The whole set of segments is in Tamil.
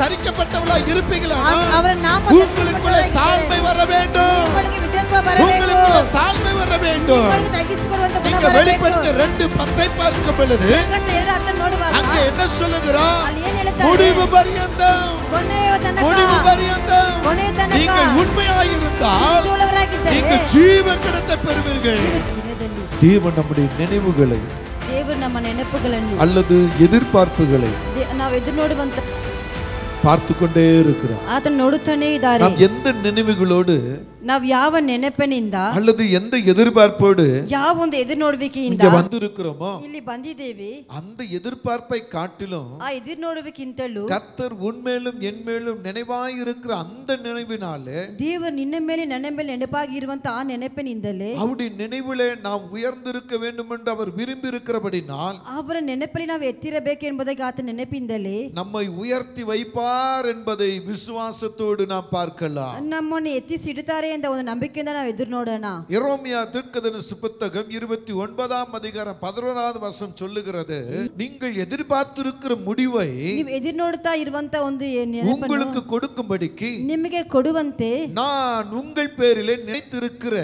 தரிக்கப்பட்டவர்களாய் இருப்பீங்களா? உங்களுக்குள்ளே தாழ்மை வர வேண்டும். உங்களுக்குள்ளே தாழ்மை வர வேண்டும். நீங்க வெளிப்படுத்த 2:10 பார்க்கும் பொழுது அங்கே என்ன சொல்லுகிறார்? முடிவு பரியந்தம், முடிவு பரியந்தம் நீங்கள் உண்மையாய் இருந்தால் நீங்கள் ஜீவன் கிடைத்த பெறுவீர்கள். தேவன் நம்முடைய நினைவுகளை, தேவன் நம்ம ನೆನಪುಗಳನ್ನು அல்லது எதிர்பார்ப்புகளை ನಾವು ಎದುರುನೋಡುವಂತ பார்த்து கொண்டே இருக்கிறார். ಆತನ ನೋಡುತ್ತಾನೆ ಇದ್ದಾರೆ. நாம் எந்த நினைவுகளோடு, ನಾವು ಯಾವ ನೆನಪಿನಿಂದ அல்லது எந்த எதிர்பார்ப்போடு ಯಾವ ಒಂದು ಎದುರುನೋಡುವಿಕೆಯಿಂದ இங்க வந்திருக்கிறோமோ ಇಲ್ಲಿ ಬಂದಿದ್ದೇವೆ, அந்த எதிர்பார்ப்பை காட்டிலும் ಆ ಎದುರುನೋಡುವಿಕೆಗಿಂತಲೂ கர்த்தர் உன்மேலும் என் மேலும் நினைவாய் இருக்கிற அந்த நினைவினாலே, ದೇವರು ನಿನ್ನ ಮೇಲೆ ನನ್ನ ಮೇಲೆ ನೆನಪಾಗಿರುವಂತ ಆ ನೆನಪಿನಿಂದಲೇ அவருடைய நினைவிலே நாம் உயர்ந்திருக்க வேண்டும் என்று அவர் விரும்பி இருக்கிறபடினால் ಅವರ ನೆನಪಲ್ಲಿ ನಾವು ಎತ್ತಿರಬೇಕು ಎಂಬುದಾಗಿ ಆತ ನೆನಪಿಂದಲೇ நம்மை உயர்த்தி வைப்பார் என்பதை விசுவாசத்தோடு நாம் பார்க்கலாம். ನಮ್ಮನ್ನು ಎತ್ತಿಸಿಡುತ್ತಾರೆ ಎಂದ ಒಂದು ನಂಬಿಕೆಯಿಂದ ನಾವು ಎದುರು ನೋಡೋಣ. எரேமியா தீர்க்கதரிசி புத்தகம் 29ஆம் அதிகாரம் 11வது வசனம் சொல்லுகிறது, நீங்கள் எதிர்பார்த்திருக்கிற முடிவை ನೀವು ಎದುರು ನೋಡುತ್ತಾ ಇರುವಂತ ಒಂದು உங்களுக்கு கொடுக்கும்படிக்கு ನಿಮಗೆ ಕೊಡುವಂತೆ நான் உங்கள் பேரிலே நினைத்திருக்கிற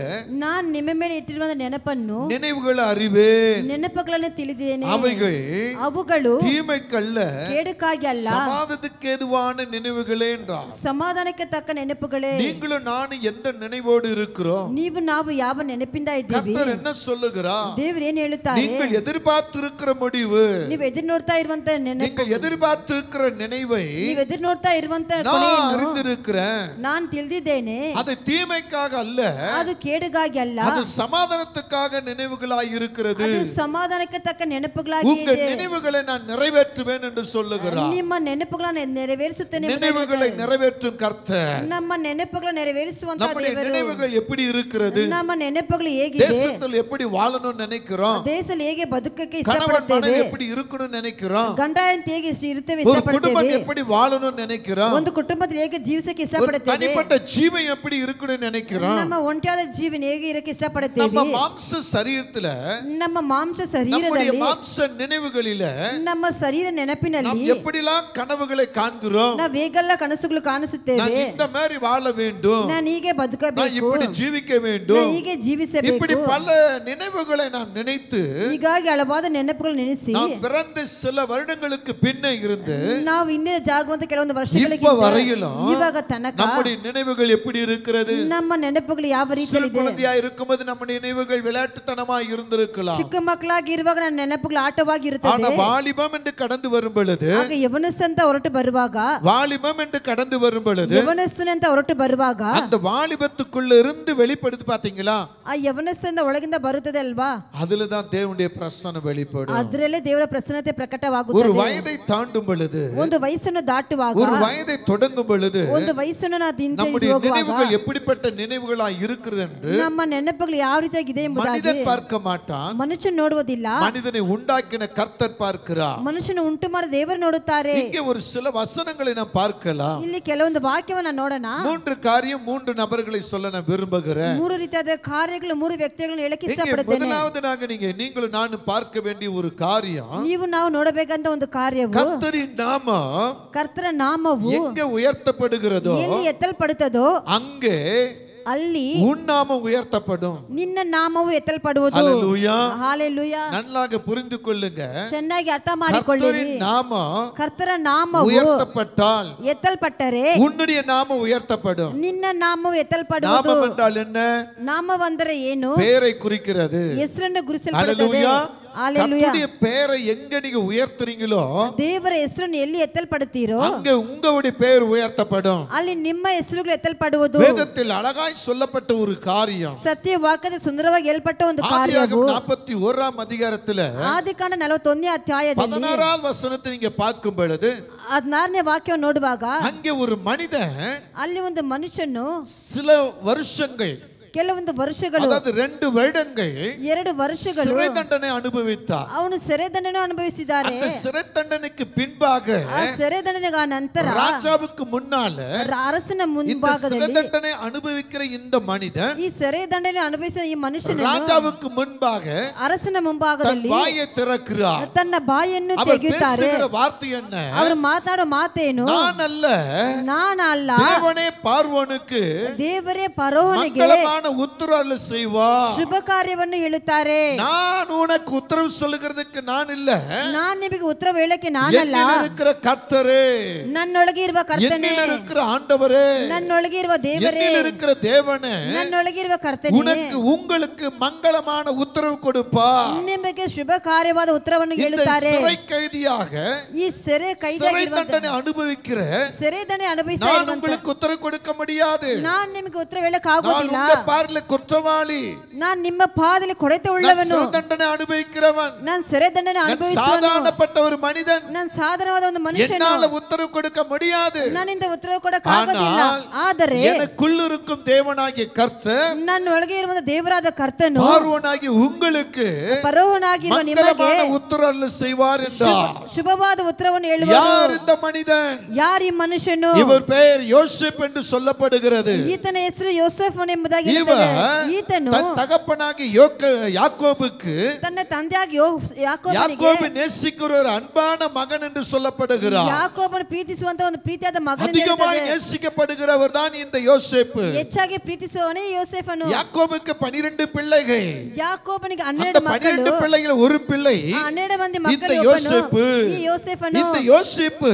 ನಾನು ನಿಮ್ಮ ಮೇಲೆ ಇಟ್ಟಿರುವ ನೆನಪನ್ನು நினைவுகளை அறிவேன். ನೆನಪುಗಳನ್ನು ತಿಳಿದಿದ್ದೇನೆ. அவைகள் தீமைக்கல்ல ಕೇಡುಕಾಗಿ ಅಲ್ಲ, சமாதானத்துக்கு ஏதுவான நினைவுகளே என்றார். ಸಮಾಧಾನಕ್ಕೆ ತಕ್ಕ ನೆನಪುಗಳೇ. நீங்களும் நானும் எந்த நினைவோடு இருக்கிறோம்? ನೀವು ನಾವು ಯಾವ ನೆನಪಿಂದ ಇದ್ದೀವಿ? கர்த்தர் என்ன சொல்லுகிறார்? ದೇವರು ಏನು ಹೇಳುತ್ತಾರೆ? நீங்கள் எதிர்பார்த்திருக்கிற முடிவு, ನೀವು ಎದುರು ನೋಡ್ತಾ ಇರುವಂತ ನೆನಪು, நீங்கள் எதிர்பார்த்திருக்கிற நினைவை ನೀವು ಎದುರು ನೋಡ್ತಾ ಇರುವಂತ நான் அறிந்திருக்கிறேன். ನಾನು ತಿಳಿದಿದ್ದೇನೆ. அது தீமைக்காக அல்ல, ಅದು ಕೇಡುಗಾಗಿ ಅಲ್ಲ, அது சமாதானத்துக்காக நினைவுகளாய் இருக்கிறது. ಅದು ಸಮಾಧಾನಕ್ಕೆ ತಕ್ಕ ನೆನಪುಗಳಾಗಿ ಇದೆ. உங்கள் நினைவுகளை நான் நிறைவேற்றுவேன் என்று சொல்லுகிறார். ನಿಮ್ಮ ನೆನಪುಗಳನ್ನು ನೆರವೇರಿಸುತ್ತೇನೆ. நினைவுகளை நிறைவேற்றும் கர்த்தர். ನಮ್ಮ ನೆನಪುಗಳನ್ನು ನೆರವೇರಿಸುವಂತ நம்முடைய நினைவுகள் எப்படி இருக்கிறது? ನಮ್ಮ ನೆನಪುಗಳು ಹೇಗಿದೆ? தேசத்தில் எப்படி வாழணும்னு நினைக்கிறோம்? ದೇಶದಲ್ಲಿ ಹೇಗೆ ಬದುಕಕ್ಕೆ கணவன் ಇಷ್ಟಪಡುತ್ತೇವೆ? மனைவி எப்படி இருக்கணும்னு நினைக்கிறோம்? ಗಂಡ ಹೆಂಡತಿ ಹೇಗೆ ಇರುತ್ತೇವೆ ஒரு ಇಷ್ಟಪಡುತ್ತೇವೆ? குடும்பம் எப்படி வாழணும்னு நினைக்கிறோம்? ಒಂದು ಕುಟುಂಬದಲ್ಲಿ ಹೇಗೆ ಜೀವಿಸಕ್ಕೆ ஒரு ಇಷ್ಟಪಡುತ್ತೇವೆ? தனிப்பட்ட ஜீவன் எப்படி இருக்கணும்னு நினைக்கிறோம்? ನಮ್ಮ ಒಂಟಿಯಾದ ಜೀವನ ಹೇಗೆ ಇರಕ್ಕೆ ಇಷ್ಟಪಡುತ್ತೇವೆ? நம்ம மாம்ச சரீரத்துல, ನಮ್ಮ ಮಾಂಸ நம்முடைய ಶರೀರದಲ್ಲಿ, மாம்ச நினைவுகளில ನಮ್ಮ ಶರೀರ ನೆನಪಿನಲ್ಲಿ நாம் எப்படிலாம் கனவுகளை காண்கிறோம்? ನಾವು ಹೇಗೆಲ್ಲ ಕನಸುಗಳು நான் ಕಾಣಿಸುತ್ತೇವೆ. இந்த மாதிரி வாழ வேண்டும், ನಾನು ಹೀಗೆ நான் ಬದುಕಬೇಕು, இப்படி ஜீவிக்க ನಾನು வேண்டும், ಹೀಗೆ ಜೀವಿಸಬೇಕು. இப்படி பல நினைவுகளை நான் நினைத்து ಹೀಗಾಗಿ ಹಲವಾದ ನೆನಪುಗಳು ನೆನೆಸಿ நான் பிறந்த சில வருடங்களுக்கு பின்ன இருந்து ನಾವು ಇನ್ನೇ ಜಾಗುವಂತ ಕೆಲವೊಂದು இப்ப ವರ್ಷಗಳಿಗೆ வரையிலும் ಇವಾಗ ತನಕ நம்முடைய நினைவுகள் எப்படி இருக்கிறது? ನಮ್ಮ ನೆನಪುಗಳು ಯಾವ சிறு ರೀತಿಯಲ್ಲಿ குழந்தையா இருக்கும்போது நம்முடைய நினைவுகள் விளையாட்டுத்தனமா இருந்திருக்கலாம். ಚಿಕ್ಕ ಮಕ್ಕಳಾಗಿ ಇರುವಾಗ ನನ್ನ ನೆನಪುಗಳು ಆಟವಾಗಿ ஆனா ಇರುತ್ತದೆ. வாலிபம் என்று கடந்து வரும் பொழுது, ಆಗ ಯವನಸ್ಸಂತ ಹೊರಟು ಬರುವಾಗ, வாலிபம் என்று கடந்து வரும் பொழுது ಯವನಸ್ಸನಂತ ಹೊರಟು ಬರುವಾಗ அந்த வாலிபத்துக்குள்ள இருந்து வெளிப்படுது பாத்தீங்களா? ಆ ಯವನಸ್ಸಂದ ಒಳಗಿಂದ ಬರುತ್ತದೆ ಅಲ್ವಾ? அதுலதான் தேவனுடைய பிரசன்னம் வெளிப்படும். ಅದರಲ್ಲೇ ದೇವರ ಪ್ರಸನ್ನತೆ ஒரு ಪ್ರಕಟವಾಗುತ್ತದೆ. வயதை தாண்டும் பொழுது, ಒಂದು ವಯಸ್ಸನ್ನು ದಾಟುವಾಗ, ஒரு வயதை தொடங்கும் பொழுது ಒಂದು ವಯಸ್ಸನ್ನು ನಾವು நம்முடைய ಹೋಗುವಾಗ நினைவுகள் எப்படிப்பட்ட நினைவுகளா இருக்கிறது என்று ನಮ್ಮ ನೆನಪುಗಳು ಯಾವ ರೀತಿಯಾಗಿದೆ ಎಂಬುದಾಗಿ மனிதன் பார்க்க மாட்டான், ಮನುಷ್ಯನು ನೋಡುವುದಿಲ್ಲ. மனிதனை உண்டாக்கின கர்த்தர் பார்க்கிறார். ಮನುಷ್ಯನು ಉಂಟು ಮಾಡಿದ ದೇವರು ನೋಡುತ್ತಾರೆ. இங்கே ஒரு சில வசனங்களை நாம் பார்க்கலாம். ಇಲ್ಲಿ ಕೆಲವೊಂದು ವಾಕ್ಯವನ್ನ ನೋಡೋಣ. 3 காரியம் 3 நபர்களை சொல்ல நான் விரும்புகிறேன். 3 ರೀತಿಯಾದ ಕಾರ್ಯಗಳು, 3 ವ್ಯಕ್ತಿಗಳನ್ನು ಹೇಳಕ್ಕೆ இங்கே ಇಷ್ಟಪಡುತ್ತೇನೆ. முதலாவதாக நீங்களும் நானும் பார்க்க வேண்டிய ஒரு காரியம், ನೀವು ನಾವು ನೋಡಬೇಕಂತ ಒಂದು ಕಾರ್ಯವು, கர்த்தரின் நாமம் ಕರ್ತನ ನಾಮವು எங்கே உயர்த்தப்படுகிறதோ ಎಲ್ಲಿ ಎತ್ತಲ್ಪಡುತ್ತದೋ அங்கே ಅಲ್ಲಿ உன் நாமம் உயர்த்தப்படும். ನಿನ್ನ ನಾಮವು ಎತ್ತಲ್ಪಡುವುದು. ஹல்லேலூயா. ಹಾಲೆಲೂಯಾ. நன்றாக புரிந்து கொள்ளுங்க. ಚೆನ್ನಾಗಿ ಅರ್ಥ ಮಾಡಿಕೊಳ್ಳಿರಿ. கர்த்தரின் நாமம் ಕರ್ತನ ನಾಮವು உயர்த்தப்பட்டால் ಎತ್ತಲ್ಪಟ್ಟರೆ உன்னுடைய நாமம் உயர்த்தப்படும். ನಿನ್ನ ನಾಮವು ಎತ್ತಲ್ಪಡುವುದು. நாமம் என்றால் என்ன? ನಾಮವಂದರೆ ಏನು? பெயரை குறிக்கிறது. ಹೆಸರನ್ನು ಗುರುತಿಸಲ್ಪಡುತ್ತದೆ. ஹல்லேலூயா. ಹಾಲೆಲೂಯಾ. கர்த்தருடைய பெயரை எங்க நீங்க உயர்த்துறீங்களோ ದೇವರ ಹೆಸರನ್ನು ಎಲ್ಲಿ ಎತ್ತಲ್ಪಡುತ್ತೀರೋ அங்க உங்களுடைய பெயர் உயர்த்தப்படும். ಅಲ್ಲಿ ನಿಮ್ಮ ಹೆಸರುಗಳು ಎತ್ತಲ್ಪಡುವುದು. வேதத்தில் அழகாய் சொல்லப்பட்ட ஒரு காரியம், ಸತ್ಯ ವಾಕ್ಯದಲ್ಲಿ ಸುಂದರವಾಗಿ ಹೇಳಲ್ಪಟ್ಟ ಒಂದು ಕಾರ್ಯವು 41ஆம் அதிகாரத்துல ಆದಿಕಾಂಡ 41ನೇ ಅಧ್ಯಾಯದಲ್ಲಿ 16வது வசனத்தை நீங்க பார்க்கும் பொழுது 16ನೇ ವಾಕ್ಯವನ್ನು ನೋಡುವಾಗ அங்கே ஒரு மனிதன் ಅಲ್ಲಿ ಒಂದು ಮನುಷ್ಯನು சில வருஷங்கள் ಕೆಲವೊಂದು ವರ್ಷಗಳು அதாவது 2 வருடங்கள் 2 ವರ್ಷಗಳು சிறை தண்டனை அனுபவித்தார். ಅವನು ಸೆರೆ ದಂಡನೆ ಅನುಭವಿಸಿದ್ದಾರೆ. அந்த சிறை தண்டனைக்கு பின்பாக ಆ ಸೆರೆ ದಂಡನೆಯ ನಂತರ ராஜாவுக்கு முன்னால ಅರಸನ இந்த சிறை ಮುಂಭಾಗದಲ್ಲಿ தண்டனை அனுபவிக்கிற இந்த மனிதன் ಈ ಸೆರೆ ದಂಡನೆ ಅನುಭವಿಸಿದ ಈ ಮನುಷ್ಯನು ராஜாவுக்கு முன்பாக ಅರಸನ தன் ಮುಂಭಾಗದಲ್ಲಿ வாயை திறக்கிறார். ತನ್ನ ಬಾಯನ್ನು அவர் ತೆಗೆಯುತ್ತಾರೆ. பேசுகிற வார்த்தை என்ன? ಅವರು ಮಾತಾಡೋ ಮಾತೇನು? நான் அல்ல, ನಾನಲ್ಲ, தேவனே பார்வோனுக்கு ದೇವರೇ ಫರೋಹನಿಗೆ மங்களமான உத்தரவு செய்வார். ಶುಭ ಕಾರ್ಯವನ್ನು ಹೇಳುತ್ತಾರೆ. நான் உனக்கு உத்தரவு சொல்லுகிறதுக்கு நான் இல்ல, ನಾನು ನಿಮಗೆ ಉತ್ತರ ಹೇಳಕ್ಕೆ ನಾನಲ್ಲ, என்னில் இருக்கிற கர்த்தரே, ನನ್ನೊಳಗೆ ಇರುವ ಕರ್ತನೇ, என்னில் இருக்கிற ஆண்டவரே, ನನ್ನೊಳಗೆ ಇರುವ ದೇವರೇ, என்னில் இருக்கிற தேவனே ನನ್ನೊಳಗೆ ಇರುವ ಕರ್ತನೇ உங்களுக்கு மங்களமான உத்தரவு கொடுப்பார். ನಿಮಗೆ ಶುಭ ಕಾರ್ಯವಾದ ಉತ್ತರವನ್ನು இந்த ಹೇಳುತ್ತಾರೆ. சிறை கைதியாக ಈ ಸೆರೆ சிறை ಕೈದಿಯಾಗಿರುವ தண்டனை அனுபவிக்கிற ಸೆರೆ ದಂಡನೆ ಅನುಭವಿಸ್ತಾ நான் ಇರುವಂತ உங்களுக்கு உத்தரவு கொடுக்க முடியாது. ನಾನು ನಿಮಗೆ ಉತ್ತರ ಹೇಳಕ್ நான் ಆಗೋದಿಲ್ಲ. உங்க பார்ல குற்றவாளி, ನಾನು ನಿಮ್ಮ ಪಾದದಲ್ಲಿ ಕೊರತೆ நான் ಉಳ್ಳವನು, சிறை தண்டனை அனுபவிக்கிறவன், ನಾನು ಸೆರೆ ದಂಡನೆ நான் ಅನುಭವಿಸುವನು, சாதாரணப்பட்ட ஒரு மனிதன், ನಾನು ಸಾಧಾರಣವಾದ ಒಂದು ಮನುಷ್ಯನು, என்னால உத்தரவு கொடுக்க முடியாது. ನನ್ನಿಂದ ಉತ್ತರ ಕೊಡಕ್ ಆಗೋದಿಲ್ಲ. ಆದರೆ எனக்குள் இருக்கும் தேவனாகிய கர்த்தர் ನನ್ನೊಳಗೆ ಇರುವ ದೇವರಾದ ಕರ್ತನು பார்வோனாகிய உங்களுக்கு ಫರೋಹನಾಗಿರುವ ನಿಮಗೆ மங்களமான உத்தரவு செய்வார் என்றார். ಶುಭವಾದ ಉತ್ತರವನ್ನು யார் ಹೇಳುವನು. இந்த மனிதன்? ಯಾರು ಈ ಮನುಷ್ಯನು? இவர் பெயர் யோசேப் என்று சொல்லப்படுகிறது. ಈತನ ಹೆಸರು ಯೋಸೇಫನು ಎಂಬುದಾಗಿ இவர் ಹೇಳುತ್ತದೆ. ಈತನು தன் தகப்பனாகிய யாக்கோபுக்கு ತನ್ನ ತಂದೆಯಾಗಿ ಯಾಕೋಬನಿಗೆ யாக்கோபு நேசிக்கிற ஒரு அன்பான மகன் என்று சொல்லப்படுகிறார். ಯಾಕೋಬನು ಪ್ರೀತಿಸುವಂತ ಒಂದು ಪ್ರೀತಿಯಾದ ಮಗನೆಂದು அதிகமாய் ಹೇಳುತ್ತದೆ. நேசிக்கப்படுகிறவர் தான் இந்த யோசேப்பு. ಹೆಚ್ಚಾಗಿ ಪ್ರೀತಿಸುವವನೇ ಯೋಸೇಫನು. யாக்கோபுக்கு 12 பிள்ளைகள். ಯಾಕೋಬನಿಗೆ அந்த 12 ಮಕ್ಕಳು. 12 பிள்ளைகள் ஒரு பிள்ளை 12 ಮಂದಿ இந்த ಮಕ್ಕಳು யோசேப்பு. ಈ ಯೋಸೇಫನು. இந்த யோசேப்பு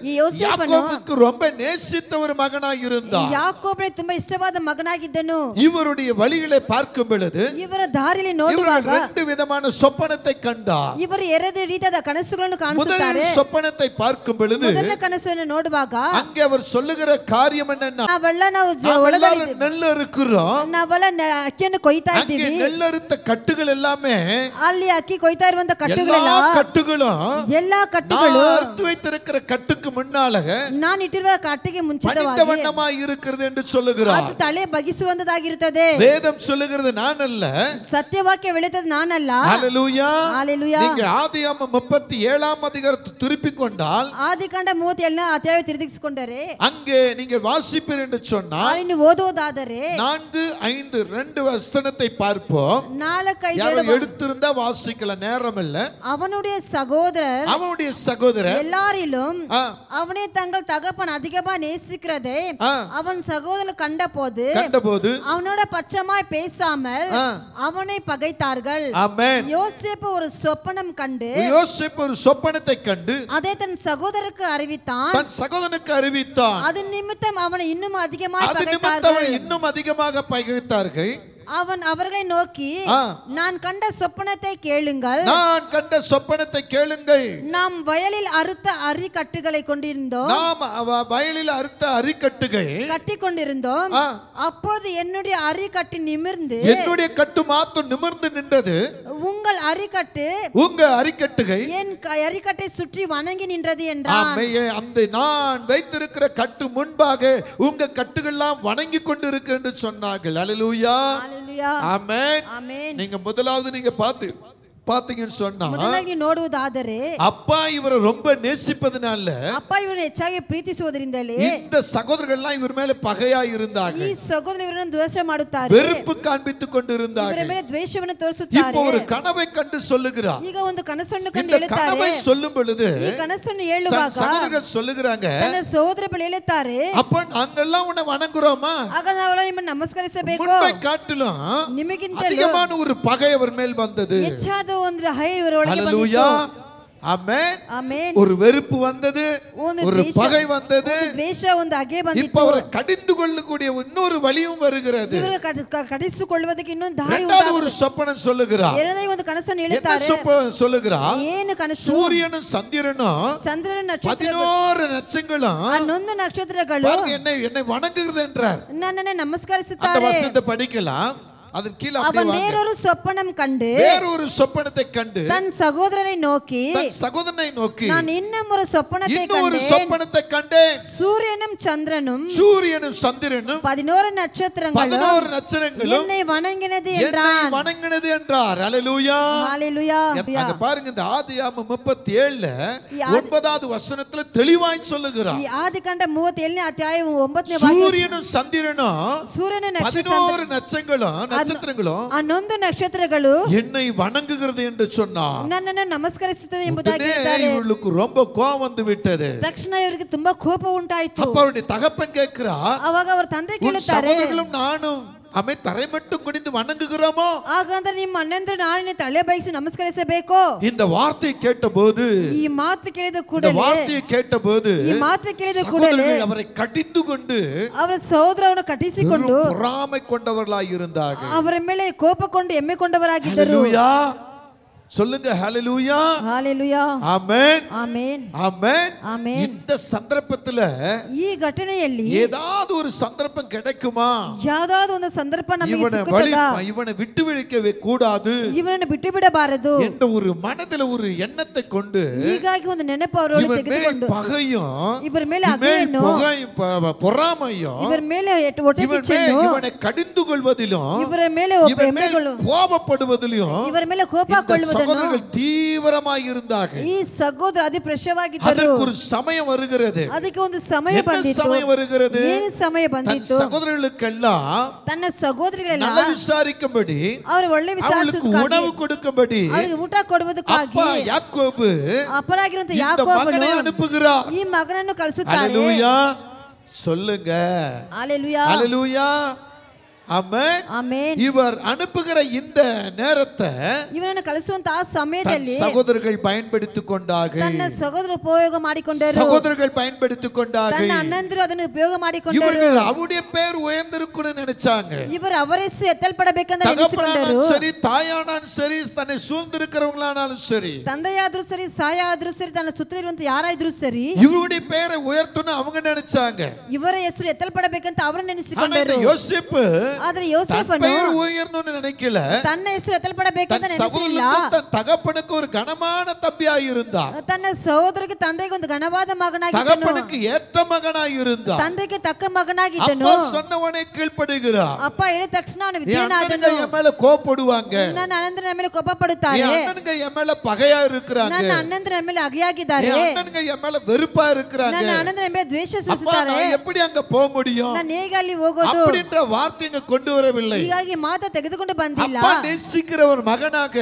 ಈ ಯೋಸೇಫನು யாக்கோபுக்கு ரொம்ப நேசித்த ஒரு மகனாய் இருந்தார். ಯಾಕೋಬನಿಗೆ ತುಂಬಾ ಇಷ್ಟವಾದ ಮಗನಾಗಿದ್ದನು. இவருடைய வழிகளை பார்க்கும் பொழுது ಇವರ ದಾರಿಯಲ್ಲಿ இவர் ನೋಡುವಾಗ 2 விதமான சொப்பனத்தை கண்டார். ಇವರು 2 ರೀತಿಯಾದ ಕನಸುಗಳನ್ನು முதல் ಕಾಣಿಸುತ್ತಾರೆ. சொப்பனத்தை பார்க்கும் பொழுது ಮೊದಲ ಕನಸನ್ನು ನೋಡುವಾಗ அங்கே அவர் சொல்லுகிற காரியம் என்னன்னா, ನಾವೆಲ್ಲ ನಾವು நாமெல்லாம் நெல் அறுக்கிறோம், ನಾವೆಲ್ಲ ಅಕ್ಕಿಯನ್ನು ಕೊಯ್ತಾ அங்கே ಇದ್ದೀವಿ. நெல் அறுத்த கட்டுகள் எல்லாமே ಅಲ್ಲಿ ಅಕ್ಕಿ ಕೊಯ್ತಾ ಇರುವಂತ ಕಟ್ಟುಗಳೆಲ್ಲ எல்லா கட்டுகளும் ಎಲ್ಲಾ ಕಟ್ಟುಗಳು நான் அறுத்து வைத்திருக்கிற கட்டுக்கு முன்னால ನಾನು ಇಟ್ಟಿರುವ ಕಟ್ಟಿಗೆ பணிந்த ಮುಂಚಿತವಾಗಿ வண்ணமாய் இருக்கிறது என்று சொல்லுகிறார். ಅದು ತಲೆ ಬಗಿಸುವಂತದಾಗಿರುತ್ತದೆ. வேதம் சொல்லுகிறது நான் அல்ல, ಸತ್ಯವಾಕ್ಯ ಹೇಳುತ್ತದೆ ನಾನಲ್ಲ. ஹalleluya. ஹalleluya. நீங்க ஆதியாகமம் 37ஆம் அதிகாரத்தை திருப்பிக் கொண்டால் ಆದಿಕಾಂಡ 37ನೇ ಅಧ್ಯಾಯ ತಿರುಗಿಸಿಕೊಂಡರೆ அங்கே நீங்க வாசிப்பீர் என்று சொன்னால் ಅಲ್ಲಿ ನೀವು ಓದುವುದಾದರೆ 4, 5, 2 வசனத்தை பார்ப்போம். 4, 5 யாரும் எடுத்திருந்தா வாசிக்கல, நேரம் இல்ல. அவனுடைய சகோதரர் அவனுடைய சகோதரர் எல்லாரிலும் ஆ, அவனை தங்கள் தகப்பன் அதிகமா நேசிக்கிறதை ஆ, அவன் சகோதரர் கண்டபோது கண்டபோது அவனோட பட்சமாய் பேசாமல் ஆ, அவனை பகைத்தார்கள். ஆமென். யோசேப்பு ஒரு சொப்பனம் கண்டு யோசேப்பு ஒரு சொப்பனத்தை கண்டு அதை தன் சகோதரருக்கு அறிவித்தான். தன் சகோதரனுக்கு அறிவித்தான். அது நிமித்தம் அவனை இன்னும் அதிகமாய் அது நிமித்தம் பகைத்தார்கள். இன்னும் அதிகமாக பகைத்தார்கள். அவன் அவர்களை நோக்கி ஆ, நான் கண்ட சொப்பனத்தை கேளுங்கள். நான் கண்ட சொப்பனத்தை கேளுங்கள். நாம் வயலில் அறுத்த அரிக்கட்டுகளை கொண்டிருந்தோம், நாம் வயலில் அறுத்த அரிக்கட்டுகள் கட்டி கொண்டிருந்தோம். ஆ, அப்பொழுது என்னுடைய அரிக்கட்டு நிமிர்ந்து என்னுடைய கட்டு மாத்திரம் நிமிர்ந்து நின்றது, உங்கள் அரிக்கட்டு உங்க அரிக்கட்டுகள் என் அரிக்கட்டை சுற்றி வணங்கி நின்றது என்றான். அந்த நான் வைத்திருக்கிற கட்டு முன்பாக உங்க கட்டுகள்லாம் வணங்கி கொண்டு இருக்கு என்று சொன்னார்கள். அல்லேலூயா. ஹalleluya. ஆமென். ஆமென். நீங்க முதலாவது நீங்க பாத்தீங்கன்னு சொன்னா ಮೊದಲಾಗಿ ನೋಡುವುದಾದರೆ அப்பா இவரை ரொம்ப நேசிப்பதனால ಅಪ್ಪ ಇವರನ್ನು ಹೆಚ್ಚಾಗಿ ಪ್ರೀತಿಸುವುದರಿಂದಲೇ இந்த சகோதரர்கள்லாம் இவர் மேல பகையா இருந்தாங்க, ಈ ಸಹೋದರ ಇವರನ್ನು ದ್ವೇಷ ಮಾಡುತ್ತಾರೆ, வெறுப்பு காண்பித்துக் கொண்டு ಇವರ இருந்தாங்க. ಮೇಲೆ ದ್ವೇಷವನ್ನು இப்போ ತೋರಿಸುತ್ತಾರೆ. ஒரு கனவை கண்டு சொல்லுகிறார். ಈಗ ಒಂದು ಕನಸನ್ನು ಕಂಡು இந்த ಹೇಳುತ್ತಾರೆ. கனவை சொல்லும் பொழுது ಈ ಕನಸನ್ನು ಹೇಳುವಾಗ சகோதரர்கள் சொல்லுகிறாங்க, ತನ್ನ ಸಹೋದರ ಬಳಿ ಹೇಳುತ್ತಾರೆ, அப்ப நாங்கெல்லாம் உன்னை வணங்குறோமா, ಆಗ ನಾವು ನಿಮ್ಮನ್ನು ನಮಸ್ಕರಿಸಬೇಕು. முன்பை காட்டிலும் ನಿಮಗಿಂತಲೂ அதிகமான ஒரு பகை அவர் மேல் வந்தது. ಹೆಚ್ಚಾದ ಒಂದು ಹೈ ಇವರೊಳಗೆ ஹalleluya. ಬಂದಿತು. ஆமென். ಆಮೆನ್. ஒரு வெறுப்பு வந்தது, ಒಂದು ஒரு ದ್ವೇಷ, பகை வந்தது. ಒಂದು ದ್ವೇಷ, ಒಂದು ಹಗೆ இப்ப ಬಂದಿತ್ತು. அவரை கடிந்து கொள்ளக்கூடிய இன்னொரு வழியும் வருகிறது. ಇವರು ಕಡಿಸಿಕೊಳ್ಳುವುದಕ್ಕೆ ಇನ್ನೊಂದು ದಾರಿ இரண்டாவது ஒரு சொப்பனம் சொல்லுகிறார். ಎರಡನೇ ಒಂದು ಕನಸನ್ನು என்ன ಹೇಳುತ್ತಾರೆ. சொப்பனம் சொல்லுகிறார்? ಏನು ಕನಸು? சூரியனும் சந்திரனும் ಚಂದ್ರನ ನಕ್ಷತ್ರ 11 நட்சங்களும் 11 ನಕ್ಷತ್ರಗಳು என்னை வணங்குகிறது என்றார். ನನ್ನನ್ನು அந்த ನಮಸ್ಕರಿಸುತ್ತಾರೆ. வசனத்தை படிக்கலாம். அதன் கீழ அவன் அப்படியே வாங்க. வேறொரு சொப்பனம் கண்டு வேறொரு சொப்பனத்தை கண்டு தன் சகோதரனை நோக்கி தன் சகோதரனை நோக்கி நான் இன்னும் ஒரு சொப்பனத்தை இன்னும் ஒரு கண்டேன். சொப்பனத்தை கண்டேன். சூரியனும் சந்திரனும் சூரியனும் சந்திரனும் 11 நட்சத்திரங்களும் 11 நட்சத்திரங்களும் என்னை வணங்கினது என்னை என்றான். வணங்கினது என்றார். அல்லேலூயா. ஹalleluya. அங்க பாருங்க, இந்த ஆதியாகமம் 37 9வது வசனத்துல தெளிவாய் சொல்லுகிறார். ಈ ಆದಿಕಾಂಡ 37ನೇ ಅಧ್ಯಾಯ 9ನೇ சூரியனும் சந்திரனும் ಸೂರ್ಯನ 11 நட்சத்திரங்களும் 11 ನಕ್ಷತ್ರಗಳು என்னை வணங்குகிறது என்று சொன்னார். ನನ್ನನ್ನು ನಮಸ್ಕರಿಸುತ್ತದೆ ಎಂಬುದಾಗಿ ಹೇಳಿದ್ದಾರೆ. இவளுக்கு ரொம்ப கோபம் வந்து விட்டது. ತಕ್ಷಣ ಇವರಿಗೆ ತುಂಬಾ ಕೋಪ ಉಂಟಾಯಿತು. அப்ப அவருடைய தகப்பன் கேட்கிறார், ಅವಾಗ ಅವರ ತಂದೆ உன் ಕೇಳುತ್ತಾರೆ, சகோதரர்களும் நானும் அமை தரை மட்டும் குனிந்து வணங்குகிறோமோ? ಹಾಗಂದ್ರೆ ನಿಮ್ಮ ಅಣ್ಣಂದ್ರೆ ನಾನು ತಲೆ ಬಗ್ಗಿಸಿ ನಮಸ್ಕರಿಸಬೇಕು. இந்த வார்த்தை கேட்டபோது, ಈ ಮಾತು ಕೇಳಿದ இந்த ಕೂಡಲೇ வார்த்தையை கேட்டபோது ಈ ಮಾತು ಕೇಳಿದ ಕೂಡಲೇ சகோதரர்கள் அவரை கடிந்து கொண்டு ಅವರ ಸಹೋದರವನ್ನು ಕಟ್ಟಿಸಿಕೊಂಡು பொறாமை கொண்டவர்களாய் இருந்தார்கள். ಅವರ ಮೇಲೆ ಕೋಪಗೊಂಡು ಎಮ್ಮೆಕೊಂಡವರಾಗಿದ್ದರು. ஹalleluya. சொல்லுங்க ஹalleluya. ஹalleluya. ஆமென். ஆமென். ஆமென். ஆமென். இந்த சந்தர்ப்பத்துல ಈ ಘಟನೆಯಲ್ಲಿ ஏதாவது ஒரு சந்தர்ப்பம் கிடைக்குமா? ಯಾವ್ದಾದ್ರು ಒಂದು ಸಂದರ್ಭ ನಮಗೆ ಸಿಕ್ಕುತ್ತದಾ? இவனை விட்டு விழிக்கவே கூடாது ಇವನನ್ನು ಬಿಟ್ಟು ಬಿಡಬಾರದು என்ற ஒரு மனதில ஒரு எண்ணத்தை கொண்டு ಹೀಗಾಗಿ ಒಂದು ನೆನಪು ಅವರೊಳಗೆ ತೆಗೆದುಕೊಂಡು பகையும் ಇವರ ಮೇಲೆ ಅಗೆಯನ್ನು பொறாமையும் ಇವರ ಮೇಲೆ ಒಟ್ಟಕಿಚ್ಚನ್ನು இவனை கடிந்து கொள்வதிலும் ಇವರ ಮೇಲೆ ಎಮ್ಮೆಗಳು கோபப்படுவதிலும் ಇವರ ಮೇಲೆ ಕೋಪ ಕೊಳ್ಳುವುದನ್ನು சகோதரர்கள் தீவிரமாய் இருந்தார்கள். ಈ ಸಹೋದರ ಅತಿ ಪ್ರಶವಾಗಿದ್ದರು. ಅದಕ್ಕೆ ஒரு ಸಮயம் வருகிறது. ಅದಕ್ಕೆ ಒಂದು ಸಮಯ ಬಂದಿತು. ಸಮಯ வருகிறது. ಏನು ಸಮಯ ಬಂದಿತು? சகோதரர்களுக்கெல்லாம் ತನ್ನ ಸಹೋದರಗಳೆಲ್ಲ நல்ல ವಿಚಾರಿக்கும்படி, ಅವರು ಒಳ್ಳೆ ವಿಚಾರಿಸುವುದಕ್ಕಾಗಿ, உணவு கொடுக்கும்படி ಅವರಿಗೆ ಊಟ ಕೊಡುವುದಕ್ಕಾಗಿ அப்பா யாக்கோபு ಅಪ್ಪರಾಗಿರುವಂತ இந்த ಯಾಕೋಬನು மகனை அனுப்புகிறார். ಈ ಮಗನನ್ನು ಕಳಿಸುತ್ತಾರೆ. ஹalleluya. சொல்லுங்க ஹalleluya. ஹalleluya. ஆமென். ಆಮೆನ್. இவர் அனுப்புகிற இந்த நேரத்தை ಇವನನ್ನು ಕಳಿಸುವಂತ ಆ ಸಮಯದಲ್ಲಿ சகோதரர்கள் பயன்படுத்திக் கொண்டார்கள். ತನ್ನ ಸಹೋದರ ಉಪಯೋಗ ಮಾಡಿಕೊಂಡರು. சகோதரர்கள் பயன்படுத்திக் கொண்டார்கள். ತನ್ನ ಅಣ್ಣಂದಿರು ಅದನ್ನು ಉಪಯೋಗ ಮಾಡಿಕೊಂಡರು. இவர்கள் அவருடைய பேர் உயர்ந்திருக்குன்னு நினைச்சாங்க. ಇವರು ಅವರ ಹೆಸರು ಎತ್ತಲ್ಪಡಬೇಕೆಂದು ನೆನೆಸಿಕೊಂಡರು. சரி, தாயானாலும் சரி, தன்னை சூழ்ந்திருக்கிறவங்களானாலும் சரி, ತಂದೆಯಾದ್ರೂ ಸರಿ, ಸಾಯ ಆದ್ರೂ ಸರಿ, ತನ್ನ ಸುತ್ತಲಿರುವಂತ ಯಾರಾದ್ರೂ ಸರಿ, இவருடைய பேரை உயர்த்தணும் அவங்க நினைச்சாங்க. ಇವರ ಹೆಸರು ಎತ್ತಲ್ಪಡಬೇಕಂತ ಅವರು ஆனா ನೆನೆಸಿಕೊಂಡರು. இந்த யோசேப்பு ಆದ್ರೆ தன் ಯೋಸೇಫನು பெயர் உயரணும்னு நினைக்கல. ತನ್ನ ಹೆಸರು ಎತ್ತಲ್ಪಡಬೇಕಂತ தன் ನೆನೆಸಿಲ್ಲ. சகோதரனுக்கும் தன் தகப்பனுக்கு ஒரு கனமான தம்பியாய் இருந்தார். ತನ್ನ ಸಹೋದರಿಗೆ ತಂದೆಗೆ ಒಂದು ಘನವಾದ ಮಗನಾಗಿದ್ದನು. தகப்பனுக்கு ஏற்ற மகனாய் இருந்தார். ತಂದೆಗೆ ತಕ್ಕ ಮಗನಾಗಿದ್ದನು. அப்பா சொன்னவனே கீழ்ப்படுகிறார். ಅಪ್ಪ ಹೇಳಿದ ತಕ್ಷಣ ಅವನು என் ವಿಧೇಯನಾದನು. அண்ணனுங்க என் மேல கோபப்படுவாங்க, ನನ್ನ ಅಣ್ಣಂದಿರ ಮೇಲೆ ಕೋಪ ಪಡುತ್ತಾರೆ. என் அண்ணனுங்க என் மேல பகையா இருக்கிறாங்க, ನನ್ನ ಅಣ್ಣಂದಿರ ಮೇಲೆ ಅಗೆಯಾಗಿದ್ದಾರೆ. என் அண்ணனுங்க என் மேல வெறுப்பா இருக்கிறாங்க. ನನ್ನ ಅಣ್ಣಂದಿರ ಮೇಲೆ ದ್ವೇಷ அப்பா ಸೂಸುತ್ತಾರೆ. நான் எப்படி அங்க போக முடியும் ನಾನು ಹೇಗೆ ಅಲ್ಲಿ ಹೋಗೋದು? அப்படின்ற வார்த்தை இங்க கொண்டு வரவில்லை. ಹೀಗಾಗಿ ಮಾತು ತೆಗೆದುಕೊಂಡು ಬಂದಿಲ್ಲ. அப்பா நேசிக்கிற ஒரு மகனாக,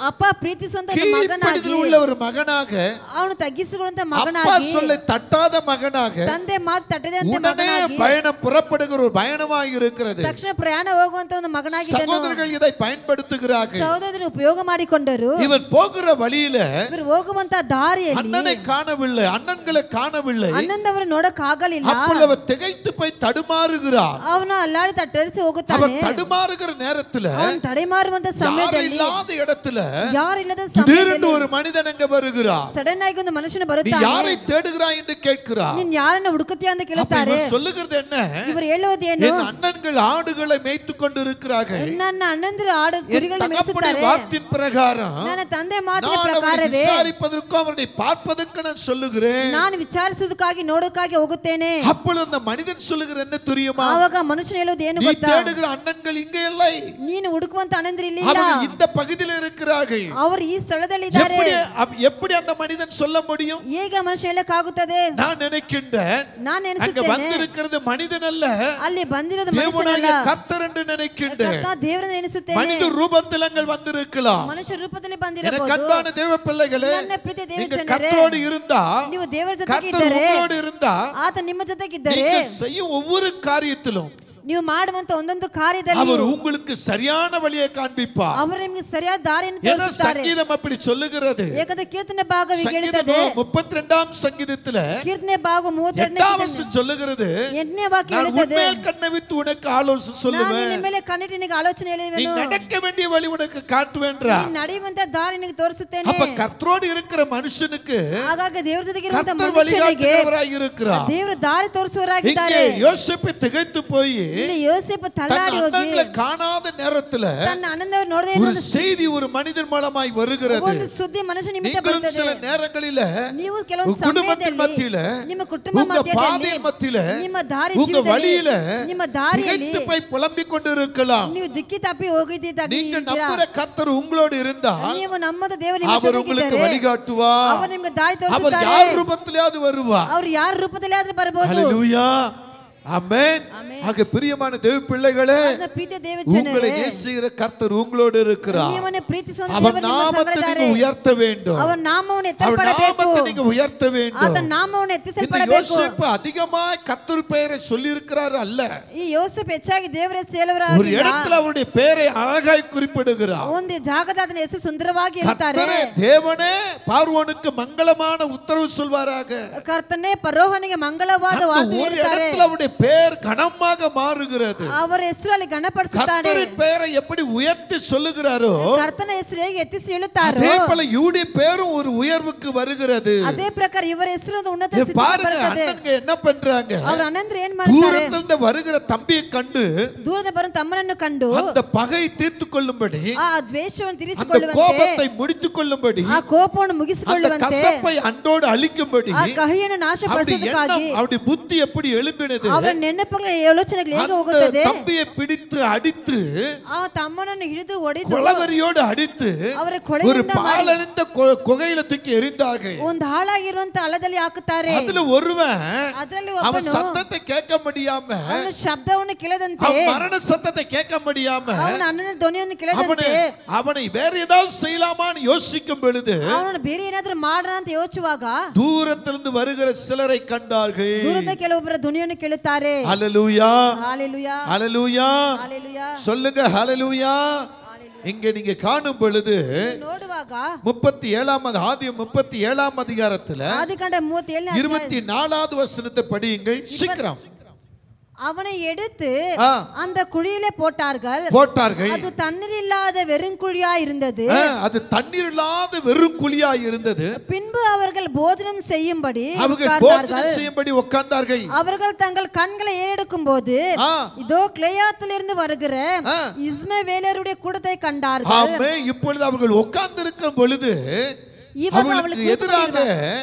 ಅಪ್ಪ ಪ್ರೀತಿಸುವಂತ ಮಗನಾಗಿ, கீழ்ப்படிதல் உள்ள ஒரு மகனாக, ಅವನು ತಗ್ಗಿಸಿಕೊಳ್ಳುವಂತ அப்பா ಮಗನಾಗಿ, சொல்லை தட்டாத மகனாக, ತಂದೆ ಮಾತು ತಟ್ಟದಂತೆ உடனே ಮಗನಾಗಿ, பயணம் புறப்படுகிற ஒரு பயணமாக இருக்கிறது. ತಕ್ಷಣ ಪ್ರಯಾಣ ಹೋಗುವಂತ ಒಂದು ಮಗನಾಗಿದ್ದನು. சகோதரர்கள் இதை பயன்படுத்துகிறார்கள். ಸಹೋದರರು ಉಪಯೋಗ ಮಾಡಿಕೊಂಡರು. இவன் போகிற வழியில ಇವರು ಹೋಗುವಂತ ದಾರಿಯಲ್ಲಿ அண்ணனை காணவில்லை, அண்ணன்களை காணவில்லை. ಅಣ್ಣಂದವರು ನೋಡಕ್ಕಾಗಲಿಲ್ಲ. அப்பொழுது அவர் திகைத்து போய் தடுமாறுகிறார். ಅವನು ಅಲ್ಲಾಡಿ ತಟ್ಟರಿಸಿ அவர் ಹೋಗುತ್ತಾನೆ. தடுமாறுகிற நேரத்துல ಅವನು ತಡೆಮಾರುವಂತ யாரும் ಸಮಯದಲ್ಲಿ, இல்லாத இடத்துல ಯಾರಿಲ್ಲದ திடீரென்று ಸಮಯದಲ್ಲಿ ஒரு மனிதன் அங்க வருகிறார். ಸಡನ್ ಆಗಿ ಒಂದು ಮನುಷ್ಯನು நீ ಬರುತ್ತಾನೆ. யாரை தேடுகிறாய் என்று கேட்கிறார். ನೀನ್ ಯಾರನ್ನ ಹುಡುಕುತ್ತೀಯ ಅಂತ அப்ப ಕೇಳುತ್ತಾರೆ. இவர் சொல்லுகிறது என்ன? ಇವರು ಹೇಳುವುದೇನು? என் அண்ணன்கள் ஆடுகளை மேய்த்துக் கொண்டிருக்கிறார்கள். ನನ್ನ ಅಣ್ಣಂದಿರು ಆಡು என் ಕುರಿಗಳನ್ನು தகப்பனுடைய ಮೇಯಿಸುತ್ತಾರೆ. வார்த்தையின் பிரகாரம் ನನ್ನ ತಂದೆ ಮಾತಿನ நான் அவரை ಪ್ರಕಾರವೇ விசாரிப்பதற்கும் அவரை பார்ப்பதற்கு நான் சொல்லுகிறேன். ನಾನು ವಿಚಾರಿಸುವುದಕ್ಕಾಗಿ ನೋಡೋಕ್ಕಾಗಿ ಹೋಗುತ್ತೇನೆ. அப்பொழுது அந்த மனிதன் சொல்லுகிற என்ன தெரியுமா? ಆವಾಗ ಮನುಷ್ಯನು ಹೇಳೋದು ಏನು நீ ಗೊತ್ತಾ? தேடுகிற அண்ணன்கள் இங்கே இல்லை, ನೀನು ಹುಡುಕುವಂತ ಅಣ್ಣಂದಿರು ಇಲ್ಲಿ ಇಲ್ಲ. அவர்கள் இந்த பகுதியில் இருக்கிறார்கள். ಅವರು ಈ ಸ್ಥಳದಲ್ಲಿ ಇದ್ದಾರೆ. எப்படி அந்த மனிதன் சொல்ல முடியும்? ಹೇಗೆ ಮನುಷ್ಯ ಹೇಳಕ್ಕಾಗುತ್ತದೆ? நான் நினைக்கின்றேன் ನಾನು அங்க ನೆನೆಸುತ್ತೇನೆ வந்திருக்கிறது மனிதன் அல்ல, ಅಲ್ಲಿ ಬಂದಿರೋದು தேவனாகிய ಮನುಷ್ಯನಲ್ಲ, கர்த்தர் என்று நினைக்கின்றேன். ದೇವರನ್ನ ನೆನೆಸುತ್ತೇನೆ. மனித ரூபத்தில் அங்கே வந்திருக்கலாம். ಮನುಷ್ಯ ರೂಪದಲ್ಲಿ எனக்கு ಬಂದಿರಬಹುದು. அன்பான தேவ பிள்ளைகளே, ನನ್ನ ಪ್ರೀತಿಯ ದೇವ நீங்க ಜನರೇ, கர்த்தரோடு இருந்தா, ನೀವು ದೇವರ ಜೊತೆಗೆ கர்த்தர் ಇದ್ದರೆ, உங்களோடு இருந்தா, ಆತ ನಿಮ್ಮ ಜೊತೆಗಿದ್ದರೆ, நீங்க செய்யும் ஒவ்வொரு காரியத்திலும் ನೀವು ಮಾಡುವಂತ ಒಂದೊಂದು ಕಾರ್ಯದಲ್ಲಿ அவர் உங்களுக்கு சரியான வழியை காண்பிப்பார். ಅವರು ನಿಮಗೆ ಸರಿಯಾದ ದಾರಿಯನ್ನು ஏன்னா ತೋರಿಸುತ್ತಾರೆ. சங்கீதம் அப்படி சொல்லுகிறது. ಯಾಕಂದ್ರೆ ಕೀರ್ತನೆ ಭಾಗ ಹೇಳುತ್ತದೆ. சங்கீதம் 32ஆம் சங்கீதத்துல ಕೀರ್ತನೆ ಭಾಗ 32ನೇ 8ஆம் வசனம் சொல்லுகிறது, 8ನೇ ವಾಕ್ಯ நான் ಹೇಳುತ್ತದೆ, உன்மேல் கண்ணை வைத்து உனக்கு ஆலோசனை ನಾನು சொல்லுவேன், ನಿನ್ನ ಮೇಲೆ ಕಣ್ಣಿಟ್ಟು ನಿನಗೆ ಆಲೋಚನೆ நீ ಹೇಳುವೆನು, நடக்க வேண்டிய வழி உனக்கு காட்டுவேன்றார். ನೀನು ನಡೆಯುವಂತ ದಾರಿ ನಿನಗೆ ತೋರಿಸುತ್ತೇನೆ. அப்ப கர்த்தரோடு இருக்கிற மனுஷனுக்கு ಹಾಗಾಗಿ ದೇವರ ಜೊತೆಗೆ ಇರುವಂತ கர்த்தர் ಮನುಷ್ಯನಿಗೆ வழிகாட்டுகிறவராய் இருக்கிறார். ದೇವರು ದಾರಿ இங்கே ತೋರಿಸುವವರಾಗಿದ್ದಾರೆ. யோசேப்பு திகைத்து போய் ಇಲ್ಲಿ ಯೋಸೇಫ ತಳ್ಳಾಡಿ ಹೋಗಿ அண்ணங்களை காணாத நேரத்துல ತನ್ನ ಅಣ್ಣನವರು ನೋಡದೇ ஒரு ಇರೋ செய்தி ஒரு மனிதன் மூலமாய் வருகிறது. ಒಂದು ಸುದ್ದಿ ಮನುಷ್ಯ ನಿಮಿತ್ತ நீங்களும் ಬರುತ್ತದೆ. சில நேரங்களில ನೀವು ಕೆಲವು குடும்பத்தின் ಸಮಯದಲ್ಲಿ மத்தியில ನಿಮ್ಮ ಕುಟುಂಬ உங்க ಮಧ್ಯದಲ್ಲಿ பாதையின் மத்தியில ನಿಮ್ಮ ದಾರಿ உங்க ಜೀವಿತದಲ್ಲಿ வழியில ನಿಮ್ಮ ದಾರಿಯಲ್ಲಿ திகைத்து போய் புலம்பிக் கொண்டிருக்கலாம். ನೀವು ದಿಕ್ಕಿ ತಪ್ಪಿ ಹೋಗಿದ್ದೀರಾ. நீங்க நம்புற கர்த்தர் உங்களோடு இருந்தால் ನೀವು ನಮ್ಮದ ದೇವರು ನಿಮ್ಮ அவர் உங்களுக்கு ಜೊತೆಗಿದ್ದಾರೆ. வழிகாட்டுவார். அவர் ನಿಮಗೆ ದಾರಿ அவர் ತೋರಿಸುತ್ತಾರೆ. யார் ரூபத்திலாவது வருவார். ಅವರು ಯಾರ ರೂಪದಲ್ಲಿ ಆದರೂ ಬರಬಹುದು. ஹல்லேலூயா. ஆமென். ஆக பிரியமான தேவ பிள்ளைகளே, ಪ್ರೀತಿಯ ದೇವ உங்களை ಜನರೇ, நேசிக்கிற கர்த்தர் உங்களோடு இருக்கிறார். ನಿಮ್ಮನ್ನು ಪ್ರೀತಿಸುವ அவர் ದೇವರು ನಿಮ್ಮ நாமத்தை ಸಂಗಡವಿದ್ದಾರೆ. நீங்க உயர்த்த வேண்டும். ಅವರ ನಾಮವನ್ನು அவர் ಎತ್ತಲ್ಪಡಬೇಕು. நாமத்தை நீங்க உயர்த்த வேண்டும். ಆತನ ನಾಮವನ್ನು இந்த ಎತ್ತಿಸಲ್ಪಡಬೇಕು. யோசேப்பு அதிகமாய் கர்த்தர் பெயரை சொல்லி இருக்கிறார் அல்ல. ಈ ಯೋಸೇಫ್ ಹೆಚ್ಚಾಗಿ ದೇವರ ஒரு ಸೇವಕರಾಗಿಲ್ಲ. இடத்துல அவருடைய பெயரை அழகாய் குறிப்பிடுகிறார். ಒಂದು ಜಾಗದಲ್ಲಿ ಆತನ ಹೆಸರು ಸುಂದರವಾಗಿ ಇರುತ್ತಾರೆ. கர்த்தரே தேவனே பார்வோனுக்கு மங்களமான உத்தரவு சொல்வாராக. ಕರ್ತನೇ ಫರೋಹನಿಗೆ ಮಂಗಳವಾದ அந்த ವಾರ್ತೆ ஒரு ಹೇಳುತ್ತಾರೆ. இடத்துல அவருடைய பெயர் கனமாக மாறுகிறது. ಅವರ ಹೆಸರು ಅಲ್ಲಿ ಗಣಪಡಿಸುತ್ತಾರೆ. கர்த்தரின் பெயரை எப்படி உயர்த்தி சொல்லுகிறாரோ ಕರ್ತನ ಹೆಸರು ಹೇಗೆ ಎತ್ತಿಸಿ ಹೇಳುತ್ತಾರೋ அதே போல இவருடைய பேரும் ஒரு உயர்வுக்கு வருகிறது. ಅದೇ ಪ್ರಕಾರ ಇವರ ಹೆಸರು ಒಂದು ಉನ್ನತ இது ಸ್ಥಿತಿಗೆ பாருங்க, ಬರುತ್ತದೆ. அண்ணனுங்க என்ன பண்றாங்க? ಅವರ ಅಣ್ಣಂದ್ರು ಏನ್ ಮಾಡ್ತಾರೆ? தூரத்திலிருந்து வருகிற தம்பியை கண்டு ದೂರದ ಬರೋ ತಮ್ಮನನ್ನು ಕಂಡು அந்த பகை தீர்த்து கொள்ளும்படி, ಆ ದ್ವೇಷವನ್ನು அந்த ತೀರಿಸಿಕೊಳ್ಳುವಂತೆ, கோபத்தை முடித்துக் கொள்ளும்படி, ಆ ಕೋಪವನ್ನು அந்த ಮುಗಿಸಿಕೊಳ್ಳುವಂತೆ, கசப்பை அண்டோடு அழிக்கும்படி, ಆ ಕಹಿಯನ್ನು அவருடைய ನಾಶಪಡಿಸುವುದಕ್ಕಾಗಿ எண்ணம், அவருடைய புத்தி எப்படி எழும்பினது? ಅವರ ನೆನಪುಗಳ ಯೋಚನೆಗಳು ಹೇಗೆ அந்த ಹೋಗುತ್ತದೆ? தம்பியை பிடித்து அடித்து, ಆ ತಮ್ಮನನ್ನು ಹಿಡಿದು ಹೊಡೆದು கொலவரியோடு அடித்து, ಅವರ ஒரு ಕೊಳೆಯಿಂದ ಮಾಡಿ பாலழிந்த குகையில தூக்கி எறிந்தார்கள். ಒಂದು ಹಾಳಾಗಿರುವಂತ ಹಳ್ಳದಲ್ಲಿ ಹಾಕುತ್ತಾರೆ. அதுல ஒருவன் ಅದರಲ್ಲಿ அவன் ಒಬ್ಬನು சத்தத்தை கேட்க முடியாம, ಅವನ ಶಬ್ದವನ್ನು ಕೇಳದಂತೆ, அவன் மரண சத்தத்தை கேட்க முடியாம, ಅವನ ಅಣ್ಣನ ಧ್ವನಿಯನ್ನು ಕೇಳದಂತೆ, அவனை வேற ஏதாவது செய்யலாமான்னு யோசிக்கும் பொழுது ಅವನನ್ನು ಬೇರೆ ಏನಾದ್ರೂ ಮಾಡೋಣ ಅಂತ ಯೋಚಿಸುವಾಗ தூரத்திலிருந்து வருகிற சிலரை கண்டார்கள். ದೂರದ ಕೆಲವೊಬ್ಬರ ಧ್ವನಿಯನ್ನು ಕೇಳುತ್ತಾರೆ. ஹல்லேலூயா, ಹಾಲೆಲೂಯಾ, ஹல்லேலூயா. ಹಾಲೆಲೂಯಾ. சொல்லுங்க ஹல்லேலூயா. இங்க நீங்க காணும் பொழுது ನೋಡುವಾಗ 37 ஆதியம் 37 அதிகாரத்துல ಆದಿಕಾಂಡ 37ನೇ 24வது வசனத்தை படியுங்கள் சீக்கிரம். அவனை எடுத்து ஆ. அந்த குழியிலே போட்டார்கள். அது தண்ணீர் இல்லாத வெறும் குழியா இருந்தது. அது தண்ணீர் இல்லாத வெறும் குழியா இருந்தது. பின்பு அவர்கள் போஜனம் செய்யும்படி உட்கார்ந்தார்கள். அவர்கள் தங்கள் கண்களை ஏறெடுக்கும் போது இதோ கிளையாத்திலிருந்து வருகிற இஸ்மவேலருடைய கூட்டத்தை கண்டார்கள். ஆமென். இப்பொழுது அவர்கள் உட்கார்ந்திருக்கும் பொழுது அவர்களுக்கு எதிராக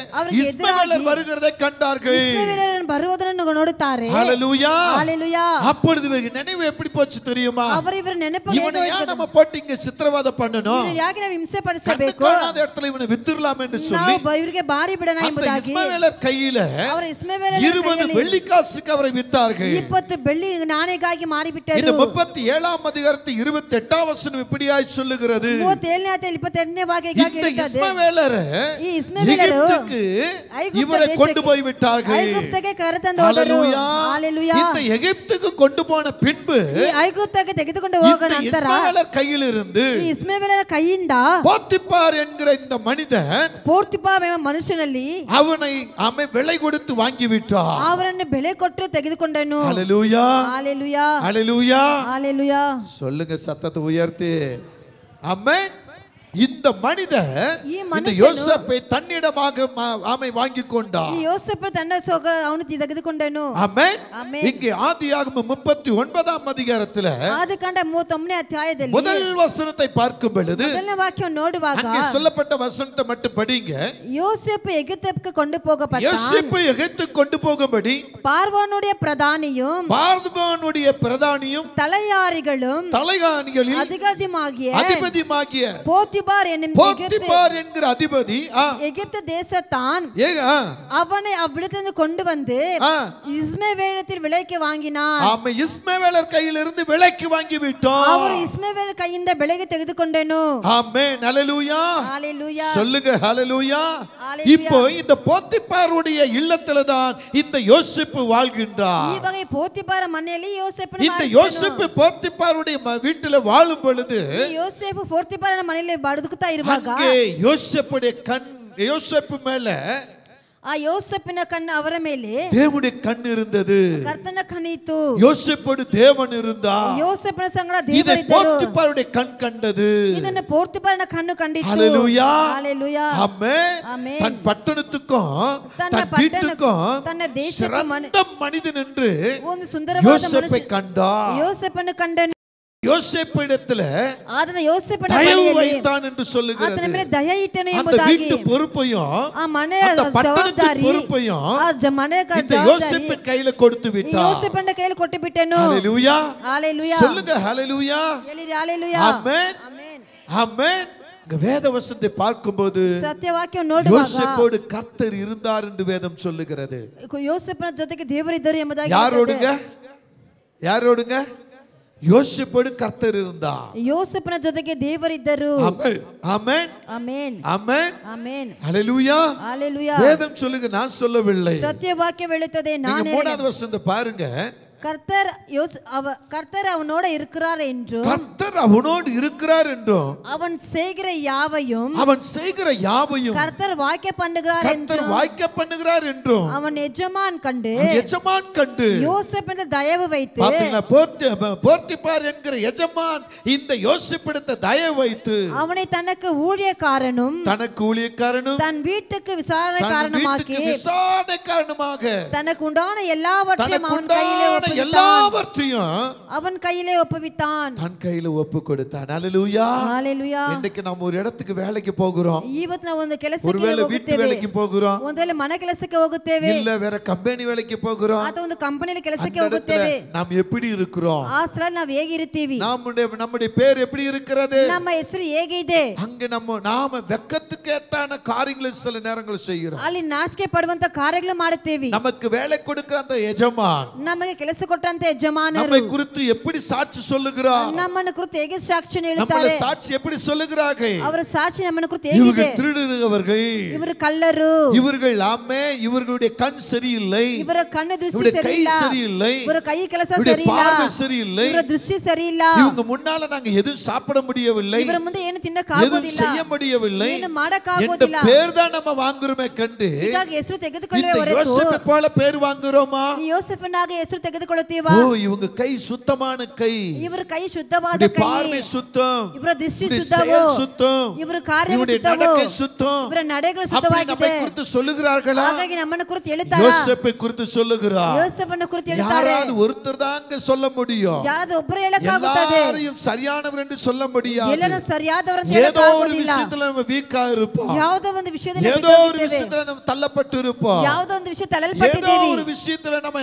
இஸ்மவேலர் வருகிறதை கண்டார்கள். இஸ்மவேலர் வருவதನ್ನು ನೋಡುತ್ತಾರೆ. ஹல்லேலூயா, ஹல்லேலூயா. அப்பொழுது இவருக்கு நினைவு எப்படி போச்சு தெரியுமா? இவர் நினைப்பு இவனை ஏன் நம்ம போட்டு இங்க சித்திரவதை பண்ணணும்? ಯಾಕೆ ನಾವು ಹಿಂಸೆ ಪಡಿಸಬೇಕು? காணாத இடத்துல இவனை வித்துறலாம் என்று சொல்லி ನಾವು ಇವರಿಗೆ ಬಾರಿ ಬಿಡೋಣ ಎಂಬುದಾಗಿ இஸ்மவேலர் கையில ಅವರ ಇಸ್ಮವೇಲರ 20 வெள்ளிக்காசுக்கு அவரை வித்தார்கள். 20 ಬೆಳ್ಳಿ ನಾಣ್ಯಕ್ಕಾಗಿ ಮಾರಿಬಿಟ್ಟರು. இந்த 37ஆம் அதிகாரத்து 28ஆம் வசனம் இப்படியாய் சொல்லுகிறது. 37ನೇ ಅಧ್ಯಾಯ 28ನೇ ವಾಕ್ಯಕ್ಕಾಗಿ ಹೇಳುತ್ತದೆ. ಈ ಇಸ್ಮವೇಲರು இவரை கொண்டு போய் விட்டார்கள். ಐಗುಪ್ತಕ್ಕೆ ಕರೆತಂದು ಹೋದರು. ஹல்லேலூயா. இந்த எகிப்துக்கு கொண்டு போன பின்பு ಈ ಐಗುಪ್ತಕ್ಕೆ ತೆಗೆದುಕೊಂಡು ಹೋದ ನಂತರ இஸ்மவேலர் கையில் இருந்து ಈ ಇಸ್ಮವೇಲರ ಕೈಯಿಂದ போத்திபார் என்கிற இந்த மனிதன் போத்திபாರ್ ಎಂಬ ಮನುಷ್ಯನಲ್ಲಿ அவனை விலை கொடுத்து வாங்கி விட்டார். ಅವರನ್ನು ಬೆಲೆ ಕೊಟ್ಟು ತೆಗೆದುಕೊಂಡನು. ஹல்லேலூயா, ஹல்லேலூயா, ஹல்லேலூயா, ஹல்லேலூயா. சொல்லுங்க சத்தத்தை உயர்த்தி. ஆமென். இந்த மனிதர் இந்த யோசேப்பை தன்னிடமாக வாங்கி கொண்டார். ಈ ಯೋಸೇಫ ತನ್ನ ಸೋಗ ಅವನು ತೆಗೆದುಕೊಂಡನು. ஆமென். ஆமென். இங்கே ஆதியாகமம் 39ஆம் அதிகாரத்துல ಆದಿಕಾಂಡ 39ನೇ ಅಧ್ಯಾಯದಲ್ಲಿ முதல் வசனத்தை பார்க்கும் பொழுது ಮೊದಲನೇ ವಾಕ್ಯವನ್ನು ನೋಡುವಾಗ அங்கே சொல்லப்பட்ட வசனத்தை மட்டும் படிங்க. யோசேப்பு எகிப்துக்கு கொண்டு போகப்பட்டான். யோசேப்பு எகிப்துக்கு கொண்டு போகும்படி பார்வோனுடைய பிரதானியும் தலையாரிகளும் அதிபதியுமாகிய போத்திபார் என்கிற அதிபதி எகிப்து தேசத்தான் அவனை அவ்விடத்திலிருந்து கொண்டு வந்து இஸ்மவேலத்தில் விலைக்கு வாங்கினான். ஆமென். இஸ்மவேலர் கையிலிருந்து விலைக்கு வாங்கி விட்டான். அவர் இஸ்மவேலர் கைಯಿಂದ ಬೆಲೆಗೆ ತೆಗೆದುಕೊಂಡನು. ஆமென். ஹல்லேலூயா, ஹல்லேலூயா. சொல்லுங்க ஹல்லேலூயா. இப்போ இந்த போத்திபாருடைய இல்லத்தில தான் இந்த யோசேப்பு வாழ்கின்றார். ಈ வகை போத்திபாರ ಮನೆಯಲ್ಲಿ ಯೋಸೇಫನ இந்த யோசேப்பு போத்திபாருடைய வீட்டில வாழும் பொழுது ಯೋಸೇಫು போத்திபாರನ ಮನೆಯಲ್ಲಿ ಬದುಕುತ್ತಾ ಇರುವಾಗ யோசேப்புடைய கண் யோசேப்பு மேல ಆ ಯೋಸೇಫನ ಕಣ್ಣು ಅವರ ಮೇಲೆ தேவனுடைய கண் இருந்தது. ಕರ್ತನ ಕಣ್ಣಿತ್ತು. யோசேப்போடு தேவன் இருந்தார். ಯೋಸೇಫನ ಸಂಗಡ இதை ದೇವರಿದ್ದರು. போத்திபாருடைய கண் கண்டது. ಇದನ್ನು ಪೋರ್ತಿಫರನ ಕಣ್ಣು ಕಂಡಿತು. ஹalleluya. ஹalleluya. ஆமென். ஆமென். தன் பட்டணத்துக்கும் தன் வீட்டுக்கும் சிறந்த மனிதன் என்று ಒಂದು ಸುಂದರವಾದ யோசேப்பை கண்டார். ಯೋಸೇಫನ ಕಂಡನು. யோசேப்பிடத்துல ಆತನ ಯೋಸೇಫನ தயவு ಬಳಿಯಲ್ಲಿ வைத்தான் என்று சொல்லுகிறது. ಆತನ ಮೇಲೆ ದಯ ಇಟ್ಟನು அந்த ಎಂಬುದಾಗಿ வீட்டு பொறுப்பையும் ಆ ಮನೆಯ அந்த பட்டணத்தின் ಜವಾಬ್ದಾರಿ பொறுப்பையும் ಆ ಮನೆಯ இந்த ಜವಾಬ್ದಾರಿ யோசேப்பின் கையில கொடுத்து விட்டார். ಯೋಸೇಫನ ಕೈಯಲ್ಲಿ ಕೊಟ್ಟು ಬಿಟ್ಟನು. ஹalleluya. ஹalleluya. சொல்லுங்க ஹalleluya. ಹೇಳಿರಿ ஹalleluya. ஆமென். ಆಮೆನ್. ஆமென். வேத வசனத்தை பார்க்கும்போது ಸತ್ಯವಾಕ್ಯ ನೋಡುವಾಗ யோசேப்போடு கர்த்தர் இருந்தார் என்று வேதம் சொல்லுகிறது. ಯೋಸೇಫನ ಜೊತೆಗೆ ದೇವರಿದ್ದರು ಎಂಬುದಾಗಿ யாரோடுங்க? யாரோடுங்க? யோசேப்போடு கர்த்தர் இருந்தார். ಯೋಸೇಫನ ಜೊತೆಗೆ ದೇವರಿದ್ದರು. ஆமென். ஆமென். ಆಮೆನ್. ஆமென். ಆಮೆನ್. ஹalleluya. ஹalleluya. வேதம் சொல்லுங்க, நான் சொல்லவில்லை. ಸತ್ಯವಾಕ್ಯ ಹೇಳುತ್ತದೆ, நீங்க ನಾನು மூணாவது வசனத்தை பாருங்க. கர்த்தர் அவனோட இருக்கிறார் என்றும் கர்த்தர் அவனோடு இருக்கிறார் என்றும் அவன் செய்கிற யாவையும் கர்த்தர் வாய்க்க பண்ணுகிறார் என்றும் அவன் எஜமான் கண்டு யோசேப்பின் தயவு வைத்து போர்த்திபார் என்கிற எஜமான் இந்த யோசேப்பிடத்தை தயவு வைத்து அவனை தனக்கு ஊழியக்காரனும் தன் வீட்டுக்கு விசாரணை காரணமாக தனக்கு உண்டான எல்லாவற்றையும் அவன் கையிலே ஒப்புவித்தான். தன் கையில ஒப்பு கொடுத்தான். ஹalleluya. ஹalleluya. இன்னைக்கு நாம ஒரு இடத்துக்கு வேலைக்கு போகிறோம். ಇವತ್ತು ನಾವು ಒಂದು ಕೆಲಸಕ್ಕೆ ஒருவேளை வீட்டு வேலைக்கு போகிறோம். ಒಂದೆಲ್ಲ ಮನೆ ಕೆಲಸಕ್ಕೆ ಹೋಗುತ್ತೇವೆ. இல்ல வேற ಕಂಪನಿ வேலைக்கு போகிறோம். ಅಥವಾ ಒಂದು ಕಂಪನಿಯಲ್ಲಿ ಕೆಲಸಕ್ಕೆ ಹೋಗುತ್ತೇವೆ. நாம் எப்படி இருக்கிறோம்? ಆ ಸ್ಥಳದಲ್ಲಿ ನಾವು ಹೇಗಿರುತ್ತೀವಿ? நம்முடைய பேர் எப்படி இருக்கிறது? ನಮ್ಮ ಹೆಸರು ಹೇಗಿದೆ? அங்க நாம வெக்கத்துக்கு ஏற்றான காரியங்களை சில நேரங்கள் செய்கிறோம். ಅಲ್ಲಿ ನಾಚಿಕೆ ಪಡುವಂತ ಕಾರ್ಯಗಳು ಮಾಡುತ್ತೇವೆ. நமக்கு வேலை கொடுக்கிற அந்த எஜமான் ನಮಗೆ ಕೆಲಸ ಕೊಟ್ಟಂತ ಯಜಮಾನರು நம்மை குறித்து எப்படி ಸಾಕ್ಷಿ சொல்லுகிறார்? ನಮ್ಮನ್ನು ಕುರಿತು ಹೇಗೆ ಸಾಕ್ಷಿ ಹೇಳುತ್ತಾರೆ? நம்மள ಸಾಕ್ಷಿ எப்படி சொல்லுகிறார்கள்? ಅವರ ಸಾಕ್ಷಿ ನಮ್ಮನ್ನು ಕುರಿತು ಹೇಗಿದೆ? இவர்கள் திருடுகிறவர்கள், இவர் கள்ளரு, இவர்கள் ஆமே இவர்களுடைய கண் சரியில்லை, ಇವರ ಕಣ್ಣು ದೃಷ್ಟಿ சரியில்லை, ಇವರ ಕೈ ಕೆಲಸ ಸರಿಯಿಲ್ಲ, சரியில்லை, ಇವರ ದೃಷ್ಟಿ ಸರಿಯಿಲ್ಲ, இவங்க முன்னால நாங்க எதுவும் சாப்பிட முடியவில்லை, ಇವರ ಮುಂದೆ ಏನು ತಿನ್ನಕ ಆಗುವುದಿಲ್ಲ, செய்ய முடியவில்லை, ಏನು ಮಾಡಕ ಆಗುವುದಿಲ್ಲ, இந்த பேர் தான் நம்ம வாங்குறோமே கண்டு ಹೀಗಾಗಿ ಹೆಸರು ತೆಗೆದುಕೊಳ್ಳುವ ಹೊರತು யோசேப்பு போல பேர் வாங்குறோமா? யோசேಫನಾಗಿ ಹೆಸರು ತೆಗೆದುಕೊಳ್ಳುತ್ತೀವಾ? ஓ இவங்க கை சுத்தமான கை, ಇವರ ಕೈ ಶುದ್ಧವಾದ ಕೈ, பார்வை சுத்தம், ಇವರ ದೃಷ್ಟಿ ಶುದ್ಧವೋ, சுத்தம், ಇವರ ಕಾರ್ಯವು ಶುದ್ಧವೋ, நடக்கை சுத்தம், ಇವರ ನಡೆಗಳು ಶುದ್ಧವಾಗಿದೆ. நம்மை குறித்து சொல்லுகிறார்களா? ಹಾಗಾಗಿ ನಮ್ಮನ್ನು ಕುರಿತು ಹೇಳುತ್ತಾರೆ. யோசேப்பை குறித்து சொல்லுகிறார். யோசேಫನ ಕುರಿತು ಹೇಳುತ್ತಾರೆ. யாராவது ஒருத்தர் தான் சொல்ல முடியும். ಯಾರಾவது ಒಬ್ಬರು ಹೇಳಕ್ಕಾಗುತ್ತದೆ. எல்லாரையும் சரியானவர் என்று சொல்ல முடியாது. ಎಲ್ಲರೂ ಸರಿಯಾದವರು ಅಂತ ஏதோ ஒரு ಹೇಳಕ್ಕಾಗುವುದಿಲ್ಲ. விஷயத்துல நம்ம வீக்கா இருப்போம். ಯಾವುದೋ ಒಂದು ವಿಷಯದಲ್ಲಿ ஏதோ ஒரு விஷயத்துல நம்ம தள்ளப்பட்டு இருப்போம். ಯಾವುದೋ ಒಂದು ವಿಷಯ ತಳ್ಳಲ್ಪಟ್ಟಿದ್ದೇವೆ. ஏதோ ஒரு விஷயத்துல நாம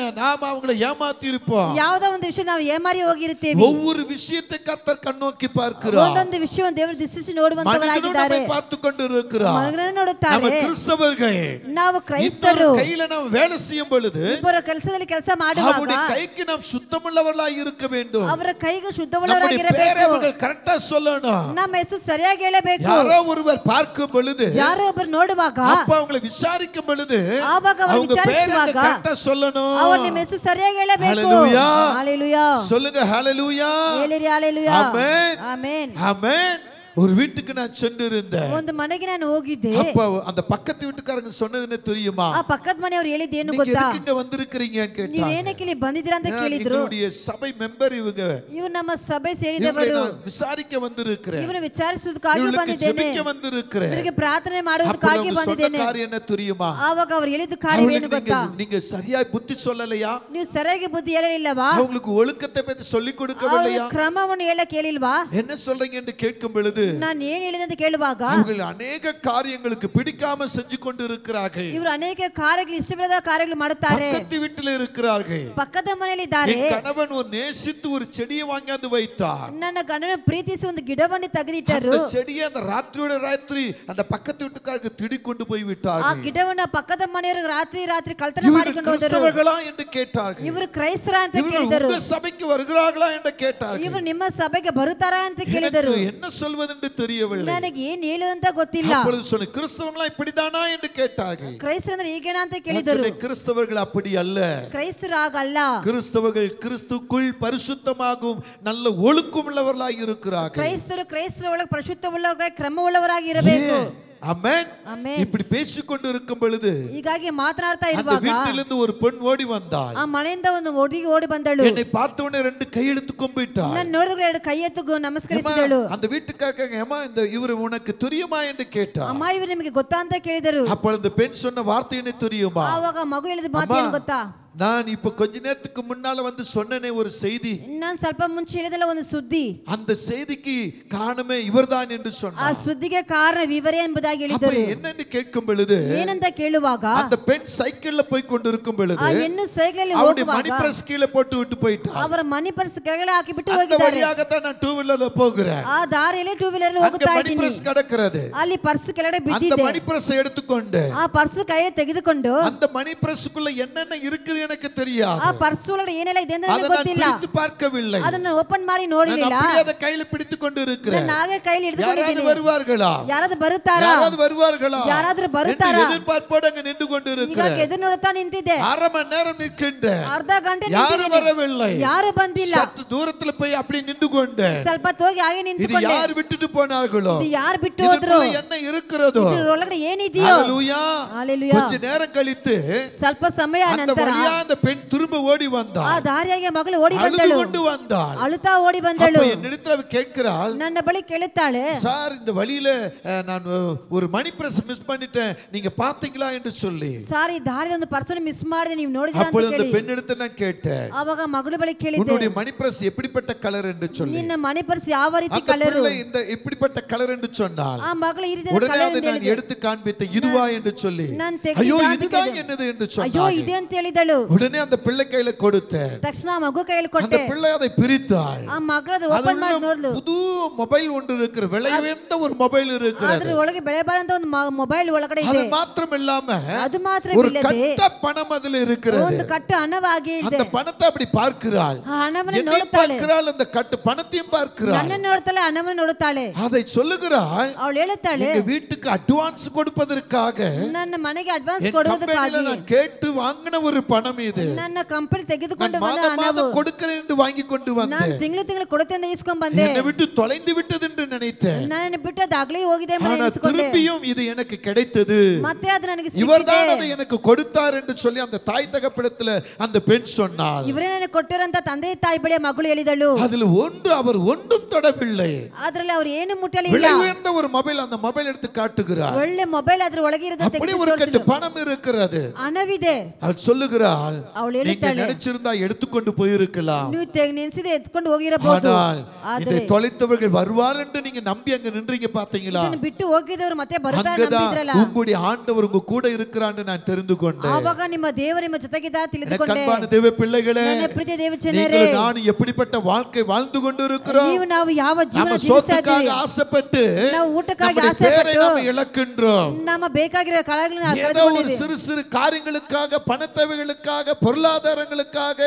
அவங்களை ஏமாத்தி இருப்போம். ಯಾವುದೋ ಒಂದು ವಿಷಯ ನಾವು ಏಮಾರಿ ಹೋಗಿರುತ್ತೇವೆ. ஒவ்வொரு விஷயத்தை கர்த்தர் கண்ணோக்கி பார்க்கிறார். ಒಂದೊಂದು ವಿಷಯವನ್ನು ದೇವರು ದೃಷ್ಟಿಸಿ ನೋಡುವಂತವರಾಗಿದ್ದಾರೆ. மனிதனை பார்த்து கொண்டிருக்கிறார். ಮನುಷ್ಯರನ್ನು ನೋಡುತ್ತಾರೆ. நம்ம கிறிஸ்தவர்கள், ನಾವು ಕ್ರೈಸ್ತರು, கையில ನಾವು வேலை செய்யும் பொழுது ಇಬ್ಬರ ಕೆಲಸದಲ್ಲಿ ಕೆಲಸ ಮಾಡುವಾಗ அவருடைய கைக்கு நாம் சுத்தமுள்ளவர்களாய் இருக்க வேண்டும். ಅವರ ಕೈಗೆ ಶುದ್ಧವುಳ್ಳವರಾಗಿರಬೇಕು. பேரவர்கள் கரெக்ட்டா சொல்லணும். ನಮ್ಮ ಹೆಸರು ಸರಿಯಾಗಿ ಹೇಳಬೇಕು. யாரோ ஒருவர் பார்க்கும் பொழுது, ಯಾರೋ ಒಬ್ಬರು ನೋಡುವಾಗ, அப்ப அவங்களை விசாரிக்கும் பொழுது ಆವಾಗ ಅವರು ವಿಚಾರಿಸುವಾಗ கரெக்ட்டா சொல்லணும். ಅವರು ನಿಮ್ಮ ಹೆಸರು ಸರಿಯಾಗಿ ಹೇಳಬೇಕು. ஹalleluya. ஹalleluya. சொல்லுங்க ஹalleluya. ಹೇಳಿರಿ ஹalleluya. ஆமென். ஆமென். ஆமென். ஒரு வீட்டுக்கு நான் சென்றிருந்தேன். ಒಂದು ಮನೆಗೆ ನಾನು ಹೋಗಿದ್ದೆ. அப்ப அந்த பக்கத்து வீட்டுக்காரங்க சொன்னது என்ன தெரியுமா? ಆ ಪಕ್ಕದ ಮನೆಯವರು ಹೇಳಿದ್ದು ಏನು நீங்க ಗೊತ್ತಾ? எதுக்கு இங்க வந்திருக்கீங்கன்னு கேட்டாங்க. ನೀವು ಏನಕ್ಕೆ ಇಲ್ಲಿ ಬಂದಿದ್ದೀರಾ ಅಂತ ಕೇಳಿದ್ರು. என்னுடைய சபை மெம்பர் இவங்க. ಇವರು ನಮ್ಮ ಸಭೆ ಸೇರಿದವರು. விசாரிக்க வந்திருக்கிறேன். ಇವನು ವಿಚಾರಿಸುವುದಕ್ಕಾಗಿ ಬಂದಿದ್ದೇನೆ. ಜೆபிக்க வந்திருக்கிறேன். ಇವರಿಗೆ ಪ್ರಾರ್ಥನೆ ಮಾಡುವುದಕ್ಕಾಗಿ ಬಂದಿದ್ದೇನೆ. ಕಾರ್ಯ என்ன தெரியுமா? ಆವಾಗ ಅವರು ಹೇಳಿದ ಕಾರ್ಯ ಏನು ಗೊತ್ತಾ? நீங்க சரியாய் புத்தி சொல்லலையா? ನೀವು ಸರಿಯಾಗಿ ಬುದ್ಧಿ ಹೇಳಲಿಲ್ಲವಾ? அவங்களுக்கு ஒழுக்கத்தை பத்தி சொல்லி கொடுக்கவில்லையா? ಕ್ರಮವನ್ನು ಹೇಳ ಕೇಳಿಲ್ವಾ? என்ன சொல்றீங்க என்று கேட்கும் பொழுது ನಾನು ಏನು ಹೇಳಿದೆ ಅಂತ ಕೇಳುವಾಗ அவர்கள் அநேக காரியங்களுக்கு பிடிக்காம செஞ்சு கொண்டு இருக்கிறார்கள். ಇವರು ಅನೇಕ ಕಾರ್ಯಗಳು ಇಷ್ಟವಿಲ್ಲದ ಕಾರ್ಯಗಳು ಮಾಡುತ್ತಾರೆ. பக்கத்து வீட்டில் இருக்கிறார்கள். ಪಕ್ಕದ ಮನೆಯಲ್ಲಿ ಇದ್ದಾರೆ. என் கணவன் ஒரு நேசித்து ஒரு செடியை வாங்கி வைத்தார். ನನ್ನ ಗಂಡನ ಪ್ರೀತಿಸಿ ಒಂದು ಗಿಡವನ್ನು ತೆಗೆದಿಟ್ಟರು. அந்த செடியை அந்த ராத்திரியோட ராத்திரி அந்த பக்கத்து வீட்டுக்காரங்க திடி கொண்டு போய் விட்டார்கள். ಆ ಗಿಡವನ್ನು ಪಕ್ಕದ ಮನೆಯವರು ರಾತ್ರಿ ಕಳ್ತನ ಮಾಡಿಕೊಂಡು ಹೋದರು. கிறிஸ்தவர்களா என்று கேட்டார்கள். ಇವರು ಕ್ರೈಸ್ತರಾ ಅಂತ ಕೇಳಿದರು. உங்க சபைக்கு வருகிறார்களா என்று கேட்டார்கள். ಇವರು ನಿಮ್ಮ ಸಭೆಗೆ ಬರುತ್ತಾರಾ ಅಂತ ಕೇಳಿದರು. என்ன சொல்வது என்று தெரியவில்லை. ನನಗೆ ಏನು ಹೇಳು ಅಂತ ಗೊತ್ತಿಲ್ಲ. அப்பொழுது சொன்ன கிறிஸ்தவங்களா இப்படிதானா என்று கேட்டார்கள். ಕ್ರೈಸ್ತರಂದ್ರೆ ಹೀಗೇನಾ ಅಂತ ಕೇಳಿದರು. கிறிஸ்தவர்கள் அப்படி அல்ல. ಕ್ರೈಸ್ತರು ಹಾಗಲ್ಲ. கிறிஸ்தவர்கள் கிறிஸ்துக்குள் பரிசுத்தமாகவும் நல்ல ஒழுக்கமுள்ளவர்களாய் இருக்கிறார்கள். ಕ್ರೈಸ್ತರು ಒಳಗೆ ಪರಿಶುದ್ಧವುಳ್ಳವರಾಗಿ ಕ್ರಮವುಳ್ಳವರಾಗಿ ಇರಬೇಕು. ஆமென். ಆಮೆನ್. இப்படி பேசிக்கொண்டு இருக்கும் பொழுது ಹೀಗಾಗಿ ಮಾತನಾಡ್ತಾ அந்த ಇರುವಾಗ வீட்டிலிருந்து ஒரு பெண் ஓடி வந்தாள். ಆ ಮನೆಯಿಂದ ಒಂದು ಹುಡುಗಿ ಓಡಿ ಬಂದಳು. என்னை பார்த்த உடனே ரெண்டு கையெடுத்து கும்பிட்டாள். ನನ್ನ ನೋಡಿದ್ರೆ ಎರಡು ಕೈ ಎತ್ತು ನಮಸ್ಕರಿಸಿದಳು. அந்த வீட்டுக்காரங்க ஏமா இந்த இவர் உனக்கு தெரியுமா என்று கேட்டாள். ಅಮ್ಮ ಇವರು ನಿಮಗೆ ಗೊತ್ತಾ ಅಂತ ಕೇಳಿದರು. அப்பொழுது பெண் சொன்ன வார்த்தை என்ன தெரியுமா? ಆವಾಗ ಮಗು ಹೇಳಿದ ಮಾತು ಏನು ಗೊತ್ತಾ? நான் இப்ப கொஞ்ச நேரத்துக்கு முன்னால வந்து சொன்னனே ஒரு செய்தி. ನಾನು ಸ್ವಲ್ಪ ಮುಂಚೆ ಹೇಳಿದಲ್ಲ ಒಂದು ಸುದ್ದಿ. அந்த செய்திக்கு காரணமே இவர்தான் என்று சொன்னார். ಆ ಸುದ್ದಿಗೆ ಕಾರಣ ಇವರೇ ಎಂಬುದಾಗಿ ಹೇಳಿದರು. அப்ப என்னன்னு கேட்கும் பொழுது ಏನಂತ ಕೇಳುವಾಗ அந்த பெண் சைக்கிள்ல போய் கொண்டிருக்கும் பொழுது ಆ ಹೆಣ್ಣು ಸೈಕಲ್ ಅಲ್ಲಿ அவருடைய ಹೋಗುವಾಗ மணி பிரஸ் கீழே போட்டு விட்டு போயிட்டார். ಅವರ ಮನಿ ಪರ್ಸ್ ಕೆಳಗಡೆ ಹಾಕಿ ಬಿಟ್ಟು அந்த ಹೋಗಿದ್ದಾರೆ. வழியாக தான் நான் டூ வீலர்ல போகிறேன். ಆ ದಾರಿಯಲ್ಲಿ ಟೂ ವೀಲರ್ ಅಲ್ಲಿ ಹೋಗುತ್ತಾ மணி ಇದ್ದೀನಿ. பிரஸ் கிடக்கிறது. ಅಲ್ಲಿ ಪರ್ಸ್ ಕೆಳಗಡೆ அந்த ಬಿದ್ದಿದೆ. மணி பிரஸ் எடுத்துக்கொண்டு ಆ ಪರ್ಸ್ ಕೈಯಲ್ಲಿ ತೆಗೆದುಕೊಂಡು அந்த மணி பிரஸ்க்குள்ள என்னென்ன இருக்குது எனக்கு தெரியாது. ಆ ಪರ್ಸ್ ಒಳಗಡೆ ಏನೆಲ್ಲ ಇದೆ ಅಂತ ನನಗೆ ಗೊತ್ತಿಲ್ಲ. நான் பிரித்து பார்க்கவில்லை. ಅದನ್ನ ಓಪನ್ ಮಾಡಿ ನೋಡಲಿಲ್ಲ. நான் அப்படியே அதை கையில பிடித்துக் கொண்டு இருக்கிறேன். ನಾನೇ ಕೈಯಲ್ಲಿ ಹಿಡಿದುಕೊಂಡಿದ್ದೀನಿ. யாராவது வருவார்களா? ಯಾರಾದರೂ ಬರುತ್ತಾರಾ? யாராவது வருவார்களா? ಯಾರಾದರೂ ಬರುತ್ತಾರಾ? எதிர்பார்ப்போடு அங்க நின்று கொண்டு ಈಗ இருக்கிறேன். ಎದುರು ನೋಡುತ್ತಾ ನಿಂತಿದ್ದೆ. அரை மணி நேரம் நிற்கின்றேன். ಅರ್ಧ ಗಂಟೆ யாரும் ನಿಂತಿದ್ದೀನಿ. வரவில்லை. ಯಾರು ಬಂದಿಲ್ಲ. சற்று தூரத்துல போய் அப்படி நின்று கொண்டேன். ಸ್ವಲ್ಪ ಹೋಗಿ ಹಾಗೆ இது ನಿಂತುಕೊಂಡೆ. யார் விட்டுட்டு போனார்களோ? ಇದು ಯಾರು ಬಿಟ್ಟು ಹೋದ್ರು? இதுக்குள்ள என்ன இருக்கிறதோ? ಇದರ ಒಳಗಡೆ ಏನಿದೆಯೋ? ஹalleluya. ஹalleluya. கொஞ்ச நேரம் கழித்து ಸ್ವಲ್ಪ ಸಮಯ அந்த ನಂತರ வழியா அந்த பெண் திரும்ப ஓடி வந்தாள். ಆ ದಾರಿಯಾಗೆ ಮಗಳು ಓಡಿ அழுது ಬಂದಳು. கொண்டு வந்தாள். ಅಳುತ್ತಾ ಓಡಿ ಬಂದಳು. அப்ப என்னிடத்துல அவ கேட்கிறாள், ನನ್ನ ಬಳಿ ಕೇಳುತ್ತಾಳೆ, சார் இந்த வழியில நான் ஒரு மணி பிரஸ் மிஸ் பண்ணிட்டேன், நீங்க பாத்தீங்களா என்று சொல்லி. ಸಾರ್ ಈ ದಾರಿಯಲ್ಲಿ ಒಂದು ಪರ್ಸನ್ ಮಿಸ್ ಮಾಡಿದೆ, ನೀವು ನೋಡಿದ್ರಾ ಅಂತ அப்பொழுது அந்த ಕೇಳಿ. பெண்ணிடத்தில் நான் கேட்டேன், ಆವಾಗ ಮಗಳು ಬಳಿ ಕೇಳಿದೆ, உன்னுடைய மணி பிரஸ் எப்படிப்பட்ட கலர் என்று சொல்லி. ನಿನ್ನ ಮನಿ ಪರ್ಸ್ ಯಾವ ರೀತಿ அந்த ಕಲರ್? பிள்ளை இந்த எப்படிப்பட்ட கலர் என்று சொன்னாள். ಆ ಮಗಳು ಈ ರೀತಿ உடனே ಕಲರ್ அதை ಅಂತ நான் ಹೇಳಿದೆ. எடுத்து காண்பித்தேன், இதுவா என்று சொல்லி. ನಾನು ತೆಗೆದ ஐயோ ಅಂತ இதுதான் ಕೇಳಿದೆ. என்னது என்று ಅಯ್ಯೋ சொன்னாள். ಇದೆ ಅಂತ ಹೇಳಿದಳು. உடனே அந்த பிள்ளை கையில கொடுத்தேன். ತಕ್ಷಣ ಆ ಮಗು ಕೈಯಲ್ಲಿ அந்த ಕೊಟ್ಟೆ. பிள்ளை அதை பிரித்தாள். ಆ ಮಗಳದು ಓಪನ್ ಮಾಡಿ ನೋಡ್ಲು. புது மொபைல் ஒன்று இருக்கிற விலை உயர்ந்த ஒரு மொபைல் இருக்கிறது. ಅದರ ಒಳಗೆ ಬೆಳೆ ಬಾದಂತ ಒಂದು ಮೊಬೈಲ್ ಒಳಗಡೆ அது ಇದೆ. மாத்திரம் இல்லாம ಅದು ಮಾತ್ರ ஒரு ಇಲ್ಲದೆ கட்ட பணம் அதில் இருக்கிறது. ಒಂದು ಕಟ್ಟು ಹಣವಾಗಿ ಇದೆ. அந்த பணத்தை அப்படி பார்க்கிறாள். ಆ ಹಣವನ್ನು என்னை ನೋಡುತ್ತಾಳೆ. பார்க்கிறாள், அந்த கட்டு பணத்தையும் பார்க்கிறாள். ನನ್ನನ್ನು ನೋಡುತ್ತಾಳೆ, ಹಣವನ್ನು ನೋಡುತ್ತಾಳೆ. அதை சொல்லுகிறாள், ಅವಳು ಹೇಳುತ್ತಾಳೆ, எங்க வீட்டுக்கு அட்வான்ஸ் கொடுப்பதற்காக ನನ್ನ ಮನೆಗೆ ಅಡ್ವಾನ್ಸ್ என் ಕೊಡುವುದಕ್ಕಾಗಿ கம்பெனில நான் கேட்டு வாங்கின ஒரு பணம் இது. ನನ್ನ ಕಂಪನಿ ತೆಗೆದುಕೊಂಡು நான் ಬಂದ மாதம் ಹಣವು மாதம் கொடுக்கிறேன் என்று வாங்கி கொண்டு ನಾನು வந்தேன். ತಿಂಗಳು ಕೊಡುತ್ತೇನೆ ಇಸ್ಕೊಂಡು ಬಂದೆ. என்னை விட்டு தொலைந்து விட்டது என்று நினைத்தேன். ನಾನು ಬಿಟ್ಟು ಅದು ಆಗ್ಲೇ ಹೋಗಿದೆ ಎಂದು ஆனா ನೆನೆಸಿಕೊಂಡೆ. திரும்பியும் இது எனக்கு கிடைத்தது. ಮತ್ತೆ ಅದು ನನಗೆ இவர்தான் ಸಿಕ್ಕಿದೆ. அதை எனக்கு கொடுத்தார் என்று சொல்லி அந்த தாய் தகப்பனிடத்தில் அந்த பெண் சொன்னாள். ಇವರೇ ನನಗೆ ಕೊಟ್ಟಿರಂತ ತಂದೆ ತಾಯಿ ಬಳಿ ಮಗಳು ಹೇಳಿದಳು. அதில் அவர் ஒன்றும் தொடவில்லை. ಅದರಲ್ಲಿ ಅವರು ಏನು ಮುಟ್ಟಲಿಲ್ಲ. விலை உயர்ந்த ஒரு மொபைல், அந்த மொபைல் எடுத்து காட்டுகிறார். ಒಳ್ಳೆ ಮೊಬೈಲ್ ಅದರ ಒಳಗೆ ಇರೋದು அப்படி ஒரு கட்டு பணம் இருக்கிறது. ಹಣವಿದೆ. அவள் சொல்லுகிறாள், ಅವಳು நீங்க ಹೇಳುತ್ತಾಳೆ, நினைச்சிருந்தா எடுத்துக்கொண்டு போயிருக்கலாம். ನೀವು ನೆನೆಸಿದೆ ಎತ್ಕೊಂಡು ಹೋಗಿರಬಹುದು. ஆனால் இதை தொலைத்தவர்கள் வருவார் என்று நீங்க நம்பி அங்க நின்றீங்க பாத்தீங்களா? ಇದನ್ನು ಬಿಟ್ಟು ಹೋಗಿದವರು ಮತ್ತೆ ಬರ್ತಾರೆ அங்கதான் ನಂಬಿದ್ರಲ್ಲ. உங்களுடைய ஆண்டவர் உங்க கூட இருக்கிறான்னு நான் தெரிந்து கொண்டேன். ಆವಾಗ ನಿಮ್ಮ ದೇವರು ನಿಮ್ಮ ಜೊತೆಗಿದ್ದ ತಿಳಿದುಕೊಂಡೆ. அன்பான தேவ பிள்ளைகளே, ನನ್ನ ಪ್ರೀತಿಯ ದೇವಜನರೇ, நீங்கள் நான் எப்படிப்பட்ட வாழ்க்கை வாழ்ந்து கொண்டிருக்கிறோம். ನೀವು ನಾವು ಯಾವ ಜೀವನ நம்ம ಜೀವಿಸ್ತಾ சோத்துக்காக ಇದ್ದೀವಿ. ஆசைப்பட்டு ನಾವು ಊಟಕ್ಕಾಗಿ நம்முடைய பேரை ಆಸೆಪಟ್ಟು நாம் இழக்கின்றோம். ನಮ್ಮ ಬೇಕಾಗಿರೋ ಕಳೆಗಳನ್ನು ஏதோ ஒரு ಕಳೆದುಕೊಂಡಿದ್ದೀವಿ. சிறு சிறு காரியங்களுக்காக, பணத்தேவைகளுக்காக, பொருளாதாரங்களுக்காக,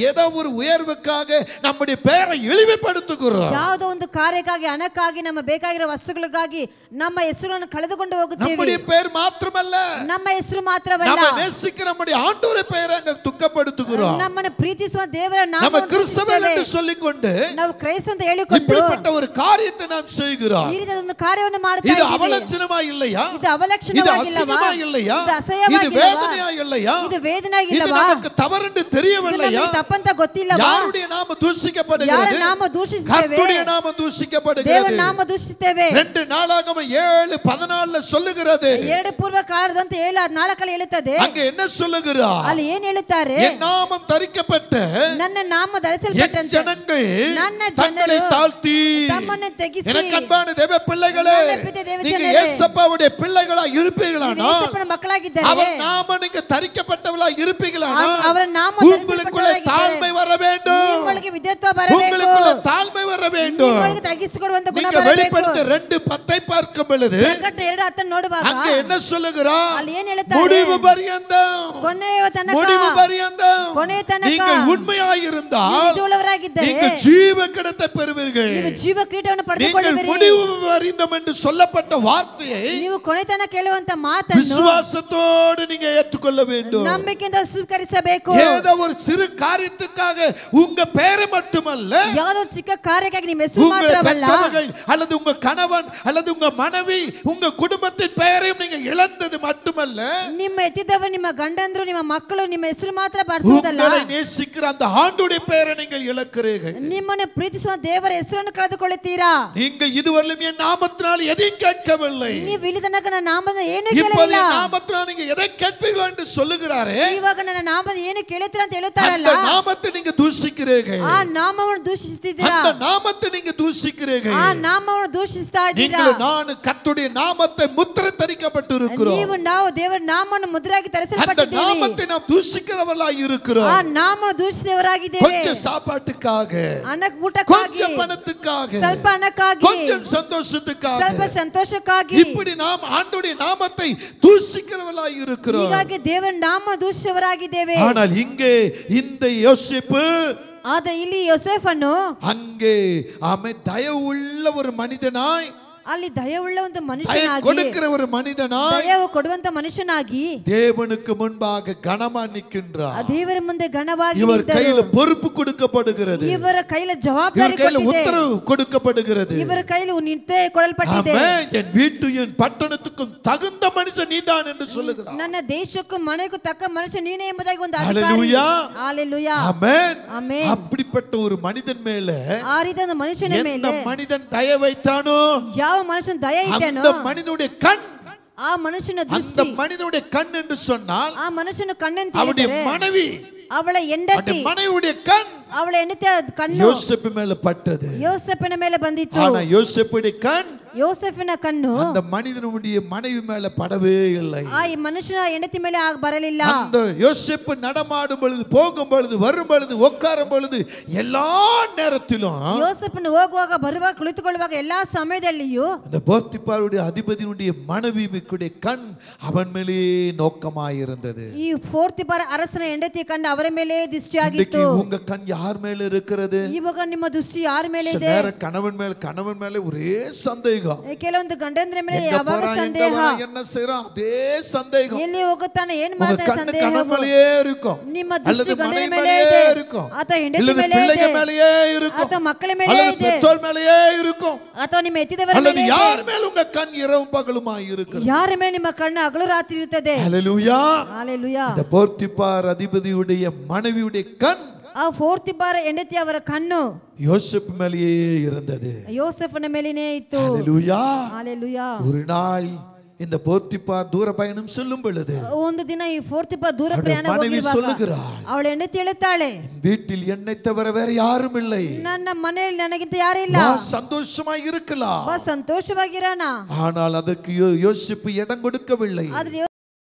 ஏதோ ஒரு உயர்வுக்காக நம்முடைய பெயரை இழிவுபடுத்துகிறோம். ಯಾವುದೋ ಒಂದು ಕಾರ್ಯಕ್ಕಾಗಿ, ಹಣಕ್ಕಾಗಿ, ನಮ್ಮ ಬೇಕಾಗಿರೋ ವಸ್ತುಗಳಿಗಾಗಿ ನಮ್ಮ ಹೆಸರನ್ನು ಕಳೆದುಕೊಂಡು ಹೋಗುತ್ತೇವೆ. நம்முடைய பெயர் மாத்திரமல்ல, ನಮ್ಮ ಹೆಸರು ಮಾತ್ರವಲ್ಲ, நம்ம நேசிக்கிற நம்முடைய ஆண்டவருடைய பெயரை அங்க துக்கப்படுத்துகிறோம். ನಮ್ಮನ್ನು ಪ್ರೀತಿಸುವ ದೇವರ நம்ம ನಾಮವನ್ನು கிறிஸ்தவர்கள் என்று ದೂಷಿಸುತ್ತೇವೆ. சொல்லிக்கொண்டு ನಾವು ಕ್ರೈಸ್ತ ಅಂತ ಹೇಳಿಕೊಂಡು இப்படிப்பட்ட ஒரு காரியத்தை நாம் செய்கிறோம். ಈ ರೀತಿಯ ಒಂದು ಕಾರ್ಯವನ್ನು ಮಾಡ್ತಾ இது ಇದ್ದೀವಿ. அவலட்சணமா இல்லையா? ಇದು இது ಅವಲಕ್ಷಣವಾಗಿಲ್ಲವಾ? அசிங்கமா இல்லையா? ಇದು இது ಅಸಹ್ಯವಾಗಿಲ್ಲವಾ? வேதனையா இல்லையா? ಇದು இது ವೇದನೆಯಾಗಿಲ್ಲವಾ? நமக்கு தவறென்று தெரியவில்லையா? ನಮಗೆ ತಪ್ಪಂತ ಗೊತ್ತಿಲ್ಲವಾ? யாருடைய நாம ಯಾರ தூஷிக்கப்படுகிறது? ನಾಮ ದೂಷಿಸುತ್ತೇವೆ? கர்த்தருடைய நாம ದೇವರ தூஷிக்கப்படுகிறது. ನಾಮ ದೂಷಿಸುತ್ತೇವೆ. 2 நாளாகமம் 7:14 சொல்லுகிறது. ಎರಡು ಪೂರ್ವ ಕಾಲದಂತೆ 7:4 ಹೇಳುತ್ತದೆ. அங்க என்ன சொல்லுகிறார்? ಅಲ್ಲಿ ಏನ್ ಹೇಳುತ್ತಾರೆ? என் நாமம் தரிக்கப்பட்ட ನನ್ನ ನಾಮ என் ಧರಿಸಲ್ಪಟ್ಟಂತೆ ஜனங்கள் ನನ್ನ தங்களை ಜನರು தாழ்த்தி, ತಮ್ಮನ್ನು ತೆಗಿಸಿ, எனக்கு அன்பான தேவ பிள்ளைகளே, ನನ್ನ ಪ್ರೀತಿಯ ದೇವ நீங்க ಜನರೇ, இயேசுப்பாவுடைய பிள்ளைகளா இருப்பீங்களானா, ನೀವು ಯೇಸಪ್ಪನ ಮಕ್ಕಳಾಗಿದ್ದರೆ, அவர் நாம நீங்க தரிக்கப்பட்டவளா இருப்பீங்களானா, ಅವರ ನಾಮ உங்களுக்குள்ள தாழ்மை வர வேண்டும். ನಿಮ್ಮೊಳಗೆ ವಿಧೇಯತ್ವ ಬರಬೇಕು. உங்களுக்குள்ள தாழ்மை வர வேண்டும். ನಿಮ್ಮೊಳಗೆ ತಗ್ಗಿಸಿಕೊಡುವಂತ ಗುಣ நீங்க ಬರಬೇಕು. வெளிப்படுத்த 2:10 பார்க்கும் பொழுது ಪ್ರಕಟ 2:10 ನೋಡುವಾಗ அங்க என்ன சொல்லுகிறார்? ಅಲ್ಲಿ ಏನ್ ಹೇಳ್ತಾರೆ? முடிவு பரியந்தம், ಕೊನೆಯ ತನಕ, முடிவு பரியந்தம் ಕೊನೆಯ ತನಕ நீங்கள் உண்மையாயிருந்தால் ನಿಜವುಳ್ಳವರಾಗಿದ್ದರೆ நீங்கள் ஜீவ கிடத்தை பெறுவீர்கள். ನೀವು ಜೀವ ಕಿರೀಟವನ್ನು நீங்கள் ಪಡೆದುಕೊಳ್ಳುವಿರಿ. முடிவு அறிந்தோம் என்று சொல்லப்பட்ட வார்த்தையை ನೀವು ಕೊನೆಯ ತನಕ ಕೇಳುವಂತ ಮಾತನ್ನು விசுவாசத்தோடு நீங்க ஏற்றுக்கொள்ள வேண்டும். ನಂಬಿಕೆಯಿಂದ ಸ್ವೀಕರಿಸಬೇಕು. ஏதோ ஒரு சிறு காரியத்துக்காக உங்க பெயரை மட்டுமல்ல, ಯಾವುದೋ ಚಿಕ್ಕ ಕಾರ್ಯಕ್ಕಾಗಿ ನಿಮ್ಮ ಹೆಸರು ಮಾತ್ರವಲ್ಲ, அல்லது உங்க கணவன் அல்லது உங்க மனைவி உங்க குடும்பத்தின் பெயரையும் நீங்க இழந்தது மட்டுமல்ல, ನಿಮ್ಮ ಎತ್ತಿದವರು ನಿಮ್ಮ ಗಂಡಂದ್ರು ನಿಮ್ಮ ಮಕ್ಕಳು ನಿಮ್ಮ ಹೆಸರು ಮಾತ್ರ ಬರೆಸುವುದಲ್ಲ, உங்களை நேசிக்கிற அந்த ஆண்டுடைய பெயரை நீங்கள் இழக்கிறீர்கள். ನಿಮ್ಮನ್ನು ಪ್ರೀತಿಸುವ ದೇವರ ಹೆಸರನ್ನು ಕಳೆದುಕೊಳ್ಳುತ್ತೀರಾ. நீங்கள் இதுவரையிலும் என் நாமத்தினால் எதையும் கேட்கவில்லை, ನೀವು ಇಲ್ಲಿ ತನಕ ನನ್ನ ನಾಮದ ಏನು இப்போது ಕೇಳಿಲ್ಲ, என் நாமத்தினால் நீங்க எதை கேட்பீர்களோ என்று சொல்லுகிறாரே, ಇವಾಗ ನನ್ನ ನಾಮದ ಏನು ಕೇಳುತ್ತೀರಾ ಅಂತ ಹೇಳುತ್ತಾರಲ್ಲ, அந்த நாமத்தை நீங்க தூஷிக்கிறீர்கள். ಆ ನಾಮವನ್ನು ದೂಷಿಸುತ್ತಿದ್ದೀರಾ, அந்த நாமத்தை நீங்க தூஷிக்கிறீர்கள். ಆ ನಾಮವನ್ನು ದೂಷಿಸ್ತಾ ಇದ್ದೀರಾ. நீங்கள் நான் கர்த்தருடைய நாமத்தை முத்திரை தரிக்கப்பட்டு இருக்கிறோம். ನಾವು ದೇವರ ನಾಮವನ್ನು ಮುದ್ರೆಯಾಗಿ அந்த ತರಿಸಲ್ಪಟ್ಟಿದ್ದೇವೆ. நாமத்தை நாம் தூஷிக்கிறவர்களாய் இருக்கிறோம். ಆ ನಾಮವನ್ನು ದೂಷಿಸುವವರಾಗಿದ್ದೇವೆ. கொஞ்சம் சாப்பாட்டுக்காக, ಊಟಕ್ಕಾಗಿ, கொஞ்சம் பணத்துக்காக, ಸ್ವಲ್ಪ ಹಣಕ್ಕಾಗಿ, கொஞ்சம் சந்தோஷத்துக்காக, ಸ್ವಲ್ಪ ಸಂತೋಷಕ್ಕಾಗಿ, இப்படி நாம் ஆண்டவருடைய நாமத்தை தூஷிக்கிறவர்களாய் இருக்கிறோம். ಹೀಗಾಗಿ ದೇವರ ನಾಮ ದೂಷಿಸುವವರಾಗಿದ್ದೇವೆ. ஆனால் இங்கே இந்த யோசேப்பு, ಆದ್ರೆ ಇಲ್ಲಿ ಯೋಸೇಫನು அங்கே அவன் தயவுள்ள ஒரு மனிதனாய், ಅಲ್ಲಿ ದಯವುಳ್ಳ ಒಂದು தயை ಮನುಷ್ಯನಾಗಿ, கொடுக்கிற ஒரு மனிதனாய், ದಯವು ಕೊಡುವಂತ ಮನುಷ್ಯನಾಗಿ தேவனுக்கு முன்பாக கனமா நிற்கின்றார். ದೇವರ ಮುಂದೆ ಘನವಾಗಿ இவர் ನಿಂತರು. கையில பொறுப்பு கொடுக்கப்படுகிறது, ಇವರ ಕೈಲ இவர் ಜವಾಬ್ದಾರಿ கையில ಕೊಟ್ಟಿದೆ, உத்தரவு கொடுக்கப்படுகிறது. ಇವರ ಕೈಲಿ ನಿತ್ಯ ಕೊಡಲ್ಪಟ್ಟಿದೆ. ஆமென். என் வீட்டு என் பட்டணத்துக்கும் தகுந்த மனுஷன் நீதான் என்று சொல்லுகிறார். ನನ್ನ ದೇಶಕ್ಕೂ ಮನೆಗೂ ತಕ್ಕ ಮನುಷ್ಯ ನೀನೇ ಎಂಬುದಾಗಿ ಒಂದು ஹல்லேலூயா. ஹalleluya. ஆமென். ஆமென். அப்படிப்பட்ட ஒரு மனிதன் மேல ಆ ರೀತಿಯ ಒಂದು ಮನುಷ್ಯನ எந்த ಮೇಲೆ மனிதன் தயை வைத்தானோ, ಯಾವ ಮನುಷ್ಯನ ದಯ ಇಟ್ಟನೋ, அந்த மனிதனுடைய கண், ಆ ಮನುಷ್ಯನ அந்த ದೃಷ್ಟಿ, மனிதனுடைய கண் என்று சொன்னால் ಆ ಮನುಷ್ಯನ ಕಣ್ಣೆಂತ அவருடைய ಹೇಳಿದರೆ மனைவி, ಅವಳ ಹೆಂಡತಿ, மனைவியுடைய கண் ಅವಳ ಹೆಂಡತಿಯ ಕಣ್ಣು யோசேப்பு மேல பட்டது. ಯೋಸೇಫನ ಮೇಲೆ ಬಂದಿತ್ತು. ஆனா யோசேப்புடைய கண் ಯೋಸೇಫನ ಕಣ್ಣು அந்த மனிதனுடைய மனைவி மேல படவே இல்லை. ಆ ಈ ಮನುಷ್ಯನ ಹೆಂಡತಿ ಮೇಲೆ ಬರಲಿಲ್ಲ. அந்த யோசேப்பு நடமாடும் பொழுது, போகும் பொழுது, வரும் பொழுது, உட்காரும் பொழுது, எல்லா நேரத்திலும் ಯೋಸೇಫನು ಹೋಗುವಾಗ ಬರುವಾಗ ಕುಳಿತುಕೊಳ್ಳುವಾಗ ಎಲ್ಲಾ ಸಮಯದಲ್ಲಿಯೂ அந்த போத்திபாருடைய அதிபதியினுடைய மனைவிக்குடைய கண் அவன் மேலே நோக்கமாயிருந்தது. ಈ ಪೋರ್ತಿಫರ ಅರಸನ ಹೆಂಡತಿ ಕಣ್ಣು ಅವರ ಮೇಲೆ ದೃಷ್ಟಿಯಾಗಿತ್ತು. உங்க கண் யார் மேல இருக்கிறது? ಇವಾಗ ನಿಮ್ಮ ದೃಷ್ಟಿ ಯಾರ ಮೇಲೆ ಇದೆ? கணவன் மேல ஒரே சந்தேகம். ಕೆಲವೊಂದು ಗಂಡಂದ್ರ ಮೇಲೆ ಯಾವಾಗ ಸಂದೇಹ, என்ன செய்றான் அதே சந்தேகம். ಎಲ್ಲಿ ಹೋಗುತ್ತಾನೆ ಏನು ಮಾಡ್ತಾನೆ ಸಂದೇಹ. கணவன் மேலயே இருக்கும், ನಿಮ್ಮ அல்லது ದೃಷ್ಟಿ ಗಂಡನ மனைவி ಮೇಲೆ மேலயே ಇದೆ, இருக்கும், ಅಥವಾ ಹೆಂಡತಿ அல்லது ಮೇಲೆ பிள்ளைங்க ಇದೆ, மேலயே இருக்கும், ಅಥವಾ ಮಕ್ಕಳ ಮೇಲೆ அல்லது ಇದೆ, பெற்றோர் மேலயே இருக்கும், ಅಥವಾ ನಿಮ್ಮ ಎತ್ತಿದವರ அல்லது ಮೇಲೆ யார் ಇದೆ. மேல உங்க கண் இரவும் பகலுமாய் இருக்கிறது. ಯಾರ ಮೇಲೆ ನಿಮ್ಮ ಕಣ್ಣು ಹಗಲು ರಾತ್ರಿ ಇರುತ್ತದೆ. ஹல்லேலூயா. ஹalleluya. இந்த போத்திபார் அதிபதியுடைய மனைவியுடைய கண் ಆ ಪೋರ್ತಿಫರ ಹೆಂಡತಿ ಅವರ ಕಣ್ಣು யோசேப்பு மேலேயே இருந்தது. ಯೋಸೇಫನ ಮೇಲೇನೇ ಇತ್ತು. ஹல்லேலூயா. ஹalleluya. ஒரு நாள் இந்த போத்திபார் தூர பயணம் செல்லும் பொழுது ಒಂದು ದಿನ ಈ ಪೋರ್ತಿಫರ ದೂರ ಪ್ರಯಾಣ மனைவி ಹೋಗಿರುವಾಗ சொல்லுகிறாள், ಅವಳ ಹೆಂಡತಿ ಹೇಳುತ್ತಾಳೆ, வீட்டில் என்னை தவிர வேற யாரும் இல்லை, ನನ್ನ ಮನೆಯಲ್ಲಿ ನನಗಿಂತ ಯಾರೂ ಇಲ್ಲ, சந்தோஷமாய் இருக்கலாம். ಬಾ ಸಂತೋಷವಾಗಿರೋಣ. ஆனால் அதற்கு யோசிப்பு இடம் கொடுக்கவில்லை. ಆದ್ರೆ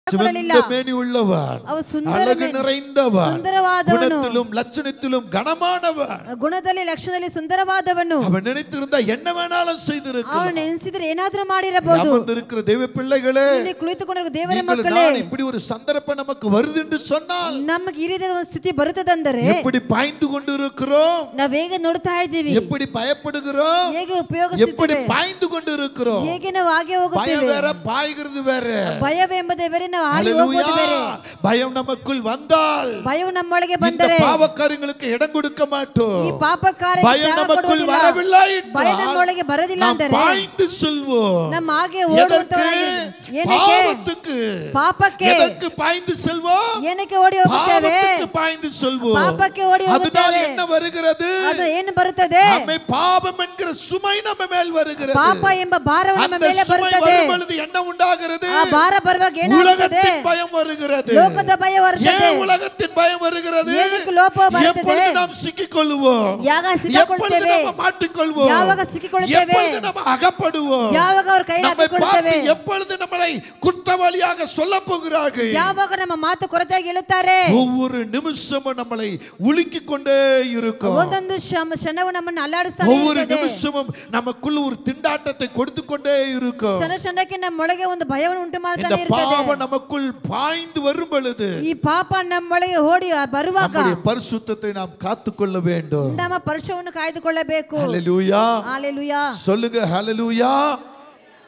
சிவந்த மேனி உள்ளவன், ಅವ ಸುಂದರ அழகு நிறைந்தவன், ಸುಂದರವಾದವನು, குணத்திலும் லட்சணத்திலும் கனமானவன், ಗುಣದಲ್ಲಿ ಲಕ್ಷಣದಲ್ಲಿ ಸುಂದರವಾದವನು. அவன் நினைத்திருந்தா என்ன வேணாலும் செய்திருக்கலாம். ಅವನು ನೆನೆಸಿದ್ರೆ ಏನಾದ್ರೂ ಮಾಡಿರಬಹುದು. அமர்ந்திருக்கிற தேவ பிள்ளைகளே, ಇಲ್ಲಿ ಕುಳಿತುಕೊಂಡಿರುವ ದೇವರ நீங்கள் ಮಕ್ಕಳೇ, நான் இப்படி ஒரு சந்தர்ப்பம் நமக்கு வருது என்று சொன்னால் ನಮಗೆ ಈ ರೀತಿಯ ಒಂದು ಸ್ಥಿತಿ ಬರುತ್ತದಂದರೆ எப்படி பாய்ந்து கொண்டு இருக்கிறோம், ನಾವು ಹೇಗೆ ನೋಡ್ತಾ ಇದ್ದೀವಿ, எப்படி பயப்படுகிறோம், ಹೇಗೆ எப்படி ಉಪಯೋಗಿಸುತ್ತೇವೆ, பாய்ந்து கொண்டு இருக்கிறோம். ಹೇಗೆ ನಾವು ಹಾಗೆ பயம் ಹೋಗುತ್ತೇವೆ. வேற, பாய்கிறது வேற. ಭಯವೆಂಬುದೇ ಬೇರೆ, ನಾವು ಹಾಗೆ ஹல்லேலூயா. ಹೋಗೋದು ಬೇರೆ. பயம் நமக்குள் வந்தால் ಭಯವು ನಮ್ಮೊಳಗೆ இந்த ಬಂದರೆ பாவக்காரங்களுக்கு இடம் கொடுக்க மாட்டோம். ಈ ಪಾಪಕಾರ್ಯಕ್ಕೆ பயம் ಜಾಗ நமக்குள் ಕೊಡುವುದಿಲ್ಲ. வரவில்லை ಭಯ என்றால் ನಮ್ಮೊಳಗೆ ಬರದಿಲ್ಲ நாம் ಅಂದರೆ பாய்ந்து செல்வோம். ನಮ್ಮ ಹಾಗೆ எதற்கு? ಓಡುವಂತವರಾಗಿ ಏನಕ್ಕೆ? பாவத்துக்கு. ಪಾಪಕ್ಕೆ. எதற்கு பாய்ந்து செல்வோம்? ಏನಕ್ಕೆ ಓಡಿ ಹೋಗುತ್ತೇವೆ? பாவத்துக்கு பாய்ந்து செல்வோம். ಪಾಪಕ್ಕೆ ಓಡಿ அதனால் ಹೋಗುತ್ತೇವೆ. என்ன வருகிறது? ಅದು ಏನು ಬರುತ್ತದೆ? நம்மை பாவம் என்கிற சுமை நம்ம மேல் வருகிறது. ಪಾಪ ಎಂಬ ಭಾರವು ನಮ್ಮ அந்த ಮೇಲೆ சுமை ಬರುತ್ತದೆ. வரும் பொழுது என்ன உண்டாகிறது? ಆ ಭಾರ ಬರುವಾಗ ಏನಾಗುತ್ತದೆ? உலகத்தின் பயம் வருகிறது. ಲೋಕದ ಭಯ ಬರುತ್ತದೆ. ஏன் உலகத்தின் பயம் வருகிறது? ಏನಕ್ಕೆ ಲೋಪ ಬರುತ್ತದೆ? எப்பொழுது நாம் சிக்கிக்கொள்வோம்? ಯಾವಾಗ எப்பொழுது ಸಿಕ್ಕಿಕೊಳ್ಳುತ್ತೇವೆ? நம்ம மாட்டிக்கொள்வோம்? ಯಾವಾಗ ಸಿಕ್ಕಿಕೊಳ್ಳುತ್ತೇವೆ? எப்பொழுது நம்ம அகப்படுவோம்? ಯಾವಾಗ ಅವರ ಕೈ நம்மை ಹಾಕಿಕೊಳ್ಳುತ್ತೇವೆ? பார்த்து எப்பொழுது நம்மளை குற்றவாளியாக சொல்லப் போகிறார்கள்? ಯಾವಾಗ ನಮ್ಮ ಮಾತು ಕೊರತೆಯಾಗಿ ಹೇಳುತ್ತಾರೆ? ஒவ்வொரு நிமிஷமும் நம்மளை உலுக்கிக் கொண்டே இருக்கும். ಒಂದೊಂದು ಕ್ಷಣವು ನಮ್ಮನ್ನು ಅಲ್ಲಾಡಿಸ್ತಾನೆ ஒவ்வொரு ಇರುತ್ತದೆ. நிமிஷமும் நமக்குள்ள ஒரு திண்டாட்டத்தை கொடுத்து கொண்டே இருக்கும். ಕ್ಷಣಕ್ಕೆ ನಮ್ಮೊಳಗೆ ಒಂದು ಭಯವನ್ನು ಉಂಟು இந்த ಮಾಡ್ತಾನೆ ಇರುತ್ತದೆ. பாவம் நம்ம நமக்குள் பாய்ந்து வரும் பொழுது ಈ ಪಾಪ ನಮ್ಮೊಳಗೆ ಓಡಿ ಬರುವಾಗ நம்முடைய பரிசுத்தத்தை நாம் காத்துக்கொள்ள வேண்டும். ನಮ್ಮ ಪರಿಶುದ್ಧವನ್ನು ಕಾಯ್ದುಕೊಳ್ಳಬೇಕು. ஹல்லேலூயா. ஹalleluya. சொல்லுங்க ஹல்லேலூயா.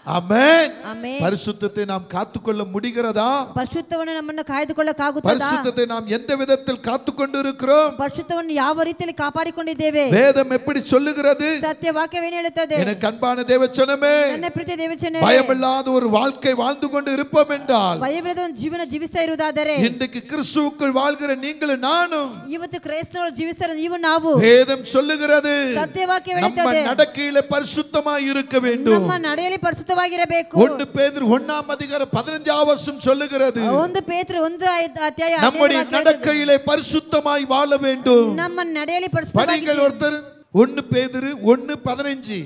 ஆமென். ஆமென். பரிசுத்தத்தை நாம் காத்துக்கொள்ள முடிகிறதா? ಪರಿಶುದ್ಧವನ್ನು ನಮ್ಮನ್ನು ಕಾಯ್ದುಕೊಳ್ಳಕಾಗುತ್ತದಾ? பரிசுத்தத்தை நாம் எந்த விதத்தில் காத்துக்கொண்டு இருக்கிறோம்? ಪರಿಶುದ್ಧವನ್ನು ಯಾವ ರೀತಿಯಲ್ಲಿ ಕಾಪಾಡಿಕೊಂಡಿದ್ದೇವೆ? வேதம் எப்படி சொல்லுகிறது? ಸತ್ಯ ವಾಕ್ಯವೇನು ಹೇಳುತ್ತದೆ? எனக்கு அன்பான தேவச்சனமே, ನನ್ನ ಪ್ರೀತಿಯ ದೇವಜನರೇ, பயமில்லாத ஒரு வாழ்க்கை வாழ்ந்து கொண்டு இருப்போம் என்றால், ಭಯವಿಲ್ಲದ ಒಂದು ಜೀವನ ಜೀವಿಸ್ತಾ ಇರುವುದಾದರೆ, இன்றைக்கு கிறிஸ்துவுக்குள் வாழ்கிற நீங்களும் நானும், ಇವತ್ತು ಕ್ರೈಸ್ತರು ಜೀವಿಸ್ತಾ ನೀವು ನಾವು, வேதம் சொல்லுகிறது ಸತ್ಯ ವಾಕ್ಯ நம்ம ಹೇಳುತ್ತದೆ நடக்கையிலே பரிசுத்தமாய் இருக்க வேண்டும். ನಮ್ಮ ನಡೆಯಲ್ಲಿ ಪರಿಶುದ್ಧವಾಗಿರಬೇಕು. 1 பேதுரு 1ஆம் அதிகாரம் 15ஆம் வசனம் சொல்லுகிறது, 1 பேதுரு 1 ಅಧ್ಯಾಯ நம்முடைய நடக்கையிலே பரிசுத்தமாய் வாழ வேண்டும். ನಮ್ಮ ನಡೆಯಲ್ಲಿ படிங்கள் ಪರಿಶುದ್ಧವಾಗಿ ஒருத்தர் 1 பேதுரு 1:15.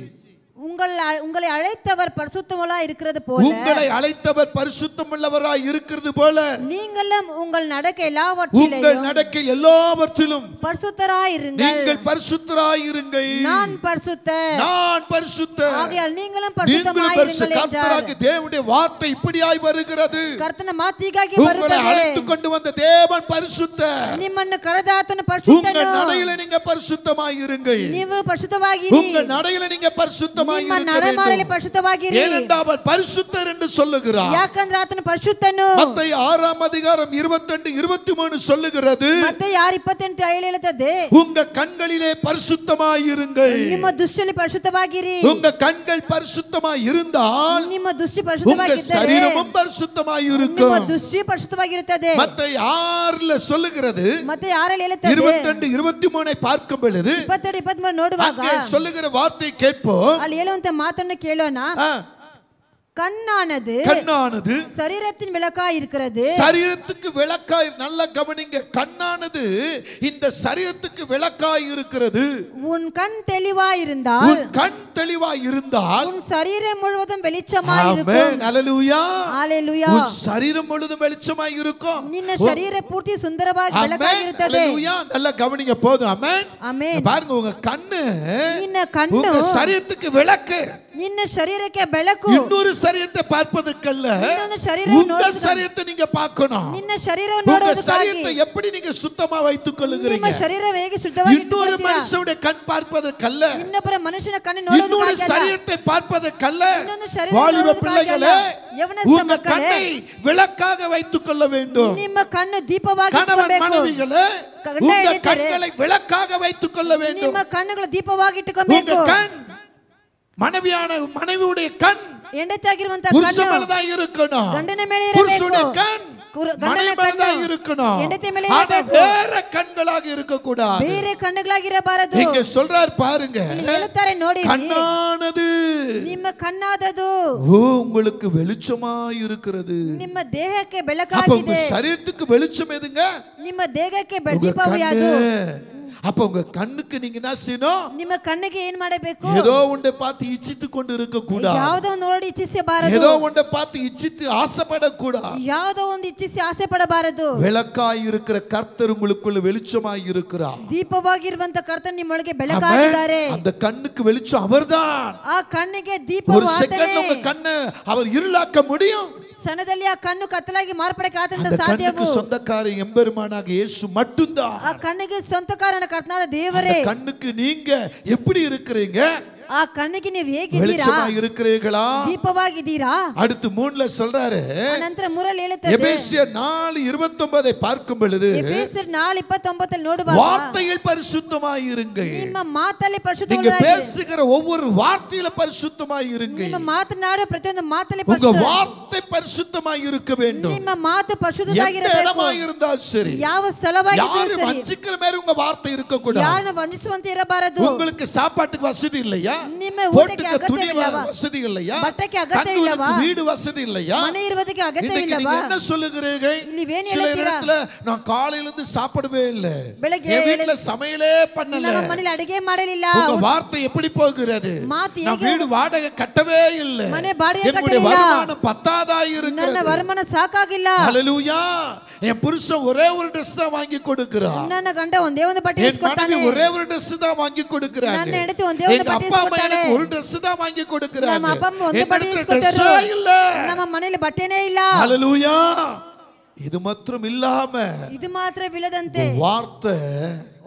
உங்களை அழைத்தவர் பரிசுத்தமுள்ளவராய் இருக்கிறது போல, உங்களை அழைத்தவர் பரிசுத்தமுள்ளவராய் இருக்கிறது போல, நீங்களும் உங்கள் நடக்கை உங்கள் நடக்கை எல்லாவற்றிலும் பரிசுத்தராய் இருங்கள். நீங்கள் பரிசுத்தராய் இருங்கள். நான் பரிசுத்தர், நான் பரிசுத்தர், ஆகையால் நீங்களும் நீங்களும் பரிசுத்தமாய் இருங்கள் என்றார். கர்த்தராகிய தேவனுடைய வார்த்தை இப்படியாய் வருகிறது. ಕರ್ತನ ಮಾತಿಗಾಗಿ உங்களை ಬರುತ್ತದೆ. அழைத்து கொண்டு வந்த தேவன் பரிசுத்தர். ನಿಮ್ಮನ್ನು ಕರೆದಾತನು உங்கள் ಪರಿಶುದ್ಧನು. நடையில நீங்க பரிசுத்தமாய் இருங்கள். ನೀವು ಪರಿಶುದ್ಧವಾಗಿರಿ. உங்கள் நடையில நீங்க பரிசுத்தமாய் ನಿಮ್ಮ இருக்க ನಡಮಾಡಲಿ வேண்டும். ಪರಿಶುದ್ಧವಾಗಿರಿ. ஏனென்றால் அவர் பரிசுத்தர் என்று சொல்லுகிறார். ಯಾಕಂದ್ರೆ ಆತನು ಪರಿಶುದ್ಧನು. மத்தேயு 6ஆம் அதிகாரம் 22 23 சொல்லுகிறது, ಮತ್ತೇಯು 6:28 ಹೇಳುತ್ತದೆ, உங்க கண்களிலே பரிசுத்தமாய் இருங்கள். ನಿಮ್ಮ ದೃಷ್ಟಿಯಲ್ಲಿ ಪರಿಶುದ್ಧವಾಗಿರಿ. உங்க கண்கள் பரிசுத்தமாய் இருந்தால் ನಿಮ್ಮ ದೃಷ್ಟಿ உங்க ಪರಿಶುದ್ಧವಾಗಿದ್ದರೆ சரீரமும் பரிசுத்தமாய் ನಿಮ್ಮ இருக்கும். ದೃಷ್ಟಿ ಪರಿಶುದ್ಧವಾಗಿರುತ್ತದೆ. மத்தேயு 6ல சொல்லுகிறது, ಮತ್ತೆ 6 ಹೇಳುತ್ತದೆ, 22 23 பார்க்கும் பொழுது 22 23 ನೋಡುವಾಗ அங்கே சொல்லுகிற வார்த்தை கேட்போம். ಅಲ್ಲಿ ಹೇಳುವಂತ ಮಾತನ್ನು ಕೇಳೋಣ. கண்ணானது சரீரத்தின் விளக்காய் இருக்கிறது. சரீரத்துக்கு விளக்காய், நல்ல கவனிங்க, கண்ணானது இந்த சரீரத்துக்கு விளக்காய் இருக்கிறது. உன் கண் தெளிவாய் இருந்தால், உன் கண் தெளிவாய் இருந்தால் உன் சரீரம் முழுவதும் வெளிச்சமாய் இருக்கும். ஆமென், ஹல்லேலூயா, ஹல்லேலூயா. உன் சரீரம் முழுவதும் வெளிச்சமாய் இருக்கும். ನಿನ್ನ ಶರೀರ ಪೂರ್ತಿ ಸುಂದರವಾಗಿ ಬೆಳಕಾಗಿರುತ್ತದೆ. ஹல்லேலூயா, நல்ல கவனிங்க போதும். ஆமென், ஆமென். பாருங்க, உங்க கண்ணு ನಿನ್ನ ಕಣ್ಣು உங்க சரீரத்துக்கு விளக்கு. ನಿನ್ನ ಶರೀರಕ್ಕೆ ಬೆಳಕು. இன்னொரு சரீரத்தை பார்ப்பதற்கல்ல, ಇನ್ನೊಂದು ಶರೀರ உங்க சரீரத்தை நீங்க பார்க்கணும். ನಿನ್ನ ಶರೀರವನ್ನು உங்க ನೋಡುವುದಕ್ಕಾಗಿ சரீரத்தை எப்படி நீங்க சுத்தமா வைத்துக் கொள்ளுகிறீங்க? ನಿಮ್ಮ ಶರೀರ ಹೇಗೆ ಶುದ್ಧವಾಗಿ இன்னொரு ಇಟ್ಟುಕೊಳ್ಳುತ್ತೀರಾ? மனுஷனுடைய கண் பார்ப்பதற்கல்ல, ಇನ್ನೊಬ್ಬರ ಮನುಷ್ಯನ ಕಣ್ಣು இன்னொரு ನೋಡುವುದಕ್ಕಾಗಿ ಅಲ್ಲ. சரீரத்தை பார்ப்பதற்கல்ல, ಇನ್ನೊಂದು ಶರೀರ வாலிப ನೋಡುವುದಕ್ಕಾಗಿ ಅಲ್ಲ. பிள்ளைகளே, ಯವನಸ್ಥ உங்க ಮಕ್ಕಳೇ, கண்ணை விளக்காக வைத்துக் கொள்ள வேண்டும். ನಿಮ್ಮ ಕಣ್ಣು ದೀಪವಾಗಿ கணவன் ಇಟ್ಟುಕೊಳ್ಳಬೇಕು. மனைவிகளே, ಗಂಡ உங்க ಹೆಂಡತಿಯರೇ, கண்களை விளக்காக வைத்துக் கொள்ள வேண்டும். ನಿಮ್ಮ ಕಣ್ಣುಗಳು ದೀಪವಾಗಿ உங்க ಇಟ್ಟುಕೊಳ್ಳಬೇಕು. கண், மனைவியுடைய கண் ಹೆಂಡತಿಯಾಗಿರುವಂತ புருஷ ಕಣ್ಣು மேலதான் இருக்கணும். ಗಂಡನ ಮೇಲೆ ಇರಬೇಕು. புருஷனுடைய கண் மனைவி மேலதான் இருக்கணும். ஆனா வேற கண்களாக இருக்க கூடாது. ಬೇರೆ ಕಣ್ಣುಗಳಾಗಿರಬಾರದು. இங்க சொல்றார் பாருங்க, ಹೇಳುತ್ತಾರೆ ನೋಡಿ, கண்ணானது ನಿಮ್ಮ ಕಣ್ಣಾದದು உங்களுக்கு வெளிச்சமாய் இருக்கிறது. ನಿಮ್ಮ ದೇಹಕ್ಕೆ அப்ப உங்க ಬೆಳಕಾಗಿದೆ. சரீரத்துக்கு வெளிச்சம் எதுங்க? ನಿಮ್ಮ ದೇಹಕ್ಕೆ உங்க ದೀಪವು ಯಾವುದು? கண்ணு. அப்ப உங்க கண்ணுக்கு நீங்க என்ன செய்யணும்? ನಿಮ್ಮ ಕಣ್ಣಿಗೆ ಏನ್ ಮಾಡಬೇಕು? ஏதோ ஒன்றை பார்த்து இச்சித்து கொண்டு இருக்க கூடாது. ಯಾವುದೋ ಒಂದು ನೋಡಿ ಇಚ್ಛಿಸಬಾರದು. ஏதோ ஒன்றை பார்த்து இச்சித்து ஆசைப்படக்கூடாது. ಯಾವುದೋ ಒಂದು ಇಚ್ಛಿಸಿ ಆಸೆ ಪಡಬಾರದು. விளக்காய் இருக்கிற கர்த்தர் உங்களுக்குள்ள வெளிச்சமாய் இருக்கிறார். ದೀಪವಾಗಿರುವಂತ ಕರ್ತನ ನಿಮ್ಮೊಳಗೆ ಬೆಳಕಾಗಿದ್ದಾರೆ. அந்த கண்ணுக்கு வெளிச்சம் அவர்தான். ಆ ಕಣ್ಣಿಗೆ ದೀಪವು ஒரு ಆತನೇ. செகண்ட் உங்க கண்ணை அவர் இருளாக்க முடியும். ಕ್ಷಣದಲ್ಲಿ ಆ ಕಣ್ಣು ಕತ್ತಲಾಗಿ ಮಾರ್ಪಡಕ್ಕೆ ಆತನಿಂದ அந்த ಸಾಧ್ಯವು. கண்ணுக்கு சொந்தக்கார எம்பெருமானாக இயேசு மட்டும்தான். ಆ ಕಣ್ಣಿಗೆ ಸ್ವಂತಕಾರನ ಕರ್ತನಾದ ದೇವರೇ. அந்த கண்ணுக்கு நீங்க எப்படி இருக்கிறீங்க? ಆ ಕಣ್ಣಿಗೆ ನೀವು ಹೇಗಿದ್ದೀರಾ? வெளிச்சமாய் இருக்கிறீர்களா? ದೀಪವಾಗಿದ್ದೀರಾ? அடுத்து 3ல சொல்றாரு, ನಂತರ 3ರಲ್ಲಿ ಹೇಳುತ್ತದೆ, எபேசியர் 4:29 பார்க்கும் பொழுது, ಎಫೆಸರ್ 4:29 ನೋಡುವಾಗ, வார்த்தையில் பரிசுத்தமாய் இருங்கள். ನಿಮ್ಮ ಮಾತಲ್ಲಿ நீங்க ಪರಿಶುದ್ಧವಾಗಿರಿ. பேசுகிற ஒவ்வொரு வார்த்தையில பரிசுத்தமாய் இருங்கள். ನಿಮ್ಮ ಮಾತನಾಡುವ ಪ್ರತಿಯೊಂದು ಮಾತಲ್ಲಿ உங்க ಪರಿಶುದ್ಧ. வார்த்தை பரிசுத்தமாய் இருக்க வேண்டும். ನಿಮ್ಮ ಮಾತು எந்த ಪರಿಶುದ್ಧವಾಗಿರಬೇಕು. இடமாய் இருந்தாலும் சரி, ಯಾವ ಸ್ಥಳವಾಗಿದ್ದರೂ யாரும் ಸರಿ, வஞ்சிக்கிற மாதிரி உங்க வார்த்தை இருக்க கூடாது. ಯಾರನ್ನು ವಂಚಿಸುವಂತೆ ಇರಬಾರದು. உங்களுக்கு சாப்பாட்டுக்கு வசதி இல்லையா? ನಿಮ್ಮ ಊಟಕ್ಕೆ போட்டுக்க துணி ಅಗತ್ಯವಿಲ್ಲವಾ? வசதி இல்லையா? ಬಟ್ಟೆಗೆ ಅಗತ್ಯ தங்குவதற்கு ಇಲ್ಲವಾ? வீடு வசதி இல்லையா? ಮನೆ ಇರುವುದಕ್ಕೆ இன்னைக்கு ಅಗತ್ಯವಿಲ್ಲವಾ? நீங்க என்ன சொல்லுகிறீர்கள்? ನೀವೇನು சில ಹೇಳ್ತೀರಾ? இடத்துல நான் காலையில இருந்து சாப்பிடவே இல்ல, ಬೆಳಗ್ಗೆ என் வீட்ல சமையலே பண்ணல. ನಮ್ಮ ಮನೆಯಲ್ಲಿ ಅಡಿಗೆ ಮಾಡಲಿಲ್ಲ. உங்க வார்த்தை எப்படி போகிறது? ಮಾತು நான் ಹೇಗೆ? வீடு வாடகை கட்டவே இல்ல, ಮನೆ ಬಾಡಿಗೆ என்னுடைய ಕಟ್ಟಲಿಲ್ಲ. வருமானம் பத்தாதாய் ನನ್ನ இருக்கிறது. ವರಮಾನ ಸಾಕಾಗಿಲ್ಲ. ஹல்லேலூயா. என் புருஷன் ஒரே ஒரு Dress தான் வாங்கி கொடுக்கிறார். ನನ್ನ ಗಂಡ ಒಂದೇ ಒಂದು ಬಟ್ಟೆ என் மனைவி ಇಸ್ಕೊಡ್ತಾನೆ. ஒரே ஒரு Dress தான் வாங்கி கொடுக்கிறாங்க. ನನ್ನ ಹೆಂಡತಿ ಒಂದೇ ಒಂದು எங்க ಬಟ್ಟೆ அப்பா ಅಮ್ಮ எனக்கு ஒரு Dress தான் வாங்கி கொடுக்கறாங்க ನಮ್ಮ ಅಪ್ಪ ಒಂದು ಬಟ್ಟೆ ಇಸ್ಕೊಟ್ಟರು ನಮ್ಮ ಮನೆಯಲ್ಲಿ ಬಟ್ಟೆನೇ ಇಲ್ಲ ஹalleluya ಇದು ಮಾತ್ರ ಇಲ್ಲಾಮ ಇದು ಮಾತ್ರವಿಲ್ಲದಂತೆ ವಾರ್ತೆ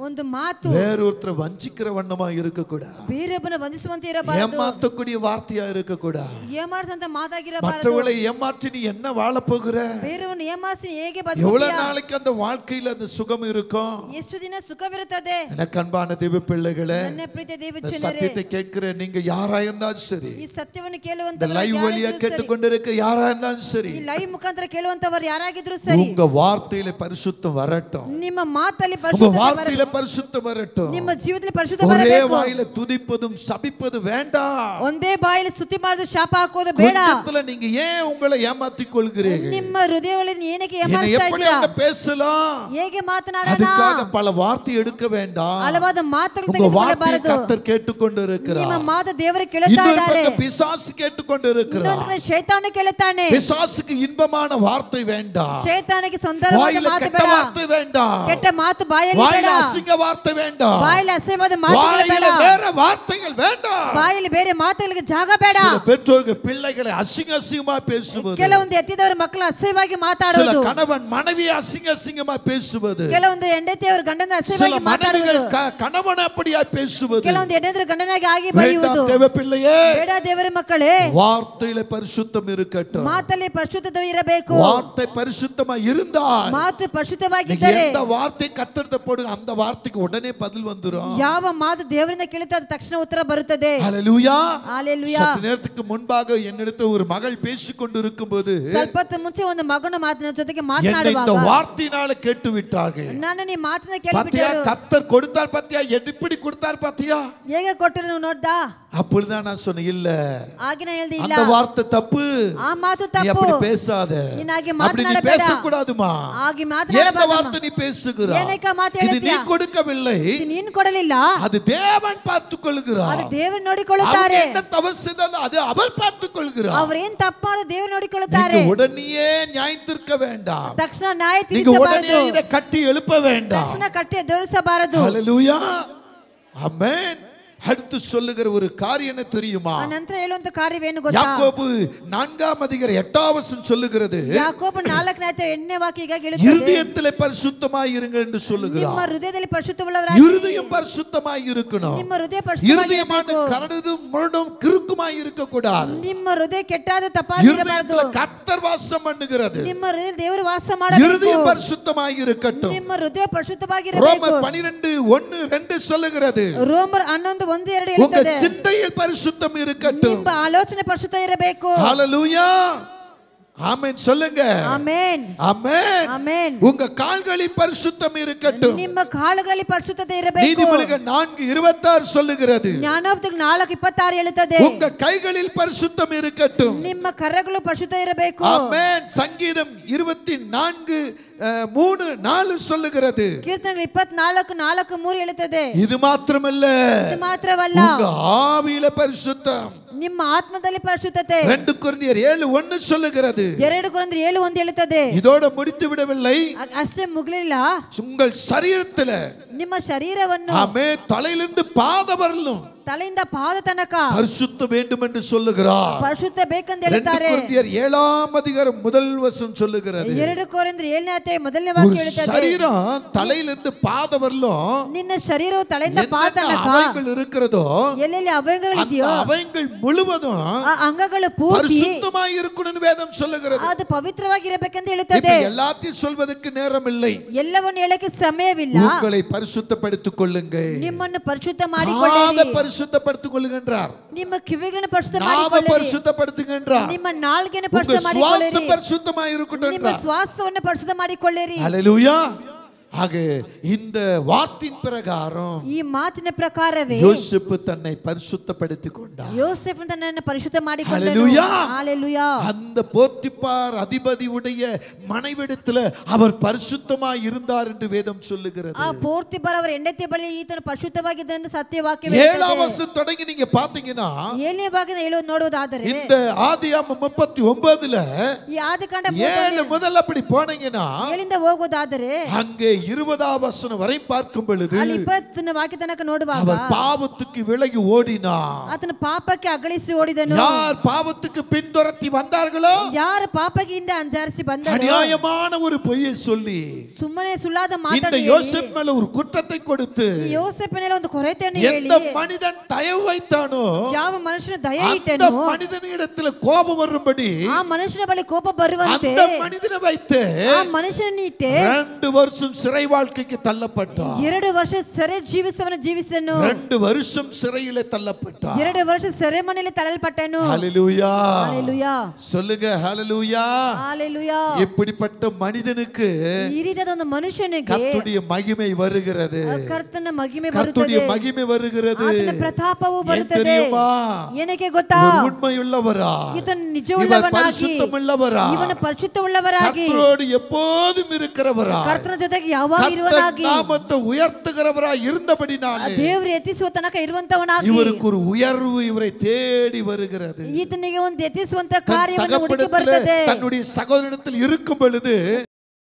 ಒಂದು ಮಾತು வேறொருத்தரை வஞ்சிக்கிற வண்ணமா இருக்க கூடாது ಬೇರೊಬ್ಬನ ವಂದಿಸುವಂತೆ ಇರಬಾರದು ஏமாத்தக்கூடிய வார்த்தையா இருக்க கூடாது ஏமாறுವಂತ ಮಾತಾಗಿರಬಾರದು மற்றவளை ஏமாற்றி நீ என்ன வாழ போகிற ಬೇರೆಯವನ್ನ ಏಮಾಸಿ ಹೇಗೆ ಬದುಕುತ್ತೀಯಾ எவ்வளவு நாளைக்கு அந்த வாழ்க்கையில அந்த சுகம் இருக்கும் ಎಷ್ಟು ದಿನ ಸುಖವಿರುತ್ತದೆ எனக்கு அன்பான தேவ பிள்ளைகளே ನನ್ನ ಪ್ರೀತಿಯ ದೇವ ಜನರೇ சத்தியத்தை கேட்கிற நீங்க யாரா இருந்தாலும் சரி ಈ ಸತ್ಯವನ್ನು ಕೇಳುವಂತ லைவ் வழியா கேட்டுக்கொண்டிருக்க யாரா இருந்தாலும் சரி ಈ ಲೈವ್ ಮುಖಾಂತರ ಕೇಳುವಂತವರು ಯಾರಾಗಿದ್ರು ಸರಿ உங்க வார்த்தையில பரிசுத்தம் வரட்டும் ನಿಮ್ಮ ಮಾತಲ್ಲಿ உங்க ಪರಿಶುದ್ಧತೆ வார்த்தையில பரிசுத்தம் வரட்டும் ನಿಮ್ಮ ಜೀವಿತದಲ್ಲಿ ಪರಿಶುದ್ಧ ஒரೇ ಬರಬೇಕು வாயில துதிப்பதும் சபிப்பது வேண்டாம் ಒಂದೇ ಬಾಯಲ್ಲಿ ಸ್ತುತಿ ಮಾಡೋದು ಶಾಪ ಹಾಕೋದು ಬೇಡ கொஞ்சத்துல நீங்க ஏன் உங்களை ஏமாத்திக் கொள்கிறீர்கள் ನಿಮ್ಮ ಹೃದಯದಲ್ಲಿ ಏನಕ್ಕೆ என்னை ಏಮಾರಿಸ್ತಾ எப்படி ಇದ್ದೀರಾ அவங்க பேசலாம் ಹೇಗೆ ಮಾತನಾಡೋಣ அதுக்காக பல வார்த்தை எடுக்க வேண்டாம் ಹಲವಾದ ಮಾತುಗಳು உங்க வார்த்தையை ತೆಗೆದುಕೊಳ್ಳಬಾರದು கர்த்தர் கேட்டுக்கொண்டு இருக்கிறார் ನಿಮ್ಮ ಮಾತು ದೇವರು ಕೇಳುತ್ತಾ இன்னொரு ಇದ್ದಾರೆ பக்கம் பிசாசு கேட்டுக்கொண்டு இருக்கிறார் ಇನ್ನೊಂದು ಕಡೆ ಶೈತಾನ ಕೇಳುತ್ತಾನೆ பிசாசுக்கு இன்பமான வார்த்தை வேண்டாம் ಶೈತಾನಿಗೆ ಸುಂದರವಾದ வாயில ಮಾತು கெட்ட ಬೇಡ வார்த்தை வேண்டாம் ಕೆಟ್ಟ ಮಾತು ಬಾಯಲ್ಲಿ ಬೇಡ வாயில அசிங்க வார்த்தை வேண்டாம் ಬಾಯಲ್ಲಿ ಅಸಹ್ಯವಾದ ಮಾತುಗಳು ಬೇಡ வாயில வேற வார்த்தைகள் வேண்டாம் ಬಾಯಲ್ಲಿ ಬೇರೆ ಮಾತುಗಳಿಗೆ ಜಾಗ ಬೇಡ சில பெற்றோர்கள் பிள்ளைகளை அசிங்கமா பேசுவது ಕೆಲವೊಂದು ಎತ್ತಿದವರು ಮಕ್ಕಳು ಅಸಹ್ಯವಾಗಿ சில ಮಾತಾಡೋದು கணவன் மனைவி அசிங்கமா பேசுவது ಕೆಲವೊಂದು ಹೆಂಡತಿಯವರು ಗಂಡನ சில ಅಸಹ್ಯವಾಗಿ மனைவிகள் ಮಾತಾಡುವುದು கணவன் அப்படியா பேசுவது ಕೆಲವೊಂದು ಹೆಂಡತಿಯರು ಗಂಡನಾಗಿ ಆಗಿ ಬೈಯುವುದು வேண்டாம் தேவ பிள்ளையே ಬೇಡ ದೇವರ ಮಕ್ಕಳೇ வார்த்தையில பரிசுத்தம் இருக்கட்டும் ಮಾತಲ್ಲಿ ಪರಿಶುದ್ಧತೆ ಇರಬೇಕು வார்த்தை பரிசுத்தமா இருந்தால் ಮಾತು நீங்க ಪರಿಶುದ್ಧವಾಗಿದ್ದರೆ எந்த வார்த்தை கத்தர்ட்ட போடுங்க அந்த வார்த்தைக்கு உடனே பதில் வந்துரும் ಯಾವ ಮಾತು ದೇವರಿಂದ ಕೇಳುತ್ತೆ ಅದು ತಕ್ಷಣ ಉತ್ತರ ಬರುತ್ತದೆ ஹalleluya ஹalleluya சற்று நேரத்துக்கு முன்பாக என்னிடத்தில் ஒரு மகள் பேசிக் கொண்டிருக்கும்போது ಸ್ವಲ್ಪ ಹೊತ್ತು ಮುಂಚೆ ಒಂದು ಮಗನ ಮಾತಿನ ಜೊತೆಗೆ என்னை ಮಾತನಾಡುವಾಗ இந்த வார்த்தையினால கேட்டு விட்டார்கள் ನಾನು ನೀ ಮಾತನ್ನ பாத்தியா ಕೇಳಿಬಿಟ್ಟರು கத்தர் கொடுத்தார் பாத்தியா எப்படி கொடுத்தார் பாத்தியா ಹೇಗೆ ಕೊಟ್ಟರು ನೀವು ನೋಡ್ದಾ அப்பொழுதுதான் நான் சொன்னேன் இல்ல ಆಗ ನಾನು ಹೇಳ್ದೆ ಇಲ್ಲ அந்த வார்த்தை தப்பு ಆ ಮಾತು நீ ತಪ್ಪು அப்படி பேசாத ನೀನ್ ಹಾಗೆ அப்படி நீ ಮಾತನಾಡಬೇಡ பேசக்கூடாதுமா ಹಾಗೆ ஏன் ಮಾತನಾಡಬಾರದು வார்த்தை நீ பேசுகிறாய் ಏನಕ್ಕೆ ಮಾತು இது நீ ಹೇಳ್ತೀಯಾ கொடுக்கவில்லை ನೀನು ಕೊಡಲಿಲ್ಲ அது தேவன் பார்த்துக் கொள்கிறார் ಅದು ದೇವರು அவங்க ನೋಡಿಕೊಳ್ಳುತ್ತಾರೆ என்ன தவறு செய்தாலும் அது அவர் பார்த்துக் கொள்கிறார் ಅವರೇನ್ ತಪ್ಪು ಮಾಡೋದು ದೇವರು ನೋಡಿಕೊಳ್ಳುತ್ತಾರೆ நீங்க உடனே நியாயத்திற்க வேண்டாம் ತಕ್ಷಣ ನ್ಯಾಯ நீங்க உடனே ತೀರಿಸಬಾರದು இதை கட்டி எழுப்ப வேண்டாம் ತಕ್ಷಣ ಕಟ್ಟಿ ಎದುರಿಸಬಾರದು ஹalleluya ஆமென் அடுத்து சொல்லுகிற ஒரு காரியம் என்ன தெரியுமா ನಂತರ ಹೇಳುವಂತ ಕಾರ್ಯವೇನು ಗೊತ್ತಾ யாக்கோபு 4ஆம் அதிகாரம் 8ஆம் வசனம் சொல்லுகிறது ಯಾಕೋಬ 4ನೇ ಅಧ್ಯಾಯ 8ನೇ ವಾಕ್ಯ ಹೇಳುತ್ತದೆ இருதயத்திலே பரிசுத்தமாய் இருங்கள் என்று ನಿಮ್ಮ சொல்லுகிறார் ಹೃದಯದಲ್ಲಿ ಪರಿಶುದ್ಧವುಳ್ಳವರಾಗಿ இருதயம் பரிசுத்தமாய் இருக்கணும் ನಿಮ್ಮ ಹೃದಯ இருதயமான ಪರಿಶುದ್ಧವಾಗಿರಬೇಕು கரடும் முரடும் கிறுக்குமாய் இருக்க கூடாது ನಿಮ್ಮ ಹೃದಯ ಕೆಟ್ಟಾದ ತಪ್ಪಾಗಿರಬಾರದು இருதயத்தில் கர்த்தர் வாசம் பண்ணுகிறது ನಿಮ್ಮ ಹೃದಯದಲ್ಲಿ ದೇವರು ವಾಸ ಮಾಡಬೇಕು இருதயம் பரிசுத்தமாய் இருக்கட்டும் ನಿಮ್ಮ ಹೃದಯ ಪರಿಶುದ್ಧವಾಗಿರಬೇಕು ரோமர் 12:1-2 சொல்லுகிறது ರೋಮರ್ 11:1-2 உங்க ಹೇಳುತ್ತದೆ சிந்தையில் பரிசுத்தம் இருக்கட்டும் ನಿಮ್ಮ ಆಲೋಚನೆ ಪರಿಶುದ್ಧ ಇರಬೇಕು ஹalleluya ஆமென் சொல்லுங்க ಆಮೆನ್ ஆமென் ಆಮೆನ್ உங்க கால்களில் பரிசுத்தம் இருக்கட்டும் ನಿಮ್ಮ ಕಾಲುಗಳಲ್ಲಿ ಪರಿಶುದ್ಧತೆ ಇರಬೇಕು நீதிமொழிகள் 4:26 சொல்லுகிறது ಜ್ಞಾನೋಕ್ತಿಗಳು 4:26 ಹೇಳುತ್ತದೆ உங்க கைகளில் பரிசுத்தம் இருக்கட்டும் ನಿಮ್ಮ ಕರಗಳು ಪರಿಶುದ್ಧ ಇರಬೇಕು ஆமென் சங்கீதம் 24:3-4 சொல்லுகிறது ಕೀರ್ತನೆಗಳು 24:4-3 ಹೇಳುತ್ತದೆ இது மாத்திரமல்ல ಇದು ಮಾತ್ರವಲ್ಲ உங்க ஆவியில பரிசுத்தம் ನಿಮ್ಮ ಆತ್ಮದಲ್ಲಿ ಪರಿಶುದ್ಧತೆ 2 கொரிந்தியர் 7:1 சொல்லுகிறது 2 ಕೊರಿಂಥಿಯರು 7:1 ಹೇಳುತ್ತದೆ இதோட முடித்து விடவில்லை ಅಷ್ಟೇ ಮುಗಿಲಿಲ್ಲ உங்கள் சரீரத்துல ನಿಮ್ಮ ಶರೀರವನ್ನು ஆமென் தலையிலிருந்து பாதம் வரலும் ತಲೆಯಿಂದ ಪಾದ ತನಕ பரிசுத்த வேண்டும் என்று சொல்லுகிறார் ಪರಿಶುದ್ಧ ಬೇಕೆಂದು 2 ಹೇಳುತ್ತಾರೆ கொரிந்தியர் 7ஆம் அதிகாரம் முதல் வசனம் சொல்லுகிறது 2 ಕೊರಿಂಥಿಯರು 7ನೇ ಅಧ್ಯಾಯ ಮೊದಲನೇ ஒரு ವಾಕ್ಯ ಹೇಳುತ್ತದೆ சரீரம் தலையிலிருந்து பாதம் வரலும் ನಿನ್ನ ಶರೀರವು ತಲೆಯಿಂದ ಪಾದ என்னென்ன ತನಕ அவயங்கள் இருக்கிறதோ ಎಲ್ಲೆಲ್ಲಿ ಅವಯವಗಳು அந்த ಇದೆಯೋ அவயங்கள் முழுவதும் ಆ ಅಂಗಗಳು ಪೂರ್ತಿ பரிசுத்தமாய் இருக்கணும்னு வேதம் சொல்லுகிறது ಅದು ಪವಿತ್ರವಾಗಿರಬೇಕೆಂದು இப்ப ಹೇಳುತ್ತದೆ எல்லாத்தையும் சொல்வதற்கு நேரம் இல்லை ಎಲ್ಲವನ್ನು ಹೇಳಕ್ಕೆ ಸಮಯವಿಲ್ಲ உங்களை பரிசுத்தப்படுத்திக் கொள்ளுங்கள் ನಿಮ್ಮನ್ನು ಪರಿಶುದ್ಧ காதை ಮಾಡಿಕೊಳ್ಳಿರಿ பரிசுத்தப்படுத்திக் கொள்ளுகின்றார் ನಿಮ್ಮ ಕಿವಿಗಳನ್ನು ಪರಿಶುದ್ಧ நாவை ಮಾಡಿಕೊಳ್ಳಿರಿ பரிசுத்தப்படுத்துகின்றார் ನಿಮ್ಮ ನಾಲ್ಗೆಯನ್ನು உங்க ಪರಿಶುದ್ಧ ಮಾಡಿಕೊಳ್ಳಿರಿ சுவாசம் பரிசுத்தமாய் இருக்கட்டும் ನಿಮ್ಮ என்றார் ಶ್ವಾಸವನ್ನು ಪರಿಶುದ್ಧ ಮಾಡಿಕೊಳ್ಳಿರಿ ஹalleluya ஆக இந்த வார்த்தையின் பிரகாரம் ಈ ಮಾತಿನ ಪ್ರಕಾರವೇ யோசேப்பு தன்னை பரிசுத்தப்படுத்திக் கொண்டார் ಯೋಸೇಫ್ ತನ್ನನ್ನು ಪರಿಶುದ್ಧ ಮಾಡಿಕೊಂಡನು ஹalleluya ஹalleluya அந்த போத்திபார் அதிபதியுடைய மனைவிடத்துல அவர் பரிசுத்தமாய் இருந்தார் என்று வேதம் சொல்லுகிறது ಆ ಪೋರ್ತಿಬರ್ ಅವರ ಹೆಂಡತಿ ಬಳಿ ಈತನು ಪರಿಶುದ್ಧವಾಗಿದ್ದ ಎಂದು ಸತ್ಯವಾಕ್ಯ 7ஆம் வசனம் தொடங்கி நீங்க பாத்தீங்கன்னா 7ನೇ ಭಾಗದ ಹೇಳೋದು ನೋಡುವುದಾದರೆ இந்த ஆதியாகமம் 39ல ಈ ಆದಿಕಾಂಡ 7 முதல் அப்படி போனீங்கன்னா 7ರಿಂದ ಹೋಗೋದಾದರೆ அங்கே 20ஆம் வசனம் வரை பார்க்கும் பொழுது ಅಲ್ಲಿ 20ನೇ ವಾಕ್ಯ ತನಕ ನೋಡುವಾಗ அவர் பாவத்துக்கு விலகி ஓடினார். ಆತನು ಪಾಪಕ್ಕೆ ಅಗಲಿಸಿ ಓಡಿದನು. யார் பாவத்துக்கு பின்தொடர்த்தி வந்தார்களோ, ಯಾರು ಪಾಪಕ್ಕೆ ಹಿಂದೆ ಅಂಜಾರಿಸಿ ಬಂದರೋ, அநியாயமான ஒரு பொய்யை சொல்லி ಸುಮ್ಮನೆ ಸುಳ್ಳಾದ இந்த ಮಾತನ್ನು யோசேப் மேல ஒரு குற்றத்தை கொடுத்து ಯೋಸೇಫನ ಮೇಲೆ ಒಂದು ಕೊರತೆಯನ್ನು எந்த ಹೇಳಿ மனிதன் தயவு வைத்தானோ ಯಾವ ಮನುಷ್ಯನ ದಯ அந்த ಇಟ್ಟನೋ மனிதனிடத்தில் கோபம் வரும்படி ಆ ಮನುಷ್ಯನ ಬಳಿ ಕೋಪ ಬರುವಂತೆ அந்த மனிதனை வைத்து ಆ ಮನುಷ್ಯನನ್ನು ಇಟ್ಟೆ 2 வருஷம் சிறை வாழ்க்கைக்கு தள்ளப்பட்டார். 2 ವರ್ಷ ಸೆರೆ ಜೀವಿಸವನ ಜೀವಿಸನು. 2 வருஷம் சிறையிலே தள்ளப்பட்டார். 2 ವರ್ಷ ಸೆರೆಮನೆಯಲ್ಲಿ ತಳ್ಳಲ್ಪಟ್ಟನು. ஹalleluya ஹalleluya சொல்லுங்க ஹalleluya. ஹalleluya. இப்படிப்பட்ட மனிதனுக்கு ಈ ರೀತಿಯಾದ ಒಂದು ಮನುಷ್ಯನಿಗೆ கர்த்தருடைய மகிமை வருகிறது. ಕರ್ತನ ಮಹಿಮೆ கர்த்தருடைய ಬರುತ್ತದೆ. மகிமை வருகிறது. ಆತನ ಪ್ರತಾಪವು ಬರುತ್ತದೆ. தெரியுமா? ಏನಕ್ಕೆ ಗೊತ್ತಾ? இவர் உண்மையுள்ளவரா, ಈತನು இவர் ನಿಜವುಳ್ಳವನಾಗಿ, பரிசுத்தமுள்ளவரா, ಇವನು ಪರಿಶುದ್ಧವುಳ್ಳವರಾಗಿ, கர்த்தரோடு எப்போதும் இருக்கிறவரா, ಕರ್ತನ ಜೊತೆಗೆ ಯಾವಾಗ கர்த்தர் ಇರುವನಾಗಿ, நாமத்தை உயர்த்துகிறவரா இருந்தபடினாலே ದೇವರು ಎತ್ತಿಸುವ ತನಕ ಇರುವಂತವನಾಗಿ, இவருக்கு ஒரு உயர்வு இவரை தேடி வருகிறது. ಈತನಿಗೆ ಒಂದು ಎತ್ತಿಸುವಂತ தன் ಕಾರ್ಯವನ್ನು ಹುಡುಕಿ தகப்பனிடத்திலே ಬರುತ್ತದೆ. தன்னுடைய சகோதரனிடத்தில் இருக்கும் பொழுது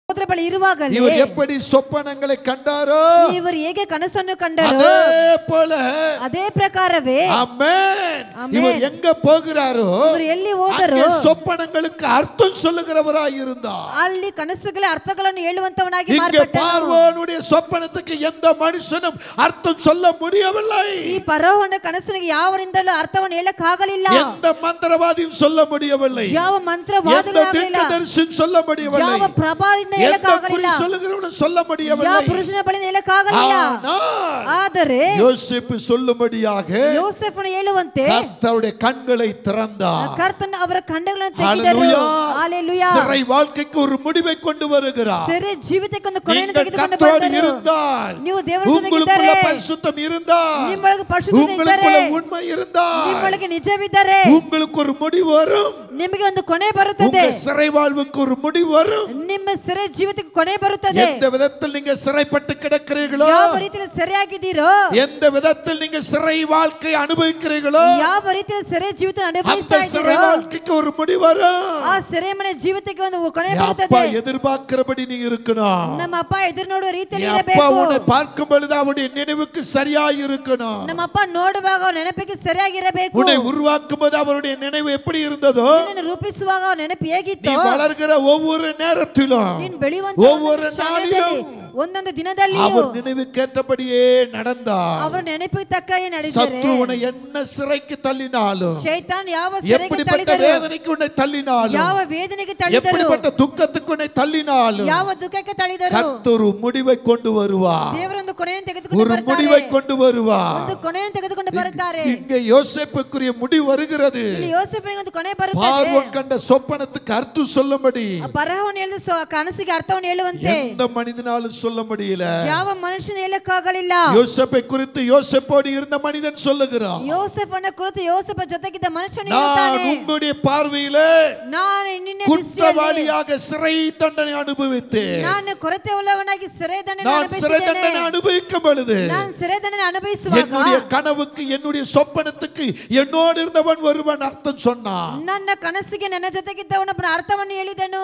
ಸಹೋದರ ಬಳಿ ಇರುವಾಗಲೇ இவர் எப்படி சொப்பனங்களை கண்டாரோ ಇವರು ಹೇಗೆ ಕನಸನ್ನು ಕಂಡರೋ அதே போல ಅದೇ ಪ್ರಕಾರವೇ ஆமென் ஆமென். இவர் எங்க போகிறாரோ ಇವರು ಎಲ್ಲಿ ಹೋದರೋ அங்கே சொப்பனங்களுக்கு அர்த்தம் சொல்லுகிறவராய் இருந்தார். ಅಲ್ಲಿ ಕನಸುಗಳ ಅರ್ಥಗಳನ್ನು ಹೇಳುವಂತವನಾಗಿ இங்கே ಮಾರ್ಪಟ್ಟನು. பார்வோனுடைய சொப்பனத்துக்கு எந்த மனுஷனும் அர்த்தம் சொல்ல முடியவில்லை. ಈ ಫರೋಹನ ಕನಸಿಗೆ ಯಾವರಿಂದಲೂ ಅರ್ಥವನ್ನು ಹೇಳಕ್ಕಾಗಲಿಲ್ಲ. எந்த மந்திரவாதியும் சொல்ல முடியவில்லை. ಯಾವ ಮಂತ್ರವಾದಿಯೂ எந்த ಆಗಲಿಲ್ಲ. தீர்க்கதரிசியும் சொல்ல முடியவில்லை. ಯಾವ ಪ್ರಭಾವದಿಂದ எந்த ಹೇಳಕ್ಕಾಗಲಿಲ್ಲ. குறி சொல்லுகிறவனும் சொல்ல முடியவில்லை. ಯಾವ ಪುರುಷನ ಬಳಿಯಿಂದ ಹೇಳಕ್ಕಾಗಲಿಲ್ಲ. ஆனால் ಆದರೆ யோசேப்பு சொல்லும்படியாக ಯೋಸೇಫನು ಹೇಳುವಂತೆ கர்த்தருடைய கண்களை திறந்தார். ಕರ್ತನ ಅವರ ಕಣ್ಣುಗಳನ್ನು ತೆಗೆದರು. ஹalleluya. ஹalleluya. சிறை வாழ்க்கைக்கு ஒரு முடிவை கொண்டு வருகிறார். ಸೆರೆ ಜೀವಿತಕ್ಕೆ ಒಂದು ಕೊನೆಯನ್ನು நீங்கள் ತೆಗೆದುಕೊಂಡು கர்த்தரோடு ಬಂದರು. இருந்தால், ನೀವು ದೇವರ ಜೊತೆಗಿದ್ದರೆ, உங்களுக்குள்ள பரிசுத்தம் இருந்தால், ನಿಮ್ಮೊಳಗೆ ಪರಿಶುದ್ಧತೆ ಇದ್ದರೆ, உங்களுக்குள்ள உண்மை இருந்தால், ನಿಮ್ಮೊಳಗೆ ನಿಜವಿದ್ದರೆ உங்களுக்கு ஒரு முடிவு வரும். ನಿಮಗೆ ಒಂದು ಕೊನೆ ಬರುತ್ತದೆ. உங்க சிறை வாழ்வுக்கு ஒரு முடிவு வரும். ನಿಮ್ಮ ಸೆರೆ ಜೀವಿತಕ್ಕೆ ಕೊನೆ ಬರುತ್ತದೆ. எந்த விதத்தில் நீங்க சிறைப்பட்டு கிடக்கிறீர்களோ, ಯಾವ ರೀತಿಯಲ್ಲಿ ಸೆರೆಯಾಗಿದ್ದೀರೋ, எந்த விதத்தில் நீங்க சிறை வாழ்க்கை அனுபவிக்கிறீர்களோ, ಯಾವ ರೀತಿಯಲ್ಲಿ ಸೆರೆ ಜೀವಿತ அந்த ಅನುಭವಿಸ್ತಾ சிறை ಇದ್ದೀರೋ, வாழ்க்கைக்கு ஒரு முடிவு வரும். ಆ ಸೆರೆಮನೆ ಜೀವಿತಕ್ಕೆ ಒಂದು ಕೊನೆ அப்பா ಬರುತ್ತದೆ. எதிர்பார்க்கிறபடி நீங்க இருக்கணும். ನಮ್ಮ ಅಪ್ಪ ಎದುರು ನೋಡುವ ರೀತಿಯಲ್ಲಿ அப்பா ಇರಬೇಕು. உன்னை பார்க்கும் பொழுது அவருடைய நினைவுக்கு சரியாய் இருக்கணும். ನಮ್ಮ ಅಪ್ಪ ನೋಡುವಾಗ ಅವರ ನೆನಪಿಗೆ ಸರಿಯಾಗಿರಬೇಕು. உன்னை உருவாக்கும் போது அவருடைய நினைவு எப்படி இருந்ததோ, ನಿನ್ನನ್ನು ರೂಪಿಸುವಾಗ ಅವರ ನೆನಪು நீ ಹೇಗಿತ್ತು, வளர்கிற ஒவ்வொரு நேரத்திலும் ನೀನು ಬೆಳೆಯುವಂತ ஒவ்வொரு நாளிலும் ಒಂದೊಂದು ದಿನದಲ್ಲಿಯೂ அவர் நினைவுக்கேற்றபடியே நடந்தார். ಅವರ ನೆನಪಿಗೆ ತಕ್ಕ ನಡೆದರೆ, சத்ரு உன்னை என்ன சிறைக்கு தள்ளினாலும், ಶೈತಾನ್ ಯಾವ ಸೆರೆಗೆ எப்படிப்பட்ட ತಳ್ಳಿದರು, வேதனைக்கு உன்னை தள்ளினாலும், ಯಾವ ವೇದನೆಗೆ ತಳ್ಳಿದರು, எப்படிப்பட்ட துக்கத்துக்கு உன்னை தள்ளினாலும், ಯಾವ ದುಃಖಕ್ಕೆ ತಳ್ಳಿದರು, கர்த்தர் ஒரு முடிவை கொண்டு வருவார். ದೇವರೊಂದು ಕೊನೆಯನ್ನು ತೆಗೆದುಕೊಂಡು ஒரு ಬರ್ತಾರೆ. முடிவை கொண்டு வருவார். ಒಂದು ಕೊನೆಯನ್ನು ತೆಗೆದುಕೊಂಡು ಬರುತ್ತಾರೆ. இங்கே யோசேப்புக்குரிய முடிவு வருகிறது. ಇಲ್ಲಿ ಯೋಸೇಫನಿಗೆ ಒಂದು ಕೊನೆ ಬರುತ್ತದೆ. பார்வோன் கண்ட சொப்பனத்துக்கு அர்த்தம் சொல்லும்படி ಪರಹವನ್ನು ಹೇಳಿದ ಕನಸಿಗೆ ಅರ್ಥವನ್ನು ಹೇಳುವಂತೆ எந்த மனிதனாலும் சொல்ல முடியல. ಯಾವ ಮನುಷ್ಯನ ಹೇಳಕ್ಕಾಗಲಿಲ್ಲ. யோசேப்பை குறித்து யோசேப்போடு இருந்த மனிதன் சொல்லுகிறான், ಯೋಸೇಫನ ಕುರಿತು ಯೋಸೇಫ ಜೊತೆಗಿದ್ದ ಮನುಷ್ಯನು நான் ಹೇಳ್ತಾನೆ, உங்களுடைய பார்வையிலே ನಾನು ನಿನ್ನ ದೃಷ್ಟಿಯಲ್ಲಿ குற்றவாளியாக சிறை தண்டனை அனுபவித்தேன். ನಾನು ಕೊರತೆ ಉಳ್ಳವನಾಗಿ ಸೆರೆ ದಂಡನೆ நான் சிறை தண்டனை ಅನುಭವಿಸಿದ್ದೇನೆ. அனுபவிக்கும் பொழுது ನಾನು ಸೆರೆ ದಂಡನೆ ಅನುಭವಿಸುವಾಗ என்னுடைய கனவுக்கு என்னுடைய சொப்பனத்துக்கு என்னோடு இருந்தவன் ஒருவன் அர்த்தம் சொன்னான். ನನ್ನ ಕನಸಿಗೆ ನನ್ನ ಜೊತೆಗಿದ್ದವನೊಬ್ಬನ ಅರ್ಥವನ್ನು ಹೇಳಿದನು.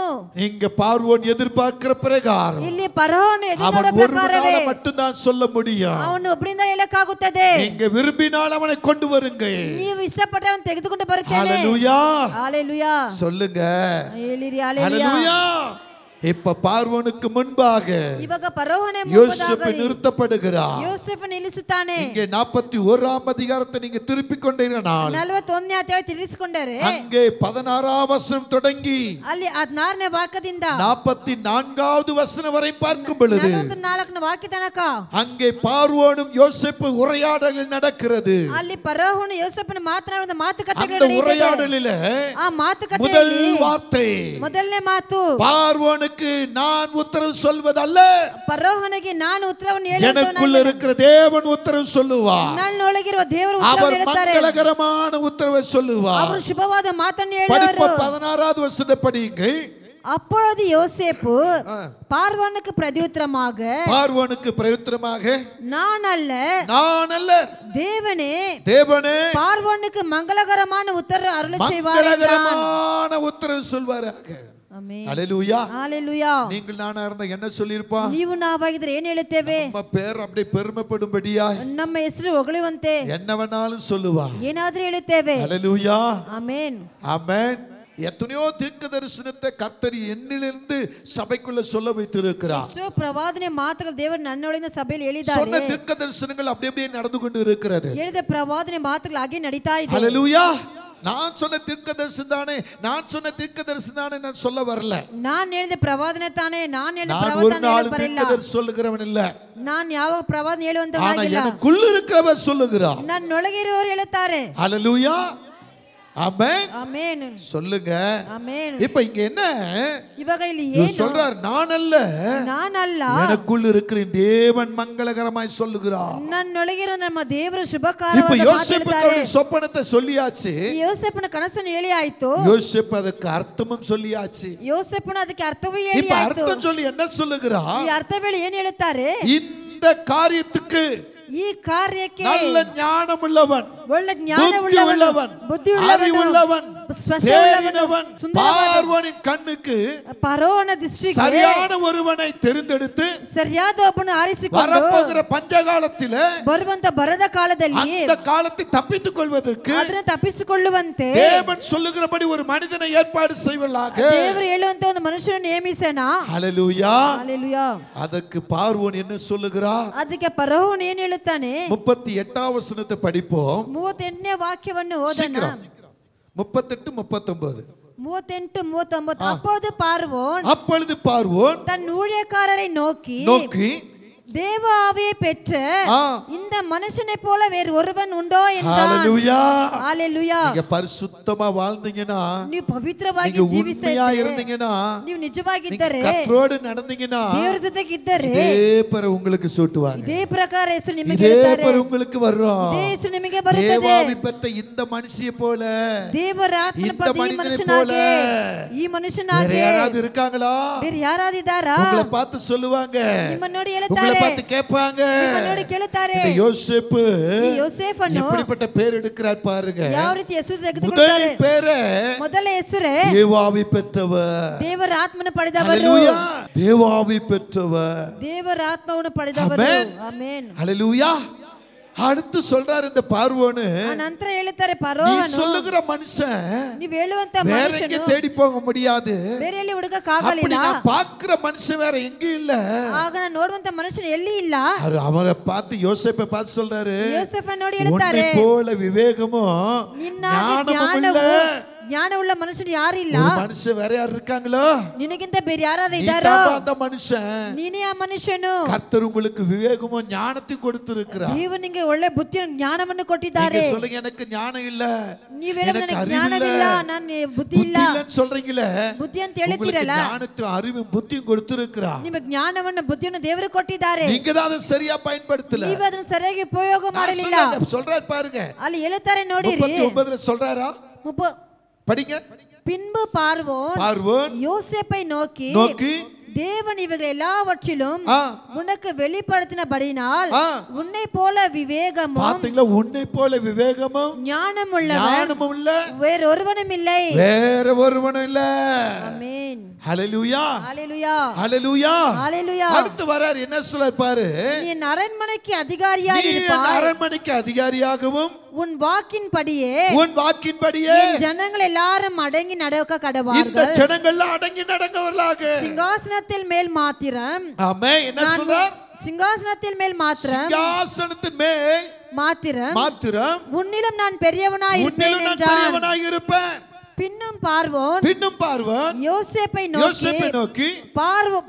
இங்க பார்வோன் எதிர்பார்க்கிற பிரகாரம் ಇಲ್ಲಿ ಪರಹವನ್ನು ಎದುರು அவன் ನೋಡುವ ஒரு ಪ್ರಕಾರವೇ நாள் மட்டும்தான் சொல்ல முடியும். ಅವನು ಒಬ್ಬರಿಂದ ಹೇಳಕ್ಕಾಗುತ್ತದೆ. நீங்க விரும்பினால் அவனை கொண்டு வருங்கள். ನೀವು ಇಷ್ಟಪಟ್ಟರೆ ಅವನು ತೆಗೆದುಕೊಂಡು ಬರುತ್ತೇನೆ. ஹalleluya ஹalleluya. சொல்லுங்க ಹೇಳಿರಿ ಹalleluya. ஹalleluya. இப்ப பார்வோனுக்கு முன்பாக ಇವಾಗ ಪರಹವನೇ யோசேப்பு நிறுத்தப்படுகிறார். ಯೋಸೇಫ ನಿಲ್ಲಿಸುತ್ತಾನೆ. இங்கே 41ஆம் அதிகாரத்தை நீங்க திருப்பிக் கொண்டீர்கள். 41ನೇ ಅಧ್ಯಾಯ ತಿಳಿಸಿಕೊಂಡರೆ அங்கே 16ஆம் வசனம் தொடங்கி ಅಲ್ಲಿ 16ನೇ ವಾಕ್ಯದಿಂದ 44வது வசனம் வரை பார்க்கும் பொழுது 44ನೇ ವಾಕ್ಯ ತನಕ அங்கே பார்வோனும் யோசேப்பு உரையாடல் நடக்கிறது. ಅಲ್ಲಿ ಪರಹವನು ಯೋಸೇಫನ ಮಾತನಾಡುವ அந்த ಮಾತುಕತೆಗಳು ನಡೆಯುತ್ತದೆ. உரையாடலில் ಆ ಮಾತುಕತೆಯಲ್ಲಿ முதல் வார்த்தை ಮೊದಲನೇ ಮಾತು, பார்வோனுக்கு நான் உத்தரவு சொல்வதல்ல, ಪರಹವನಿಗೆ ನಾನು ಉತ್ತರವನ್ನು எனக்குள்ள ಹೇಳುತ್ತೇನೆ, இருக்கிற தேவன் உத்தரவு சொல்லுவார். ನನ್ನೊಳಗಿರುವ ದೇವರು அவர் ಉತ್ತರವನ್ನು ಹೇಳುತ್ತಾರೆ. மங்களகரமான உத்தரவை சொல்லுவார். ಅವರು ಶುಭವಾದ ಮಾತನ್ನು படிப்ப ಹೇಳುವರು. 16வது வசனத்தை படியுங்கள். அப்பொழுது யோசேப்பு பார்வோனுக்கு பிரதியுத்தரமாக, பார்வோனுக்கு பிரயுத்தரமாக, நான் அல்ல தேவனே பார்வோனுக்கு மங்களகரமான உத்தரவு அருளச் செய்வார். மங்களகரமான உத்தரவு சொல்வாராக. ಆಮೆನ್. ஹல்லேலூயா. ஹalleluya. நீங்கள் நானா இருந்தா என்ன சொல்லிருப்பா? ನೀವು ನಾವಾಗಿದ್ರೆ ಏನು ಹೇಳುತ್ತೇವೆ? நம்ம பேர் அப்படியே பெருமைப்படும்படியா ನಮ್ಮ ಹೆಸರು ಹೊಗಳುವಂತೆ என்ன வேணாலும் சொல்லுவா. ಏನಾದರೂ ಹೇಳುತ್ತೇವೆ. ஹல்லேலூயா. ಆಮೆನ್. ஆமென். எத்தனையோ தீர்க்க தரிசனத்தை கர்த்தர் என்னிலிருந்து சபைக்குள்ள சொல்ல வைத்திருக்கிறார். ಎಷ್ಟೋ ಪ್ರವಾದನೆ ಮಾತುಗಳು ದೇವರು ನನ್ನೊಳಗಿಂದ ಸಭೆಯಲ್ಲಿ ಹೇಳಿದ್ದಾರೆ. சொன்ன தீர்க்க தரிசனங்கள் அப்படியே நடந்து கொண்டு இருக்கிறது. ಹೇಳಿದ ಪ್ರವಾದನೆ ಮಾತುಗಳು ಹಾಗೆ ನಡೀತಾ ಇದೆ. ஹல்லேலூயா. நான் சொன்ன தீர்க்க தரிசனம் தானே, நான் சொன்ன தீர்க்க தரிசனம் தானே நான் சொல்ல வரல. ನಾನು ಹೇಳಿದ ಪ್ರವಾದನೆ ತಾನೇ, ನಾನು ಹೇಳಿದ நான் ஒரு ಪ್ರವಾದನೆ நாள் ಬರಲ್ಲ. தீர்க்க தரிசனம் சொல்லுகிறவன் இல்ல. ನಾನು ಯಾವ ಪ್ರವಾದನೆ ஆனா ಹೇಳುವಂತವನಾಗಿಲ್ಲ. எனக்குள்ள இருக்கிறவர் சொல்லுகிறார். ನನ್ನೊಳಗೆ ಇರುವವರು ಹೇಳುತ್ತಾರೆ. ஹல்லேலூயா. ஆமென். ಆಮೆನ್. சொல்லுங்க. ಆಮೆನ್. இப்போ இங்க என்ன ಇವಾಗ ಇಲ್ಲಿ இவர் ಏನು? சொல்றார், நான் அல்ல, ನಾನಲ್ಲ, எனக்குள்ள இருக்கிற தேவன் மங்களகரமாய் சொல்லுகிறார். ನನ್ನೊಳಗಿರೋ ನಮ್ಮ ದೇವರು இப்போ ಶುಭಕಾರವಾದ யோசேப்புக்கு ಮಾತಾಡುತ್ತಾರೆ. சொப்பனத்தை சொல்லியாச்சு. ಯೋಸೇಫನ ಕನಸನ್ನು ಹೇಳಿ ಆಯ್ತು. யோசேப்பு ಅದಕ್ಕೆ ಅರ್ಥமும் சொல்லியாச்சு. ಯೋಸೇಫನ ಅದಕ್ಕೆ ಅರ್ಥವೂ ಹೇಳಿ இப்போ ಆಯ್ತು. ಅರ್ಥ சொல்லி என்ன சொல்லுகிறார்? ಈ ಅರ್ಥ ಹೇಳಿ ಏನು ಹೇಳುತ್ತಾರೆ? இந்த காரியத்துக்கு ಈ ಕಾರ್ಯಕ್ಕೆ நல்ல ஞானம் உள்ளவன், ಒಳ್ಳೆ ಜ್ಞಾನ ಉಳ್ಳವನ್, ಬುದ್ಧಿ ಉಳ್ಳವನ್, தேறினவன், பார்வோனின் ಕಣ್ಣುக்கு ಫರೋಹನ ದೃಷ್ಟಿಗೆ சரியான ஒருவனை தெரிந்தெடுத்து ಸರಿಯಾದ ಒಬ್ಬನ ಆರಿಸಿಕೊಂಡು வரப்போகிற பஞ்சகாலத்திலே ಬರುವಂತ ಬರದ ಕಾಲದಲ್ಲಿ அந்த காலத்தை தப்பித்துக் கொள்வதற்கு ಅದನ್ನು ತಪ್ಪಿಸಿಕೊಳ್ಳುವಂತೆ தேவன் சொல்லுகிறபடி ஒரு மனிதனை ஏற்பாடு செய்வதாக ದೇವರು ಹೇಳುವಂತ ಒಂದು ಮನುಷ್ಯನನ್ನು ನೇಮಿಸೋಣ. ஹல்லேலூயா. ஹalleluya. ಅದಕ್ಕೆ பார்வோன் என்ன சொல்லுகிறார்? ಅದಕ್ಕೆ ಫರೋಹನು ಏನು ಹೇಳುತ್ತಾನೆ? 38வது வசனத்தை படிப்போம். 38ನೇ ವಾಕ್ಯವನ್ನು ಓದೋಣ. 38 39. 38 39. அப்பொழுது பார்வோன் தன் ஊழியக்காரரை நோக்கி தேவ ஆவியை பெற்ற இந்த மனுஷனை போல வேறு ஒருவன் உண்டோ என்றான். ஹalleluya. ஹalleluya. நீங்க பரிசுத்தமா வாழ்ந்தீங்கன்னா, ನೀವು ಪವಿತ್ರವಾಗಿ ಜೀವಿಸಿದ್ದೀங்கன்னா, ನೀವು ನಿಜವಾಗಿದ್ದರೆ, ಕರ್ತರೋடு நடந்தீங்கன்னா, ದೇವರ ಜೊತೆಗಿದ್ದರೆ இதே பர உங்களுக்கு சூட்டுவாங்க. இதே ಪ್ರಕಾರ ಯೇಸು ನಿಮಗೆ இதே ಇರುತ್ತಾರೆ. பர உங்களுக்கு வரும். இதே ಯೇಸು ನಿಮಗೆ ಬರುತ್ತದೆ. தேவாவி பெற்ற இந்த மனுஷியை போல, ದೇವರ ಆತ್ಮನ இந்த ಪಡೆದ ಈ ಮನುಷ್ಯನಾಗೆ, ಈ ಮನುಷ್ಯನಾಗೆ வேற யாராவது இருக்காங்களா? ಬೇರೆ ಯಾರಾದರೂ ಇದ್ದಾರಾ? உங்களை பார்த்து சொல்லுவாங்க, ನಿಮ್ಮನ್ನು ನೋಡಿ ಹೇಳ್ತಾರೆ, பார்த்து கேட்பாங்க. ನಿಮ್ಮನ್ನು ನೋಡಿ ಕೇಳುತ್ತಾರೆ. இந்த யோசேப்பு ಯೋಸೇಫನು எப்படிப்பட்ட பேர் எடுக்கிறார் பாருங்க. ಯಾವ ರೀತಿ ಹೆಸರು ತೆಗೆದುಕೊಳ್ಳುತ್ತಾರೆ? முதல் பேரே, ಮೊದಲ ಹೆಸರೇ தேவாவி பெற்றவர். ದೇವರ ಆತ್ಮನ ಪಡೆದವರು. ஹalleluya. தேவாவி பெற்றவர், ದೇವರ ಆತ್ಮವನ್ನು ಪಡೆದವರು. ಆಮೆನ್. ஹalleluya. அடுத்து சொல்றார் இந்த பார்வோன், ನಂತರ ಹೇಳುತ್ತಾರೆ நீ ಫರೋಹನು, சொல்லுகிற மனுஷன் ನೀವು ಹೇಳುವಂತ வேற ಮನುಷ್ಯನು எங்க தேடி போக முடியாது. ಬೇರೆ ಎಲ್ಲಿ அப்படி ಹುಡುಕಕ್ಕಾಗಲಿಲ್ಲ. நான் பார்க்கிற மனுஷன் வேற எங்க இல்ல. ಆಗ ನಾನು ನೋಡುವಂತ ಮನುಷ್ಯನು ಎಲ್ಲಿ ಇಲ್ಲ. அவரை பார்த்து யோசேப்பை பார்த்து சொல்றாரு, ಯೋಸೇಫನ ನೋಡಿ ಹೇಳ್ತಾರೆ, உன்னை போல விவேகமும் ஞானமும் இல்ல ಜ್ಞಾನವುಳ್ಳ ಮನುಷ್ಯನು ಯಾರು ಇಲ್ಲ. ஒரு மனுஷன் வேற யார் இருக்காங்களோ? ನಿನಗಿಂತ ಬೇರೆ ಯಾರಾದ್ರೂ ಇದ್ದಾರೋ? அந்த மனுஷன். ನೀನೇ ಆ ಮನುಷ್ಯನು. கர்த்தர் உங்களுக்கு விவேகமும் ஞானத்தையும் கொடுத்திருக்கிறார். ದೇವನಿಗೆ ಒಳ್ಳೆ ಬುದ್ಧಿ ಜ್ಞಾನವನ್ನು ಕೊಟ್ಟಿದ್ದಾರೆ. நீங்க சொல்லுங்க, எனக்கு ஞானம் இல்ல, ನೀವು ಹೇಳೋದು ನನಗೆ ಜ್ಞಾನವಿಲ್ಲ, ನಾನು ಬುದ್ಧಿ ಇಲ್ಲ சொல்றீங்களே, ಬುದ್ಧಿ ಅಂತ ಹೇಳ್ತೀರಲ್ಲ, ஞானத்தையும் அறிவும் புத்தியும் கொடுத்திருக்கிறார். ನಿಮಗೆ ಜ್ಞಾನವನ್ನು ಬುದ್ಧಿಯನ್ನು ದೇವರು ಕೊಟ್ಟಿದ್ದಾರೆ. நீங்க தான் அதை சரியா பயன்படுத்தல. ನೀವು ಅದನ್ನು ಸರಿಯಾಗಿ ಉಪಯೋಗ ಮಾಡಲಿಲ್ಲ. சொல்றாரு பாருங்க, ಅಲ್ಲಿ ಹೇಳುತ್ತಾರೆ ನೋಡಿರಿ, 39ல சொல்றாரா? படிங்க. பின்பு பார்வோன் யோசேப்பை நோக்கி தேவன் இவர்கள் எல்லாவற்றிலும் உனக்கு வெளிப்படுத்தினபடினால் உன்னை போல விவேகமும், பாத்தீங்களா, உன்னை போல விவேகமும் ஞானமும் வேற ஒருவனும் இல்லை. வேற ஒருவனும் இல்ல. ஆமென். ஹalleluya. ஹalleluya. ஹalleluya. ஹalleluya. அடுத்து வரார், என்ன சொல்றார் பாரு, நீ அரண்மனைக்கு அதிகாரியாக இருப்பாய். நீ அரண்மனைக்கு அதிகாரியாகவும் உன் வாக்கின்படியே ஜனங்கள் எல்லாரும் அடங்கி நடக்க கடவார்கள். இந்த ஜனங்கள் அடங்கி நடக்கவர்களாக சிங்காசனத்தில் மேல் மாத்திரம். ஆமென். என்ன சொல்றார்? சிங்காசனத்தில் மேல் மாத்திரம், சிங்காசனத்தின் மேல் மாத்திரம் உன்னிலும் நான் பெரியவனாய் இருப்பேன். பின்னும் பார்வோன் யோசேப்பை நோக்கி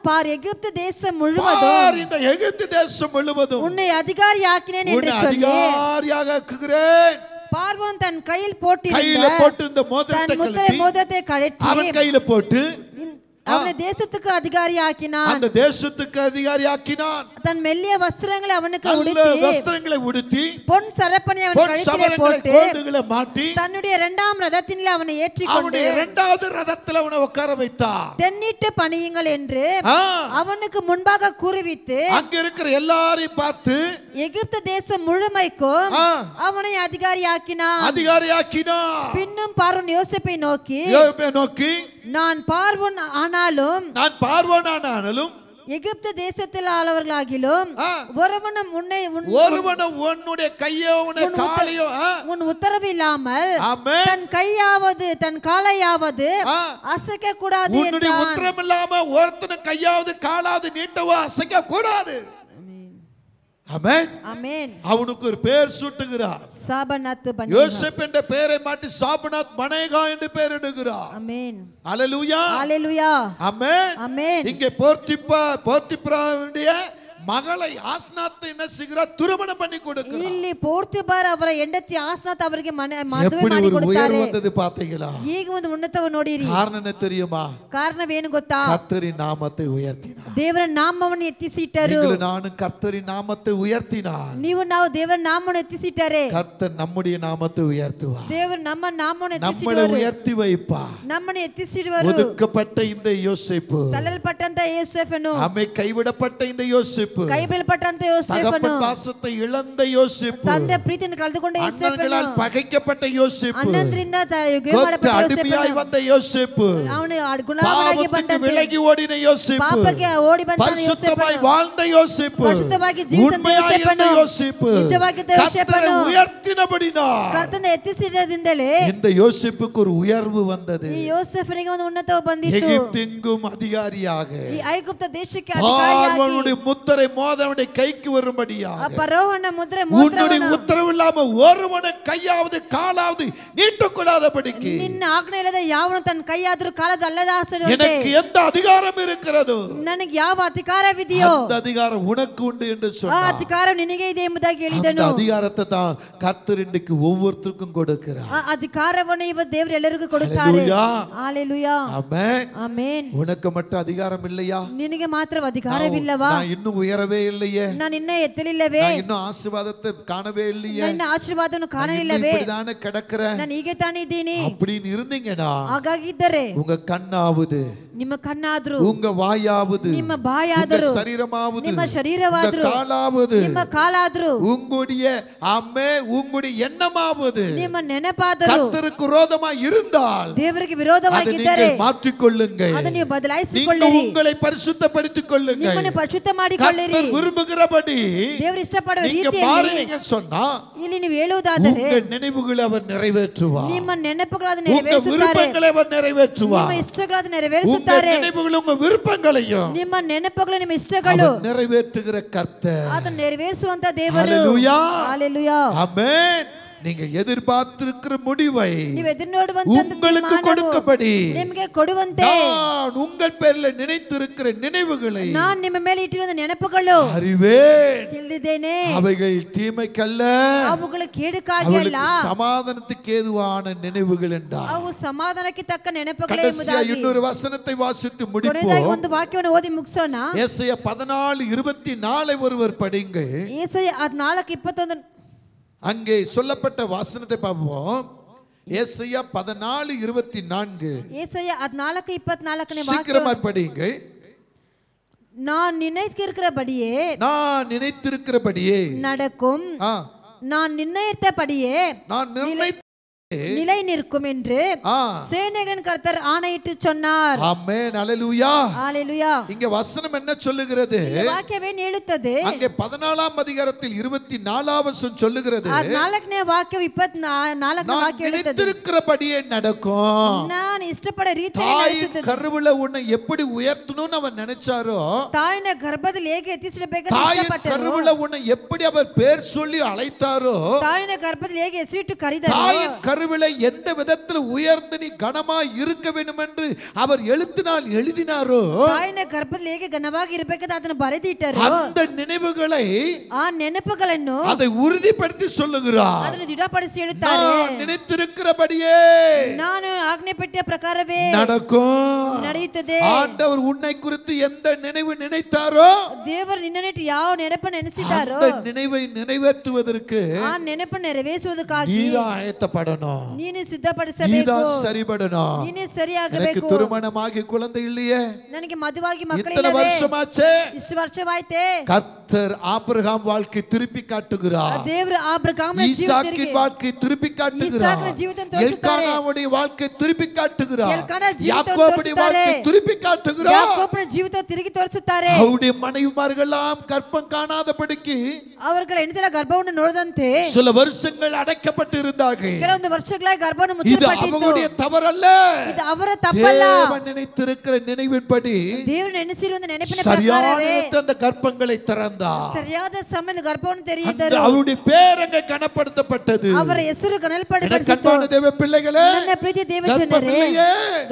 பார், எகிப்து தேசம் முழுவதும், இந்த எகிப்து தேசம் முழுவதும் உன்னை அதிகாரியாக்கினேன் என்று சொல்லி பார்வோன் தன் கையில் போட்டிருந்த மோதிரத்தை கழற்றி அவன் கையில போட்டு அவனை தேசத்துக்கு அதிகாரியாக்கினான். அந்த தேசத்துக்கு அதிகாரியாக்கினான். தன் மெல்லிய வஸ்திரங்களை அவனுக்கு உடுத்தி பொன் சரப்பணி அவன் கழுத்திலே போட்டு கோதுகளை மாட்டி தன்னுடைய இரண்டாம் ரதத்திலே அவனை ஏற்றிக்கொண்டு இரண்டாவது ரதத்தில் அவனை உட்கார வைத்தார். தென்னிட்டு பணியுங்கள் என்று அவனுக்கு முன்பாக கூறிவித்து அங்க இருக்கிற எல்லாரையும் பார்த்து எகிப்து தேசம் முழுமைக்கும் அவனை அதிகாரியாக்கினான். பின்னும் பார்வோன் யோசேப்பை நோக்கி நான் பார்வோன் ஆனாலும் எகிப்து தேசத்தில் ஆளவர்களாகிலும் ஒருவனும் உன்னுடைய கையோ காலையோ உன் உத்தரவு இல்லாமல் தன் காலையாவது அசைக்க கூடாது. உன்னுடைய உத்தரவு இல்லாம ஒருத்தன கையாவது காலாவது நீட்டவோ அசைக்க கூடாது. ஆமென். அவனுக்கு ஒரு பெயர் சூட்டுகிறார். சாபநாத் பனேகா. யோசேப் என்ற பெயரை மாற்றி சாபநாத் பனேகா என்று பெயரிடுகிறார். ஆமென். அல்லேலூயா. அல்லேலூயா. ஆமென். ஆமென். இங்கே போர்த்திப்ராவுடைய மகளை ஆஸ்நாத்தை என்ன செய்கிறார்? திருமணம் பண்ணி கொடுக்கிறார். ಇಲ್ಲಿ ಪೋರ್ತಿಬಾರ್ ಅವರ ಹೆಂಡತಿ ಆಸ್ನಾತ್ ಅವರಿಗೆ ಮದುವೆ ಮಾಡಿ ಕೊಡುತ್ತಾರೆ. ಉಯರ್வு வந்தது பாத்தீங்களா? ಈಗ ಒಂದು ಉನ್ನತವ ನೋಡಿರಿ. ಕಾರಣ என்ன தெரியுமா? ಕಾರಣವೇನು ಗೊತ್ತಾ? கர்த்தரின் நாமத்தை உயர்த்தினார். ದೇವರ ನಾಮವನ್ನು ಎತ್ತಿಸಿಟ್ಟರು. ನೀವು ನಾನು கர்த்தரின் நாமத்தை உயர்த்தினார். ನಾವು ದೇವರ ನಾಮವನ್ನು ಎತ್ತಿಸಿಟ್ಟರೆ கர்த்தர் நம்முடைய நாமத்தை உயர்த்துவார். ದೇವರು ನಮ್ಮ ನಾಮವನ್ನು ಎತ್ತಿಸಿಡುವರು. நம்மை உயர்த்தி வைப்பார். ನಮ್ಮನ್ನು ಎತ್ತಿಸಿಡುವರು. ஒதுக்கப்பட்ட இந்த யோசேப்பு, ತಳ್ಳಲ್ಪಟ್ಟಂತ ಯೋಸೇಫನು, ಆಮೆ ಕೈಬಿಡப்பட்ட இந்த யோசேப்பு, ಕೈಬಿಡಲ್ಪಟ್ಟಂತ ಯೋಸೇಫನು, தகப்பன் பாசத்தை இழந்த யோசேப்பு, ತಂದೆ ಪ್ರೀತಿಯನ್ನು ಕಳೆದುಕೊಂಡ ಯೋಸೇಫನು, அண்ணன்களால் பகைக்கப்பட்ட யோசேப்பு, ಅಣ್ಣಂದ್ರಿಂದ ಮಾಡಲ್ಪಟ್ಟ ಅಡಿಮೆಯಾಗಿ ಬಂದ யோசேப்பு, ಅವನು ಗುಲಾಮನಾಗಿ ಬಂದಂತೆ ವಿಲಗಿ ಓಡಿನ யோசேப்பு, ಪಾಪಕ್ಕೆ ಓಡಿ ಬಂದ ಪರಿಶುದ್ಧವಾಗಿ வாழ்ந்த யோசேப்பு, ಪರಿಶುದ್ಧವಾಗಿ ಜೀವಿಸಿದ ಯೋಸೇಫನು, ನಿಜವಾಗಿದ್ದ ಯೋಸೇಫನು உயர்த்தினபடினார். ಕರ್ತನ ಎತ್ತಿಸಿದ್ದರಿಂದಲೇ இந்த யோசேப்புக்கு ஒரு உயர்வு வந்தது. ಈ ಯೋಸೇಫನಿಗೆ ಒಂದು ಉನ್ನತವು ಬಂದಿತು. எகிப்தெங்கும் அதிகாரியாக, ಈ ಐಗುಪ್ತ ದೇಶಕ್ಕೆ ಅಧಿಕಾರಿಯಾಗಿ, பார்வோனுடைய முத்திரை மோதவனுடைய கைக்கு வரும்படியாக, ಫರೋಹನ ಮುದ್ರೆ உன்னுடைய உத்தரவு இல்லாம ஒருவன கையாவது காலாவது நீட்டக்கூடாதபடிக்கு, ನಿನ್ನ ಆಜ್ಞೆ ಇಲ್ಲದೆ ಯಾವನು ತನ್ನ ಕೈಯಾದರೂ ಕಾಲದ ಅಲ್ಲದಾಸರು, எனக்கு எந்த அதிகாரம் இருக்கிறதோ, ನನಗೆ ಯಾವ ಅಧಿಕಾರವಿದೆಯೋ அந்த அதிகாரம் உனக்கு உண்டு என்று ಆ சொன்னார். ಅಧಿಕಾರ ನಿನಗೆ ಇದೆ ಎಂಬುದಾಗಿ ಹೇಳಿದನು. அந்த அதிகாரத்தை தான் கர்த்தர் இன்றைக்கு ஒவ்வொருத்தருக்கும் கொடுக்கிறார். ಆ ಅಧಿಕಾರವನ್ನು ಇವತ್ತು ದೇವರು ಎಲ್ಲರಿಗೂ ಕೊಡುತ್ತಾರೆ. ஹalleluya. ஆமென். ஆமென். உனக்கு மட்டும் அதிகாரம் இல்லையா? ನಿನಗೆ ಮಾತ್ರ ಅಧಿಕಾರವಿಲ್ಲವಾ? நான் இன்னும் உயரவே இல்லையே, ನಾನು ಇನ್ನೂ ಎತ್ತಲಿಲ್ಲವೇ, நான் இன்னும் ஆசீர்வாதத்தை காணவே இல்லையே, ನನ್ನ ಆಶೀರ್ವಾದವನ್ನು ಕಾಣಲಿಲ್ಲವೇ, இப்படிதானே கிடக்கிறேன், ನಾನು ಹೀಗೆ ತಾನೇ ಇದ್ದೀನಿ அப்படின்னு இருந்தீங்கன்னா, ಹಾಗಾಗಿದ್ದರೆ உங்க கண்ணாவது, ನಿಮ್ಮ ಕಣ್ಣಾದರೂ, உங்க வாயாவது, ನಿಮ್ಮ ಬಾಯಾದರೂ, உங்க சரீரமாவது, ನಿಮ್ಮ ಶರೀರವಾದರೂ, உங்க காலாவது, ನಿಮ್ಮ ಕಾಲಾದರೂ, உங்களுடைய அம்மே உங்களுடைய எண்ணமாவது ನಿಮ್ಮ ನೆನಪಾದರೂ கர்த்தருக்கு விரோதமா இருந்தால் ದೇವರಿಗೆ ವಿರೋಧವಾಗಿದ್ದರೆ அதை மாற்றிக் கொள்ளுங்கள். ಅದನ್ನು ನೀವು நீங்கள் ಬದಲಾಯಿಸಿಕೊಳ್ಳಿರಿ. உங்களை பரிசுத்தப்படுத்திக் கொள்ளுங்கள். ನಿಮ್ಮನ್ನು ಪರಿಶುದ್ಧ ಮಾಡಿಕೊಳ್ಳಿರಿ. கர்த்தர் விரும்புகிறபடி ದೇವರು ಇಷ್ಟಪಡುವ நீங்க ರೀತಿಯಲ್ಲಿ மாறினீங்க சொன்னா, ಇಲ್ಲಿ ನೀವು ಹೇಳುವುದಾದರೆ உங்க நினைவுகளை அவர் நிறைவேற்றுவார். ನಿಮ್ಮ ನೆನಪುಗಳನ್ನು உங்க ನೆರವೇರಿಸುತ್ತಾರೆ. விருப்பங்களை அவர் நிறைவேற்றுவார். ನಿಮ್ಮ ಇಷ್ಟಗಳನ್ನು உங்க ನೆರವೇರಿಸುತ್ತಾರೆ. நினைவுகளும் உங்க விருப்பங்களையும் ನಿಮ್ಮ ನೆನಪುಗಳು, ನಿಮ್ಮ ಇಷ್ಟಗಳು அவர் நிறைவேற்றுகிற கர்த்தர். ಅದನ್ನು ನೆರವೇರಿಸುವಂತ ದೇವರು. ஹalleluya. ஹalleluya. ஆமென். நீங்க எதிர்பார்த்திருக்கிற முடிவை ನೀವು ಎದುರು ನೋಡುವಂತ உங்களுக்கு கொடுக்கும்படி ನಿಮಗೆ ಕೊಡುವಂತೆ நான் உங்கள் பேர்ல நினைத்திருக்கிற நினைவுகளை ನಾನು ನಿಮ್ಮ ಮೇಲೆ ಇಟ್ಟಿರುವ ನೆನಪುಗಳು அறிவேன். ತಿಳಿದಿದ್ದೇನೆ. அவைகள் தீமைக்கல்ல, ಅವುಗಳು ಕೇಡುಕಾಗಿ ಅಲ್ಲ, சமாதானத்துக்கு ஏதுவான நினைவுகள் என்றார். ಅವು ಸಮಾಧಾನಕ್ಕೆ ತಕ್ಕ ನೆನಪುಗಳೇ கடைசியா ಎಂಬುದಾಗಿ. இன்னொரு வசனத்தை வாசித்து ಕೊನೆಯದಾಗಿ முடிப்போம். ಒಂದು ವಾಕ್ಯವನ್ನು ಓದಿ ಮುಗಿಸೋಣ. ஏசாயா 14:24 ஒருவர் படிங்க. ஏசாயா 4:21 அங்கே சொல்லப்பட்ட வசனத்தை பார்ப்போம். ஏசாயா 14:24. ஏசாயா 4:24 சீக்கிரமா வாக்கியம். படிங்க. நான் நினைத்திருக்கிறபடியே நடக்கும், நான் நிர்ணயித்தபடியே நான் நிர்ணயித்த நிலை நிற்கும் என்று சேனைகளின் கர்த்தர் ஆணையிட்டு சொன்னார். ஆமென். அல்லேலூயா. ஹalleluya. இங்க வசனம் என்ன சொல்லுகிறது? ವಾಕ್ಯವೇನು ಹೇಳುತ್ತದೆ? அங்கே 14ஆம் அதிகாரத்தில் 24ஆம் வசனம் சொல்லுகிறது, 4ನೇ ವಾಕ್ಯ 24ನೇ ವಾಕ್ಯ ಹೇಳುತ್ತದೆ, நினைத்திருக்கிறபடியே நடக்கும். நான் ಇಷ್ಟಪಡ ರೀತಿಯಲ್ಲಿ ನಡೆಸುತ್ತದೆ. கருவுல உன்னை எப்படி உயர்த்தணும்னு அவர் நினைச்சாரோ, ತಾಯಿನ ಗರ್ಭದಲ್ಲಿ ಹೇಗೆ ಎತ್ತಿಸಬೇಕು தாயின் கருவுல உன்னை எப்படி அவர் பேர் சொல்லி அழைத்தாரோ, ತಾಯಿನ ಗರ್ಭದಲ್ಲಿ ಹೇಗೆ ಹೆಸರಿಟ್ಟು ಕರೆದರೋ, தாயின் கருவில எந்த விதத்தில் உயர்ந்து நீ கனமாய் இருக்க வேண்டும் என்று அவர் எழுத்தினால் எழுதினாரோ ತಾಯಿನ ಗರ್ಭದಲ್ಲಿ ಹೇಗೆ ಘನವಾಗಿ ಇರಬೇಕಂತ ಅದನ್ನು ಬರೆದಿಟ್ಟರು அந்த நினைவுகளை ಆ ನೆನಪುಗಳನ್ನು அதை உறுதிப்படுத்தி சொல்லுகிறார். ಅದನ್ನು ದೃಢಪಡಿಸಿ ಹೇಳುತ್ತಾರೆ. நான் நினைத்திருக்கிறபடியே ನಾನು ಆಜ್ಞೆಪಟ್ಟಿಯ ಪ್ರಕಾರವೇ நடக்கும். ನಡೆಯುತ್ತದೆ. ஆண்டவர் உன்னை குறித்து எந்த நினைவு நினைத்தாரோ ದೇವರು ನಿನ್ನನ್ನಿಟ್ಟು ಯಾವ ನೆನಪನ್ನು ನೆನೆಸಿದ್ದಾರೋ அந்த நினைவை நிறைவேற்றுவதற்கு ಆ ನೆನಪನ್ನು ನೆರವೇರಿಸುವುದಕ್ಕಾಗಿ நீதான் ஆயத்தப்படணும். ನೀನೇ ಸಿದ್ಧಪಡಿಸಬೇಕು. நீதான் சரிபடணும். ನೀನೇ எனக்கு ಸರಿಯಾಗಬೇಕು. திருமணமாகி குழந்தை இல்லையே, ನನಗೆ ಮದುವಾಗಿ இத்தனை ಮಕ್ಕಳಿಲ್ಲವೇ, வருஷமாச்சே. ಇಷ್ಟು ವರ್ಷವಾಯ್ತೆ. கர்த்தர் ஆபிரகாம் வாழ்க்கை திருப்பி காட்டுகிறார். ದೇವರು ಆಬ್ರಹಾಮನ ஈசாக்கின் வாழ்க்கை திருப்பி காட்டுகிறார். எல்கானாவுடைய வாழ்க்கை திருப்பி காட்டுகிறார். யாக்கோபுடைய வாழ்க்கை திருப்பி காட்டுகிறார். ಯಾಕೋಬನ ಜೀವಿತ ತಿರುಗಿ ತೋರಿಸುತ್ತಾರೆ. அவருடைய மனைவிமார்களெல்லாம் கற்பம் காணாதபடிக்கு ಅವರ ಹೆಂಡತಿಯ ಗರ್ಭವನ್ನು ನೋಡದಂತೆ சில வருஷங்கள் அடைக்கப்பட்டு இருந்தார்கள். ಕೆಲವೊಂದು ವರ್ಷಗಳಾಗಿ ಗರ್ಭವನ್ನು இது ಮುಚ್ಚಲ್ಪಟ್ಟಿತ್ತು. அவருடைய தவறல்ல, ಇದು ಅವರ ತಪ್ಪಲ್ಲ. தேவன் நினைத்திருக்கிற நினைவின்படி ದೇವರು ನೆನೆಸಿರುವ ನೆನಪಿನ சரியான ಪ್ರಕಾರವೇ நேரத்தில் அந்த கற்பங்களை திறந்தார். ಸರಿಯಾದ ಸಮಯದಲ್ಲಿ ಗರ್ಭವನ್ನು அந்த ತೆರೆಯಿದರು. அவருடைய பேர் அங்கே கனப்படுத்தப்பட்டது. ಅವರ ಹೆಸರು ಕನಲ್ಪಡಲ್ಪಟ್ಟಿತು. கண்பான தேவ பிள்ளைகளே, ನನ್ನ ಪ್ರೀತಿ ದೇವಜನರೇ,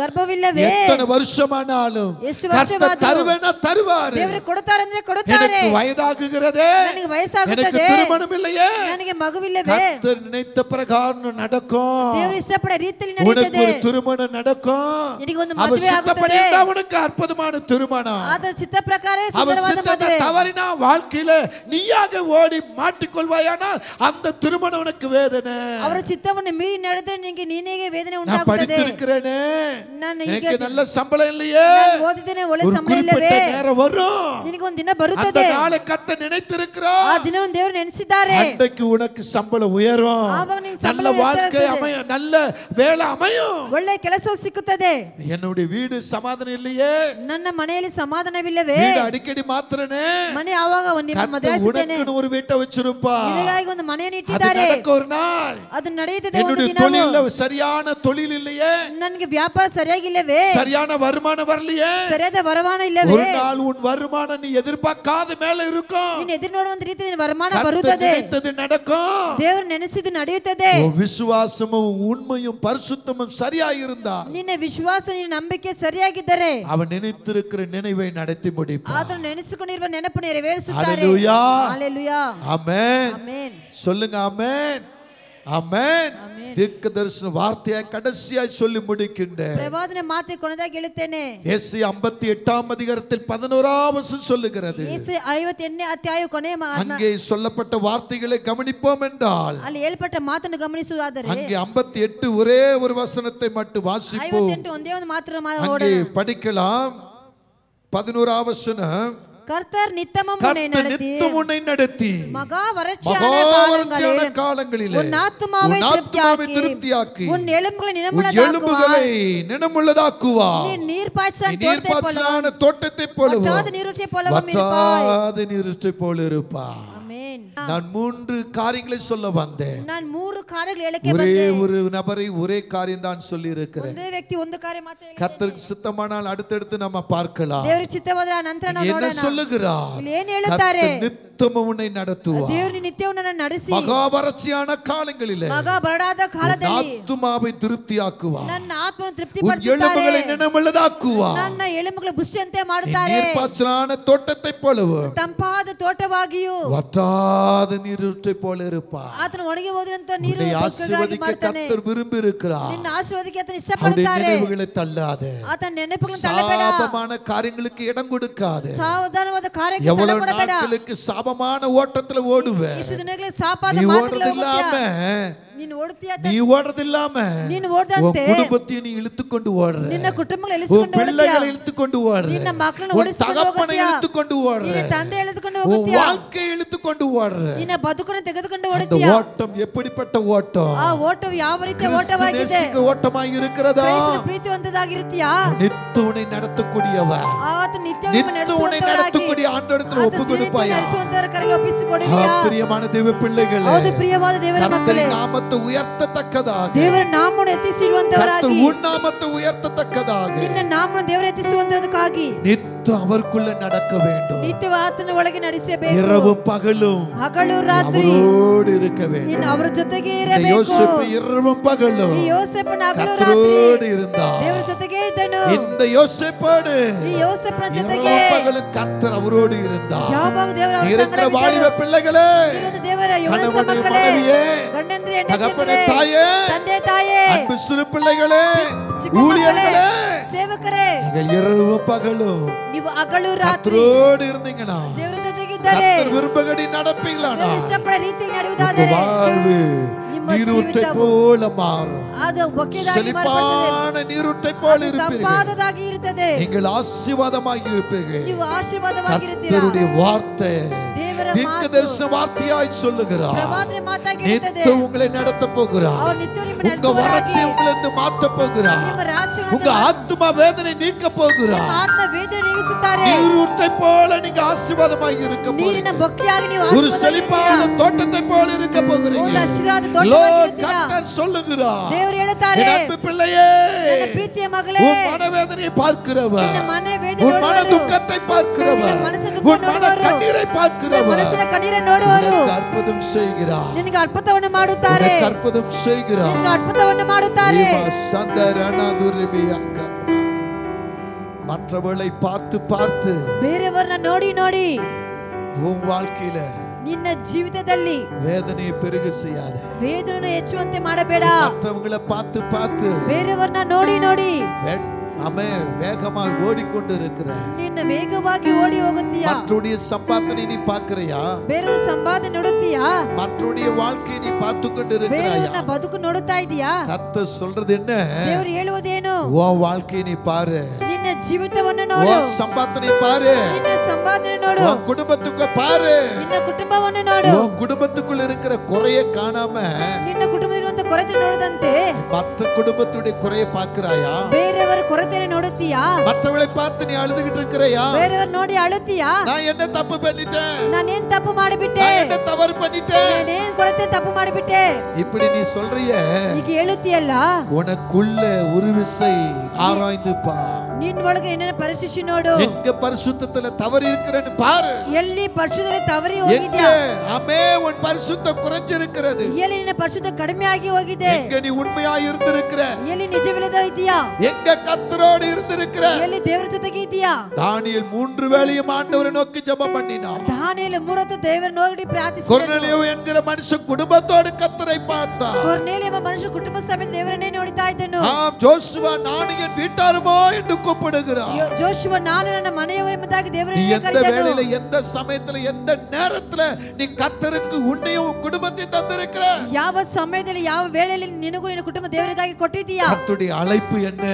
ಗರ್ಭವಿಲ್ಲವೇ எத்தனை வருஷமானாலும் ಎಷ್ಟು கர்த்தர் ವರ್ಷವಾದರೂ தருவேனா தருவாரு. ದೇವರು ಕೊಡುತ್ತಾರೆ ಅಂದ್ರೆ ಕೊಡುತ್ತಾರೆ. எனக்கு வயதாகுகிறதே, ನನಗೆ எனக்கு ವಯಸ್ಸಾಗುತ್ತದೆ, திருமணம் இல்லையே, ನನಗೆ ಮಗುವಿಲ್ಲವೇ, கர்த்தர் நினைத்த பிரகாரம் நடக்கும். ದೇವರು ಇಷ್ಟಪಡ ರೀತಿಯಲ್ಲಿ உனக்கு ನಡೆಯುತ್ತದೆ. ஒரு திருமணம் நடக்கும். ನಿನಗೆ ಒಂದು அவர் ಮದುವೆ சித்தப்படி ಆಗುತ್ತದೆ. இருந்தா உனக்கு அற்புதமான திருமணம். ಆದ ಚಿತ್ತ ಪ್ರಕಾರ அவர் ಸುಂದರವಾದ சித்தத்தை ಮದುವೆ. தவறினா வாழ்க்கையில நீயாக ஓடி மாட்டிக்கொள்வாயானால் அந்த திருமணம் உனக்கு வேதனை. ಅವರ ಚಿತ್ತವನ್ನು ಮೀರಿ ನಡೆದ್ರೆ ನಿನಗೆ ನೀನೇಗೆ ವೇದನೆ நான் ಉಂಟಾಗುತ್ತದೆ. படித்திருக்கிறேனே, ನಾನು எனக்கு ಈಗ நல்ல சம்பளம் இல்லையே, ಓದಿದ್ದೇನೆ, ಒಳ್ಳೆ ஒரு ಸಂಬಳ குறிப்பிட்ட ಇಲ್ಲವೇ, நேரம் வரும். ನಿನಗೆ ಒಂದು ದಿನ அந்த ಬರುತ್ತದೆ. நாளை கர்த்தர் நினைத்திருக்கிறார். ಆ ದಿನವನ್ನು ದೇವರು ನೆನೆಸಿದ್ದಾರೆ. அன்றைக்கு உனக்கு சம்பளம் உயரும், ಆವಾಗ ನಿನಗೆ நல்ல ಸಂಬಳ வாழ்க்கை ಹೆಚ್ಚಾಗುತ್ತದೆ. அமையும், நல்ல வேலை அமையும். ಒಳ್ಳೆ ಕೆಲಸವು ಸಿಕ್ಕುತ್ತದೆ. என்னுடைய வீடு சமாதானம் இல்லையே, ನನ್ನ ಮನೆಯಲ್ಲಿ ಸಮಾಧಾನವಿಲ್ಲವೇ, வீடு ಅಡಿக்கடி மாத்திரனே, ಮನೆ ಆವಾಗ ಒಂದು ಮದುವೆ கர்த்தர் ಆಗಿದ್ದೇನೆ, உனக்குன்னு ஒரு வீட்டை வச்சிருப்பா. ನಿನಗಾಗಿ ಒಂದು ಮನೆಯನ್ನು அது ಇಟ್ಟಿದ್ದಾರೆ. நடக்க ஒரு நாள். ಅದು ನಡೆಯುತ್ತದೆ ಒಂದು என்னுடைய ದಿನ. தொழில்ல சரியான தொழில் இல்லையே, ನನಗೆ ವ್ಯಾಪಾರ ಸರಿಯಾಗಿಲ್ಲವೇ, சரியான வருமானம் வரலையே, ಸರಿಯಾದ ವರಮಾನ ಇಲ್ಲವೇ, ஒரு நாள் உன் வருமானம் நீ எதிர்பார்க்காத மேல இருக்கும். ನೀನು ಎದುರು ನೋಡುವಂತ ರೀತಿ ನಿನ್ನ ವರಮಾನ கர்த்தர் ಬರುತ್ತದೆ. நினைத்தது நடக்கும். ದೇವರು ನೆನೆಸಿದ್ದು ನಡೆಯುತ್ತದೆ. உன் விசுவாசமும் உண்மையும் பரிசுத்தமும் சரியா இருந்தா, ನಿನ್ನ ವಿಶ್ವಾಸ, ನಿನ್ನ ನಂಬಿಕೆ ಸರಿಯಾಗಿದ್ದರೆ அவன் நினைத்திருக்கிற நினைவை நடத்தி முடிப்பான். ಆತನು ನೆನೆಸಿಕೊಂಡಿರುವ ನೆನಪು ನೆರವೇರಿಸುತ್ತಾರೆ. ஹல்லேலூயா, ஹalleluya, ஆமென். ஆமென். சொல்லுங்க ஆமென், ஆமென். தீர்க்க தரிசன வார்த்தையை கடைசியாய் சொல்லி முடிக்கின்றேன். ಪ್ರವಾದನೆ ಮಾತೆ ಕೊನೆದಾಗಿ ಹೇಳುತ್ತೇನೆ. ஏசாயா 58ஆம் அதிகாரத்தில் 11ஆம் வசனம் சொல்லுகிறது. ಯೆಶಾಯ 58ನೇ ಅಧ್ಯಾಯ ಕೊನೆಯ அங்கே சொல்லப்பட்ட வார்த்தைகளை கவனிப்போம் என்றால், ಅಲ್ಲಿ ಹೇಳ್ಪಟ್ಟ ಮಾತನ್ನು ಗಮನಿಸುವುದಾದರೆ, அங்கே 58 ஒரே ஒரு வசனத்தை மட்டும் வாசிப்போம். 58 ಒಂದೇ ಒಂದು ಮಾತ್ರ அங்கே படிக்கலாம். 11ஆம் வசனம், கர்த்தர் நித்தமும் உன்னை நடத்தி மகா வறட்சியான காலங்களிலே உன் ஆத்துமாவை திருப்தியாக்கி உன் எலும்புகளை நினமுள்ளதாக்குவார். நீ நீர்ப்பாய்ச்சான தோட்டத்தை போலவும் வற்றாத நீரூற்றை போல இருப்பார். நான் 3 காரியங்களை சொல்ல வந்தேன். நான் 3 காரியங்களை ಹೇಳಕ್ಕೆ ஒரே ಬಂದೆ. ஒரு நபரை ஒரே காரியம் தான் சொல்லி இருக்கிறேன். ಒಂದೇ ವ್ಯಕ್ತಿ ಒಂದು ಕಾರ್ಯ ಮಾತ್ರ ಹೇಳಿ. கர்த்தருக்கு சித்தமானால் அடுத்தடுத்து நம்ம பார்க்கலாம். ದೇವರ ಚಿತ್ತವಾದರೆ ನಂತರ ನಾವು ನೋಡೋಣ. என்ன சொல்லுகிறார்? ಇಲ್ಲಿ ಏನು ಹೇಳುತ್ತಾರೆ? நித்தமும் உன்னை நடத்துவார். ದೇವರು ನಿತ್ಯವೂ ನನ್ನನ್ನು ನಡೆಸಿ மகா வறட்சியான காலங்களிலே ಮಗಾ ಬರಡಾದ ಕಾಲದಲ್ಲಿ ஆத்துமாவை திருப்தியாக்குவார். ನನ್ನ ಆತ್ಮವನ್ನು உன் ತೃಪ್ತಿಪಡಿಸುತ್ತಾರೆ. எலும்புகளை நினமுள்ளதாக்குவார். ನನ್ನ ಎಲುಬುಗಳ ಬುಷ್ಟಿಯಂತೆ ಮಾಡುತ್ತಾರೆ. நீர்ப்பாய்ச்சலான தோட்டத்தை போலவும் ತಂಪಾದ ತೋಟವಾಗಿಯೂ வற்றாத நீரூற்றை போல இருப்பார். ಆತನು ಒಣಗಿ ಹೋದಂತ ನೀರು உன்னை ஆசீர்வதிக்க கர்த்தர் விரும்பி இருக்கிறார். ನಿನ್ನ ಆಶೀರ್ವಾದಕ್ಕೆ ಆತನು அவருடைய ಇಷ್ಟಪಡುತ್ತಾರೆ. நினைவுகளை தள்ளாதே. ಆತನ ನೆನಪುಗಳನ್ನು ತಳ್ಳಬೇಡ. சாபமான காரியங்களுக்கு இடம் கொடுக்காதே. ಸಾವಧಾನವಾದ ಕಾರ್ಯಕ್ಕೆ ಸ್ಥಳ எவ்வளவு ಕೊಡಬೇಡ. நாட்களுக்கு சாபமான ஓட்டத்துல ஓடுவே, ಇಷ್ಟು ದಿನಗಳಿಗೆ ಸಾಪಾದ நீ ಮಾರ್ಗದಲ್ಲಿ ஓடுறதில்லாம ಹೋಗ್ತೀಯ. ನೀನು ಓಡುತ್ತೀಯ, நீ ஓடுறதில்லாம ನೀನು உன் ಓಡದಂತೆ குடும்பத்தை நீ இழுத்துக்கொண்டு ஓடுற, ನಿನ್ನ ಕುಟುಂಬங்களை உன் ಎಳೆಸಿಕೊಂಡು பிள்ளைகளை ಹೋಗುತ್ತೀಯ. இழுத்துக்கொண்டு ஓடுற, ನಿನ್ನ ಮಕ್ಕಳನ್ನು உன் ಓಡಿಸಿಕೊಂಡು தகப்பனை ಹೋಗುತ್ತೀಯ. இழுத்துக்கொண்டு ஓடுற, ನಿನ್ನ ತಂದೆ ಎಳೆದುಕೊಂಡು உன் ಹೋಗುತ್ತೀಯ. வாழ்க்கையை இழுத்துக்கொண்டு ஓடுற. ನಿನ್ನ ಬದುಕನ್ನು ತೆಗೆದುಕೊಂಡು அந்த ಓಡುತ್ತೀಯ. ஓட்டம் எப்படிப்பட்ட ஓட்டம்? ಆ ಓಟವು ಯಾವ ರೀತಿಯ கிறிஸ்து ಓಟವಾಗಿದೆ? நேசிக்க ஓட்டமாய் இருக்கிறதா? ಕ್ರಿಸ್ತನ ಪ್ರೀತಿವಂತದಾಗಿರುತ್ತೀಯಾ? நித்து உன்னை நடத்தக்கூடியவர், ಆತನು ನಿತ್ಯವೂ நித்து உன்னை நடத்தக்கூடிய ஆண்டவரிடத்தில் ஒப்பு கொடுப்பாயா? ನಡೆಸುವಂತವರ ಕರೆಗೆ ಒಪ್ಪಿಸಿಕೊಡುವಿಯಾ? பிரியமான தேவ பிள்ளைகளே, ಹೌದು ಪ್ರಿಯವಾದ ದೇವರ ಮಕ್ಕಳೇ, கர்த்தரின் நாமத்தை உயர்த்தத்தக்கதாக, ದೇವರ ನಾಮವನ್ನು ಎತ್ತಿಸಿರುವಂತವರಾಗಿ, கர்த்தர் உன் நாமத்தை உயர்த்தத்தக்கதாக ನಿನ್ನ ನಾಮವನ್ನು ದೇವರ ಎತ್ತಿಸುವಂತದಕ್ಕಾಗಿ நித்த நித்தம் அவருக்குள்ள நடக்க வேண்டும். ನಿತ್ಯ ಆತನ ಒಳಗೆ ನಡೆಸಬೇಕು. இரவும் பகலும் ಹಗಲು ರಾತ್ರಿ அவரோடு இருக்க வேண்டும். ಅವರ ಜೊತೆಗೆ ಇರಬೇಕು. யோசேப்பு இரவும் பகலும் ಯೋಸೇಫನ ಹಗಲು கர்த்தரோடு இருந்தார். ದೇವರ ಜೊತೆಗೆ ಇದ್ದನು. இந்த யோசேப்போடு ಯೋಸೇಫನ ಜೊತೆಗೆ இரவும் பகலும் கர்த்தர் அவரோடு இருந்தார். ಯಾವಾಗ ದೇವರ ಅವರ இருக்கிற வாலிப பிள்ளைகளே, ದೇವರ ಯುವಕ ಮಕ್ಕಳೇ, ಗಂಡಂದ್ರೆ தகப்பனே, தாயே, ತಂದೆ ತಾಯೇ, அன்பு சிறு பிள்ளைகளே, ஊழியர்களே, ಸೇವಕರೇ, நீங்கள் இரவும் பகலும் ನೀವು ಹಗಲು ರಾತ್ರಿ கர்த்தரோடு இருந்தீங்கன்னா, ದೇವರ ಜೊತೆಗಿದ್ದರೆ, கர்த்தர் விரும்பும்படி நடப்பீங்களானா, ಇಷ್ಟಪಡ ರೀತಿಯಲ್ಲಿ ನಡೆಯುವುದಾದರೆ வாழ்வு நீரூற்றை போல மாறும். ಅದು ಬೊಕ್ಕೆದಾಗಿ செழிப்பான நீரூற்றை போல இருப்பீர்கள். ತಂಪಾದದಾಗಿ ಇರುತ್ತದೆ. நீங்கள் ஆசீர்வாதமாகி இருப்பீர்கள். ನೀವು ಆಶೀರ್ವಾದವಾಗಿರುತ್ತೀರಾ. கர்த்தருடைய வார்த்தை ದೇವರ தீர்க்கதரிசன வார்த்தையாய் சொல்லுகிறார். ಪ್ರವಾದನೆ ಮಾತಾಗಿ ಇರುತ್ತದೆ. நித்தம் உங்களை நடத்த போகிறார். அவர் நித்தியம் ನಿಮ್ಮನ್ನು உங்க வறட்சி உங்களை மாற்ற போகிறார். ನಿಮ್ಮ ರಾಜ್ಯವನ್ನು உங்க ஆத்மா வேதனை நீக்க போகிறார். ಆತ್ಮ ವೇದನೆ ನೀಗಿಸುತ್ತಾರೆ. நீரூற்றை போல நீங்க ஆசீர்வாதமாகி இருக்க ನೀರಿನ போறீங்க. ಬೊಕ್ಕೆಯಾಗಿ ನೀವು ஒரு செழிப்பான தோட்டத்தை போல இருக்க போகிறீங்க. ಒಂದು ಹಸಿರಾದ ತೋಟವಾಗಿ Lord ಇರುತ್ತೀರಾ. கர்த்தர் சொல்லுகிறார், ದೇವರು ಹೇಳುತ್ತಾರೆ, என் அன்பு பிள்ளையே, ನನ್ನ ಪ್ರೀತಿಯ ಮಗಳೇ, உன் மனவேதனையை பார்க்கிறவர், ನಿನ್ನ ಮನೆ ವೇದನೆ உன் மன ನೋಡುವರು, துக்கத்தை பார்க்கிறவர், ನಿನ್ನ ಮನಸ್ಸಿನ ದುಃಖ உன் மன ನೋಡುವರು, கண்ணீரை ನಿನ್ನ பார்க்கிறவர், ಮನಸ್ಸಿನ ಕಣ್ಣೀರನ್ನು ನೋಡುವರು, உனக்கு அற்புதம் செய்கிறார். ನಿನಗೆ ಅದ್ಭುತವನ್ನು ಮಾಡುತ್ತಾರೆ, உனக்கு அற்புதம் செய்கிறார். ನಿನಗೆ ಅದ್ಭುತವನ್ನು ಮಾಡುತ್ತಾರೆ. மற்றவர்களை பார்த்து பார்த்து ಬೇರೆಯವರನ್ನ ನೋಡಿ ನೋಡಿ உன் வாழ்க்கையில ನಿನ್ನ ಜೀವಿತದಲ್ಲಿ வேதனையை பெருக செய்யாத. ವೇದನೆಯನ್ನು ಹೆಚ್ಚುವಂತೆ ಮಾಡಬೇಡ. மற்றவங்களை பார்த்து பார்த்து ಬೇರೆಯವರನ್ನ ನೋಡಿ ನೋಡಿ வேகமாக ஓடிக்கொண்டு இருக்கிற, ನಿನ್ನ ವೇಗವಾಗಿ ಓಡಿ ಹೋಗುತ್ತೀಯಾ. மற்றவருடைய சம்பாதனை நீ பார்க்கறியா? ಬೇರೆಯವರ ಸಂಪಾದನೆ ನೋಡುತ್ತೀಯಾ? மற்றவருடைய வாழ்க்கையை நீ பார்த்து கொண்டு இருக்கிறாயா? ಬೇರೆಯವರನ್ನ ಬದುಕು ನೋಡುತ್ತಾ ಇದೀಯಾ? கர்த்தர் சொல்றது என்ன? ದೇವರು ಹೇಳುವುದೇನು? உன் வாழ்க்கையை நீ பாரு, ನಿನ್ನ ಜೀವಿತವನ್ನು ನೋಡು, உன் சம்பாதனை பாரு, ನಿನ್ನ ಸಂಪಾದನೆ ನೋಡು, உன் குடும்பத்துக்கு பாரு, ನಿನ್ನ ಕುಟುಂಬವನ್ನು ನೋಡು. உன் குடும்பத்துக்குள்ள இருக்கிற குறைய காணாம ನಿನ್ನ ಕುಟುಂಬದಲ್ಲಿರುವಂತ ಕೊರತೆ ನೋಡದಂತೆ மற்ற குடும்பத்துடைய குறைய பார்க்கறாயா? ಬೇರೆಯವರ ಕೊರತೆಯನ್ನು ನೋಡುತ್ತೀಯಾ? மற்றவளை பார்த்து நீ அழுதுகிட்டு இருக்கிறையா? ಬೇರೆಯವರು ನೋಡಿ ಅಳುತ್ತೀಯಾ? நான் என்ன தப்பு பண்ணிட்டேன், ನಾನೇನ್ ತಪ್ಪು ಮಾಡಿಬಿಟ್ಟೆ, நான் என்ன தவறு பண்ணிட்டேன், ನಾನೇನ್ ಕೊರತೆ ತಪ್ಪು ಮಾಡಿಬಿಟ್ಟೆ, இப்படி நீ சொல்றிய. ಈಗ ಹೇಳುತ್ತೀಯಲ್ಲ, உனக்குள்ள ஒரு விசை ஆராய்ந்து பார். ನಿನ್ನ ಒಳಗೆ ನಿನ್ನ ಪರಿಶೀಲಿಸಿ ನೋಡು. எங்க பரிசுத்தத்துல தவறு இருக்குன்னு பாரு. ಎಲ್ಲಿ ಪರಿಶುದ್ಧತೆ ತವರಿ எங்க ಹೋಗಿದ್ಯಾ? ஆமே உன் பரிசுத்தம் குறைஞ்சிருக்கிறது. ಎಲ್ಲಿ ನಿನ್ನ ಪರಿಶುದ್ಧ ಕಡಿಮೆ ಆಗಿ ಹೋಗಿದೆ? எங்க நீ உண்மையாய் இருந்திருக்கிற? ಎಲ್ಲಿ ನಿಜವಿಲ್ಲದ ಇದೆಯಾ? எங்க கர்த்தரோடு இருந்திருக்கிற? ಎಲ್ಲಿ ದೇವರ ಜೊತೆಗೆ ಇದೆಯಾ? தானியேல் 3 வேளையும் ஆண்டவரை நோக்கி ஜெபம் பண்ணினான். ದಾನಿಯೇಲ 3 ಹೊತ್ತು ದೇವರ ನೋಡಿ ಪ್ರಾರ್ಥಿಸಿದನು. கொர்நேலியு என்கிற மனுஷன் குடும்பத்தோடு கர்த்தரை பார்த்தான். ಕೊರ್ನೇಲಿಯ ಎಂಬ ಮನುಷ್ಯ ಕುಟುಂಬ ಸಮೇತ ದೇವರನ್ನೇ ನೋಡುತ್ತಾ ಇದ್ದನು. ஜோசுவா ನಾನು என் வீட்டாருமோ என்று கூப்பிடுகிறான். ಜೋಶುವ ನಾನು ನನ್ನ ಮನೆಯವರೆಂಬುದಾಗಿ ದೇವರನ್ನೇ எந்த ಕರೆದನು. வேளையில, எந்த சமயத்துல, எந்த நேரத்துல நீ கர்த்தருக்கு உன்னையும் குடும்பத்தையும் தந்திருக்கிற? ಯಾವ ಸಮಯದಲ್ಲಿ ಯಾವ ವೇಳೆಯಲ್ಲಿ ನಿನಗೂ ನಿನ್ನ ಕುಟುಂಬ ದೇವರಿಗಾಗಿ ಕೊಟ್ಟಿದ್ದೀಯಾ? கர்த்தருடைய அழைப்பு என்ன?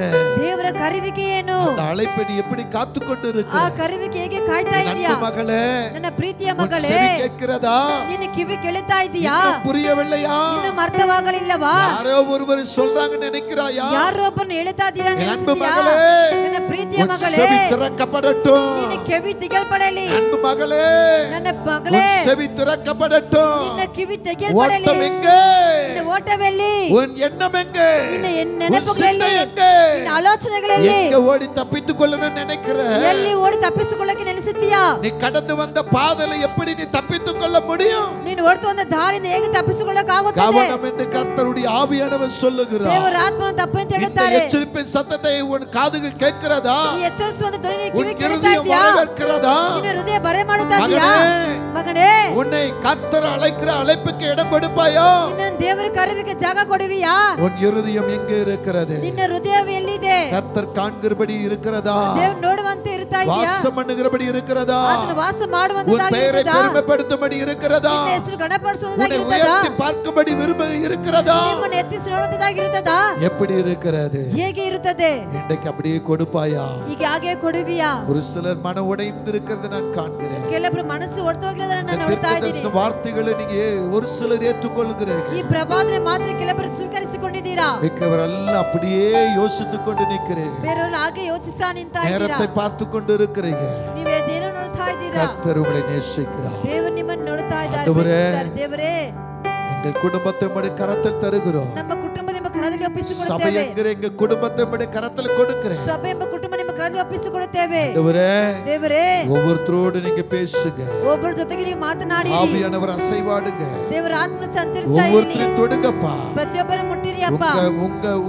ದೇವರ ಕರೆವಿಕೆ ಏನು? அந்த அழைப்பை நீ எப்படி காத்துக்கொண்டு இருக்க? ಆ ಕರೆವಿಕೆ ಹೇಗೆ ಕಾಯ್ತಾ ಇದೀಯಾ? மகளே, ನನ್ನ ಪ್ರೀತಿಯ ಮಗಳೇ, செவி கேட்கிறதா? ನಿನ್ನ ಕಿವಿ ಕೇಳುತ್ತಾ ಇದೀಯಾ? புரியவில்லையா? ನಿನ್ನ ಅರ್ಥವಾಗಲಿಲ್ಲವಾ? யாரோ ஒருவர் சொல்றாங்க நினைக்கிறாயா? ಯಾರೋ ಒಬ್ಬರನ್ನು ಹೇಳುತ್ತಾ ಇದೀರಾ அன்பு ನೆನೆಸಿದ್ಯಾ? மகளே, ನನ್ನ ಪ್ರೀತಿಯ ಮಗಳೇ, செவி திறக்கப்படட்டும். ನಿನ್ನ ಕಿವಿ ತೆಗೆಯಲ್ಪಡಲಿ. அன்பு மகளே, ನನ್ನ ಮಗಳೇ, செவி திறக்கப்படட்டும். ನಿನ್ನ ಕಿವಿ ತೆಗೆಯಲ್ಪಡಲಿ. ஓட்டம் எங்கே? ನಿನ್ನ ಓಟವೆಲ್ಲಿ? உன் எண்ணம் எங்கே? ನಿನ್ನ உன் ನೆನಪುಗಳಲ್ಲಿ, சிந்தை எங்கே? ನಿನ್ನ ಆಲೋಚನೆಗಳಲ್ಲಿ எங்க ஓடி தப்பித்துக் கொள்ளணும்னு நினைக்கிற? ಎಲ್ಲಿ ಓಡಿ ತಪ್ಪಿಸಿಕೊಳ್ಳಕ್ಕೆ ನೆನೆಸುತ್ತೀಯಾ? நீ கடந்து வந்த பாதையில எப்படி நீ தப்பித்துக் கொள்ள முடியும்? ನೀನು ಓಡ್ತು ಒಂದು ದಾರಿಯಿಂದ ಹೇಗೆ ತಪ್ಪಿಸಿಕೊಳ್ಳಕ್ಕೆ ಆಗುತ್ತದೆ? கவனம் என்று கர்த்தருடைய ஆவியானவர் சொல்லுகிறார். ದೇವರ ಆತ್ಮನು ತಪ್ಪು ಅಂತ இந்த ಹೇಳುತ್ತಾರೆ. எச்சரிப்பின் சத்தத்தை உன் காதுகள் கேட்கிறதா? ಈ ಎಚ್ಚರಿಸುವಂತ ಧ್ವನಿ உன் ಕಿವಿ ಕೇಳ್ತಾ இருதயம் ಇದೆಯಾ? வரவேற்கிறதா? ನಿನ್ನ ಹೃದಯ ಬರೆ ಮಾಡುತ್ತಾ ಇದೆಯಾ? மகனே, ಮಗನೇ, உன்னை கர்த்தர் அழைக்கிற அழைப்புக்கு இடம் கொடுப்பாயோ? ನಿನ್ನ ದೇವರ ಕರೆವಿಗೆ ಜಾಗ ಕೊಡುವಿಯಾ? உன் இருதயம் எங்கே இருக்கிறது? ನಿನ್ನ ಹೃದಯ ಎಲ್ಲಿದೆ? கர்த்தர் காண்கிறபடி இருக்கிறதா? ದೇವರು ನೋಡುವಂತೆ ಇರ್ತಾ ಇದೆಯಾ? வாசம் பண்ணுகிறபடி இருக்கிறதா? ಆತನು ವಾಸ உன் ಮಾಡುವಂತದಾಗಿ பெயரை ಇರುತ್ತದಾ? பெருமைப்படுத்தும்படி இருக்கிறதா? ನಿನ್ನ ಹೆಸರು ಗಣಪಡಿಸುವುದಾಗಿ உன்னை ಇರುತ್ತದಾ? உயர்த்தி பார்க்கும்படி விரும்ப இருக்கிறதா? ನಿಮ್ಮನ್ನು ಎತ್ತಿಸಿ ನೋಡುವಂತದಾಗಿ ಇರುತ್ತದಾ? எப்படி இருக்கிறது? ಹೇಗೆ ಇರುತ್ತದೆ? இன்றைக்கு அப்படியே கொடுப்பாயா? ಈಗ ಹಾಗೆ ಕೊಡುವಿಯಾ? ஒரு சிலர் மன உடைந்து இருக்கிறது நான் காண்கிறேன். ಕೆಲವರು ಮನಸ್ಸು ಒಡೆದೋಗಿರೋದನ್ನ ನಾನು ನೋಡ್ತಾ தீர்க்கதரிசன ಇದ್ದೀನಿ. வார்த்தைகளை நீங்க ஒரு சிலர் ஏற்றுக்கொள்கிறீர்கள். ಈ ಪ್ರವಾದನೆ ಮಾತ್ರ ಕೆಲವರು ಸ್ವೀಕರಿಸಿಕೊಂಡಿದ್ದೀರಾ? மிக்கவரெல்லாம் அப்படியே யோசித்துக் கொண்டு நிற்கிறீர்கள். ಬೇರೆಯವರು ಹಾಗೆ ಯೋಚಿಸ್ತಾ ನಿಂತಾ ಇದ್ದೀರಾ? நேரத்தை பார்த்து கொண்டு இருக்கிறீங்க. ನೀವೇನೇನೋ ನೋಡ್ತಾ ಇದ್ದೀರಾ? கர்த்தர் உங்களை நேசிக்கிறார். ದೇವರು ನಿಮ್ಮನ್ನು ನೋಡ್ತಾ ಇದ್ದಾರೆ. ஆண்டவரே, ದೇವರೇ, எங்கள் குடும்பத்தை உம்முடைய கரத்தில் தருகிறோம். ನಮ್ಮ ಕುಟುಂಬದ ನಿಮ್ಮ ಕರದಲ್ಲಿ ಒಪ್ಪಿಸಿಕೊಡುತ್ತೇವೆ. ಸಭೆಯಂಗರೆ ಎங்க குடும்பத்தை உம்முடைய கரத்துல கொடுக்கிறேன். ಸಭೆ ಎಂಬ ಕುಟುಂಬ ನಿಮ್ಮ ಕರದಲ್ಲಿ ಒಪ್ಪಿಸಿಕೊಡುತ್ತೇವೆ. ದೇವರೇ ஒவ்வொருத்தரோடு நீங்க பேசுங்க. ಒಬ್ಬರ ಜೊತೆಗೆ ನೀವು ಮಾತನಾಡಿ. ஆவியானவர் அசைவாடுங்க. ದೇವರ ಆತ್ಮ ಸಂಚರಿಸ್ತಾ ಇರಿ. ஒவ்வொருத்தரையும் தொடுங்கப்பா. ಪ್ರತಿಯೊಬ್ಬರನ್ನು ಮುಟ್ಟಿರಿ ಅಪ್ಪ.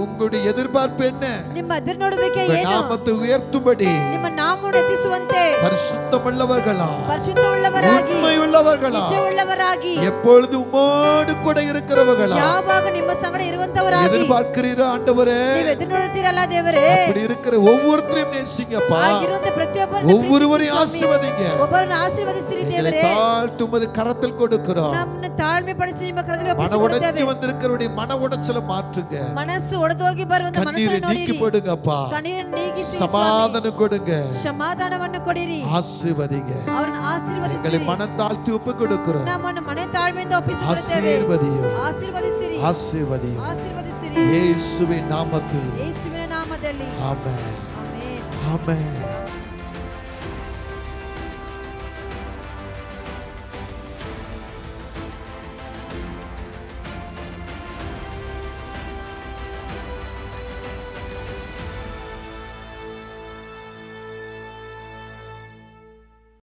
உங்களுடைய எதிர்பார்ப்பு என்ன? ನಿಮ್ಮ ಎದುರು ನೋಡುವಿಕೆ ಏನು? நாமத்தை உயர்த்தும்படி ನಿಮ್ಮ ನಾಮವನ್ನು ಎತ್ತಿಸುವಂತೆ பரிசுத்தமுள்ளவர்களா ಪರಿಶುದ್ಧವುಳ್ಳವರಾಗಿ உண்மையுள்ளவர்களா ನಿಜವುಳ್ಳವರಾಗಿ எப்பொழுது உம்மோடு கூட இருக்கிறவர்களா ಯಾವಾಗ ನಿಮ್ಮ ಸಂಗಡ ಇರುವಂತವರಾಗಿ எதிர்பார்க்கிறீரோ ஆண்டவரே ನೀವು ಎದುರು ನೋಡುತ್ತೀರಲ್ಲ ದೇವರೇ அப்படி இருக்கிற ஒவ்வொருத்தரையும் நேசிங்கப்பா ಆಗಿರುವಂತ ಪ್ರತಿಯೊಬ್ಬರನ್ನು ஒவ்வொருவரையும் ஆசீர்வதிங்க ಒಬ್ಬರನ್ನು ಆಶೀರ್ವದಿಸಿರಿ ದೇವರೇ தாழ்த்து உமது கரத்தில் கொடுக்கிறோம் ನಮ್ಮನ್ನು ತಾಳ್ಮೆ ಪಡಿಸಿ ನಿಮ್ಮ ಕರದಲ್ಲಿ மன ಒಪ್ಪಿಸಿಕೊಡುತ್ತೇವೆ உடைஞ்சு வந்திருக்கிறவருடைய மன உடைச்சலை மாற்றுங்க ಮನಸ್ಸು ಒಡೆದೋಗಿ ಬರುವಂತ ಮನಸ್ಸನ್ನು ನೋಡಿರಿ நீக்கி போடுங்கப்பா ಕಣ್ಣೀರನ್ನು ನೀಗಿಸಿ சமாதானம் கொடுங்க ಸಮಾಧಾನವನ್ನು ಕೊಡಿರಿ ஆசீர்வதிங்க ಅವರನ್ನು ಆಶೀರ್ವದಿಸಿರಿ எங்களை மனம் தாழ்த்தி ஒப்பு கொடுக்கிறோம் ನಮ್ಮನ್ನು ಮನೆ ತಾಳ್ಮೆಯಿಂದ ಒಪ್ಪಿಸಿಕೊಡುತ್ತೇವೆ ಆಶೀರ್ವದಿಸಿರಿ ஆசீர்வதியும் ಆಶೀರ್ವದಿಸಿರಿ இயேசுவின் நாமத்தில் ಯೇಸುವಿನ ನಾಮದಲ್ಲಿ ஆமென் ಆಮೆನ್ ஆமென்